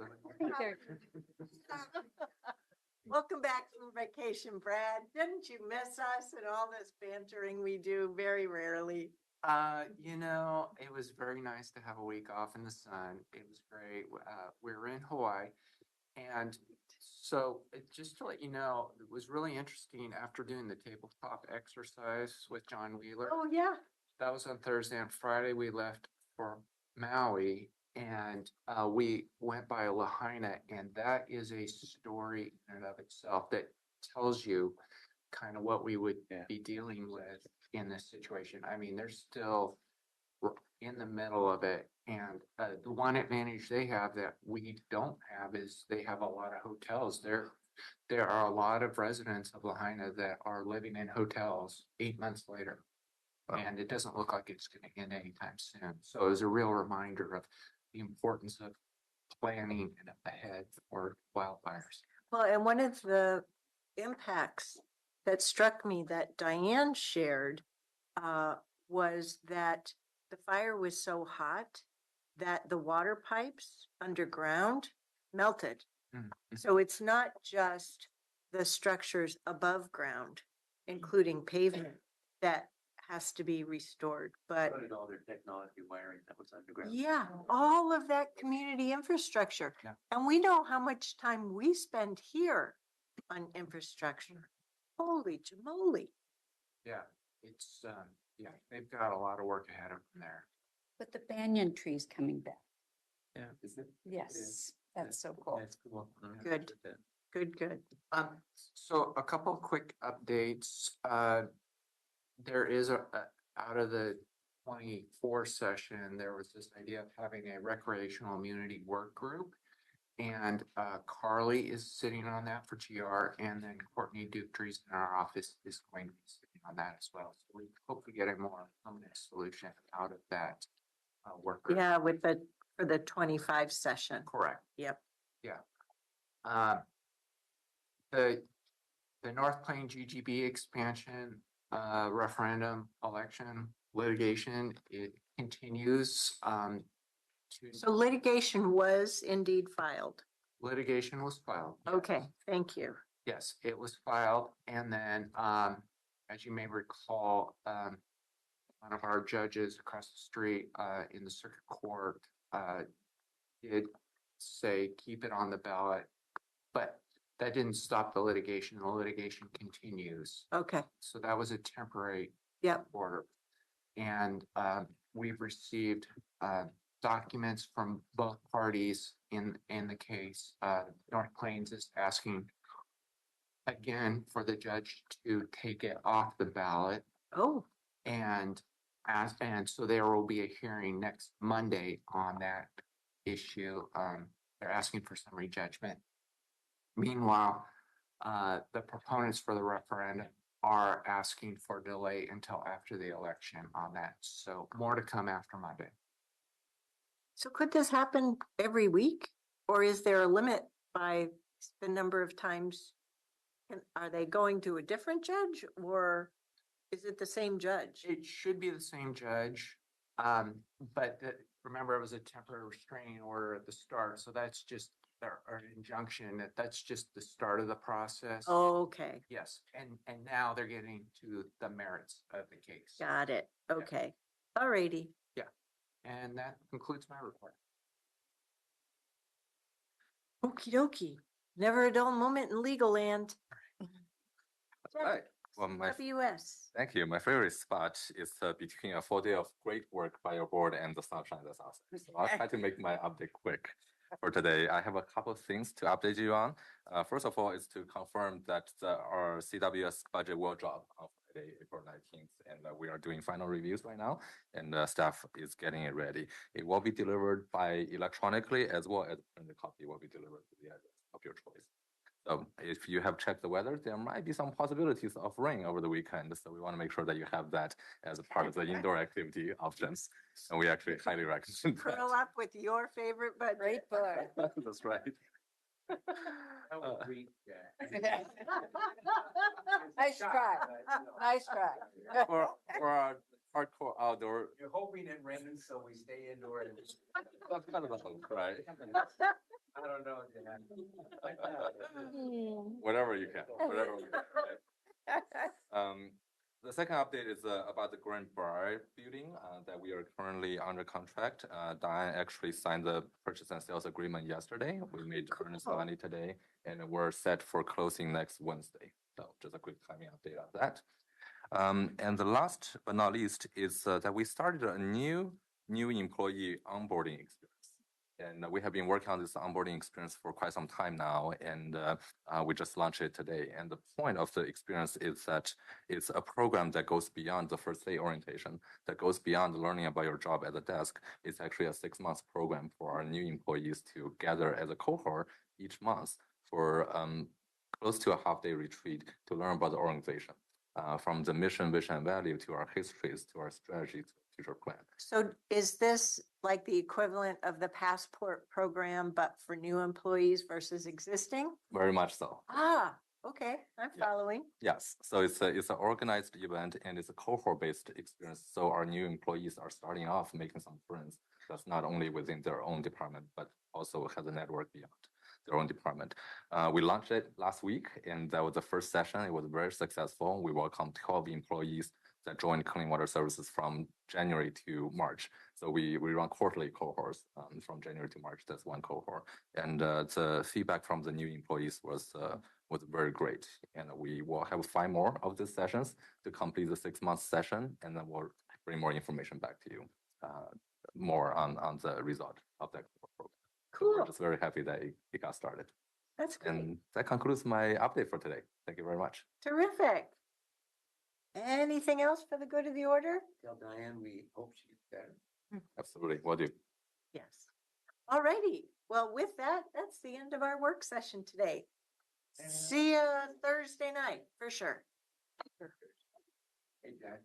[SPEAKER 1] Welcome back from vacation, Brad. Didn't you miss us and all this bantering we do very rarely?
[SPEAKER 12] It was very nice to have a week off in the sun. It was great. We were in Hawaii. And so just to let you know, it was really interesting after doing the tabletop exercise with John Wheeler.
[SPEAKER 1] Oh, yeah.
[SPEAKER 12] That was on Thursday. On Friday, we left for Maui and we went by Lahaina, and that is a story in and of itself that tells you kind of what we would be dealing with in this situation. I mean, they're still in the middle of it. And the one advantage they have that we don't have is they have a lot of hotels. There are a lot of residents of Lahaina that are living in hotels 8 months later. And it doesn't look like it's going to end anytime soon. So it was a real reminder of the importance of planning ahead for wildfires.
[SPEAKER 1] Well, and one of the impacts that struck me that Diane shared was that the fire was so hot that the water pipes underground melted.
[SPEAKER 12] Mhm.
[SPEAKER 1] So it's not just the structures above ground, including pavement, that has to be restored, but
[SPEAKER 6] all their technology wiring that was underground.
[SPEAKER 1] yeah, all of that community infrastructure.
[SPEAKER 12] Yeah.
[SPEAKER 1] And we know how much time we spend here on infrastructure. Holy jamoly.
[SPEAKER 12] Yeah, it's, they've got a lot of work ahead of them there.
[SPEAKER 5] But the banyan tree's coming back.
[SPEAKER 12] Yeah. Is it?
[SPEAKER 5] Yes, that's so cool.
[SPEAKER 12] That's cool.
[SPEAKER 1] Good. Good, good.
[SPEAKER 12] So a couple of quick updates. There is out of the 24 session, there was this idea of having a recreational immunity work group. And Carly is sitting on that for GR, and then Courtney Duke-Trees in our office is going to be sitting on that as well. So we hope to get a more permanent solution out of that work group.
[SPEAKER 1] Yeah, for the 25 session.
[SPEAKER 12] Correct.
[SPEAKER 1] Yep.
[SPEAKER 12] Yeah. The North Plain GGB expansion referendum election litigation, it continues.
[SPEAKER 1] So litigation was indeed filed.
[SPEAKER 12] Litigation was filed.
[SPEAKER 1] Okay, thank you.
[SPEAKER 12] Yes, it was filed. And then, as you may recall, one of our judges across the street in the circuit court did say, keep it on the ballot, but that didn't stop the litigation. The litigation continues.
[SPEAKER 1] Okay.
[SPEAKER 12] So that was a temporary
[SPEAKER 1] Yep.
[SPEAKER 12] order. And we've received documents from both parties in the case. North Plains is asking again for the judge to take it off the ballot.
[SPEAKER 1] Oh.
[SPEAKER 12] And so there will be a hearing next Monday on that issue. They're asking for summary judgment. Meanwhile, the proponents for the referendum are asking for delay until after the election on that. So more to come after Monday.
[SPEAKER 1] So could this happen every week? Or is there a limit by the number of times? Are they going to a different judge, or is it the same judge?
[SPEAKER 12] It should be the same judge. But remember, it was a temporary restraining order at the start. So that's just our injunction. That's just the start of the process.
[SPEAKER 1] Oh, okay.
[SPEAKER 12] Yes. And now they're getting to the merits of the case.
[SPEAKER 1] Got it. Okay. All righty.
[SPEAKER 12] Yeah. And that concludes my report.
[SPEAKER 1] Okie dokie. Never a dull moment in legal land.
[SPEAKER 14] Right. Well,
[SPEAKER 1] WS.
[SPEAKER 14] thank you. My favorite spot is between a full day of great work by your board and the sunshine that's outside. So I'll try to make my update quick for today. I have a couple of things to update you on. First of all, is to confirm that our CWS budget will drop on Friday, April 19th, and we are doing final reviews right now, and staff is getting it ready. It will be delivered by electronically, as well as the copy will be delivered to the address of your choice. So if you have checked the weather, there might be some possibilities of rain over the weekend. So we want to make sure that you have that as a part of the indoor activity options. And we actually highly recommend that.
[SPEAKER 1] Curl up with your favorite budget.
[SPEAKER 5] Great book.
[SPEAKER 14] That's right.
[SPEAKER 6] I will read that.
[SPEAKER 5] Nice try. Nice try.
[SPEAKER 14] For our hardcore outdoor.
[SPEAKER 4] You're hoping it rains, so we stay indoors.
[SPEAKER 14] That's kind of a hook, right?
[SPEAKER 4] I don't know.
[SPEAKER 14] Whatever you can, whatever. You can, right? The second update is about the Grand Bar building that we are currently under contract. Diane actually signed the purchase and sales agreement yesterday. We made earnest money today, and we're set for closing next Wednesday. So just a quick timing update on that. And the last but not least is that we started a new employee onboarding experience. And we have been working on this onboarding experience for quite some time now, and we just launched it today. And the point of the experience is that it's a program that goes beyond the first day orientation, that goes beyond learning about your job at the desk. It's actually a 6-month program for our new employees to gather as a cohort each month for close to a half-day retreat to learn about the organization, from the mission, vision, and value to our histories, to our strategies, future plan.
[SPEAKER 1] So is this like the equivalent of the passport program, but for new employees versus existing?
[SPEAKER 14] Very much so.
[SPEAKER 1] Ah, okay, I'm
[SPEAKER 14] Yeah.
[SPEAKER 1] following.
[SPEAKER 14] Yes, so it's an organized event and it's a cohort-based experience. So our new employees are starting off making some friends. That's not only within their own department, but also has a network beyond their own department. We launched it last week, and that was the first session. It was very successful. We welcomed 12 employees that joined Clean Water Services from January to March. So we run quarterly cohorts from January to March. That's one cohort, and the feedback from the new employees was very great. And we will have 5 more of these sessions to complete the 6-month session, and then we'll bring more information back to you, more on the result of that program. So we're
[SPEAKER 1] Cool.
[SPEAKER 14] just very happy that it got started.
[SPEAKER 1] That's great.
[SPEAKER 14] And that concludes my update for today. Thank you very much.
[SPEAKER 1] Terrific. Anything else for the good of the order?
[SPEAKER 4] Tell Diane we hope she gets better.
[SPEAKER 14] Absolutely, will do.
[SPEAKER 1] Yes. All righty. Well, with that, that's the end of our work session today. See you Thursday night for sure.
[SPEAKER 4] Hey, Dad.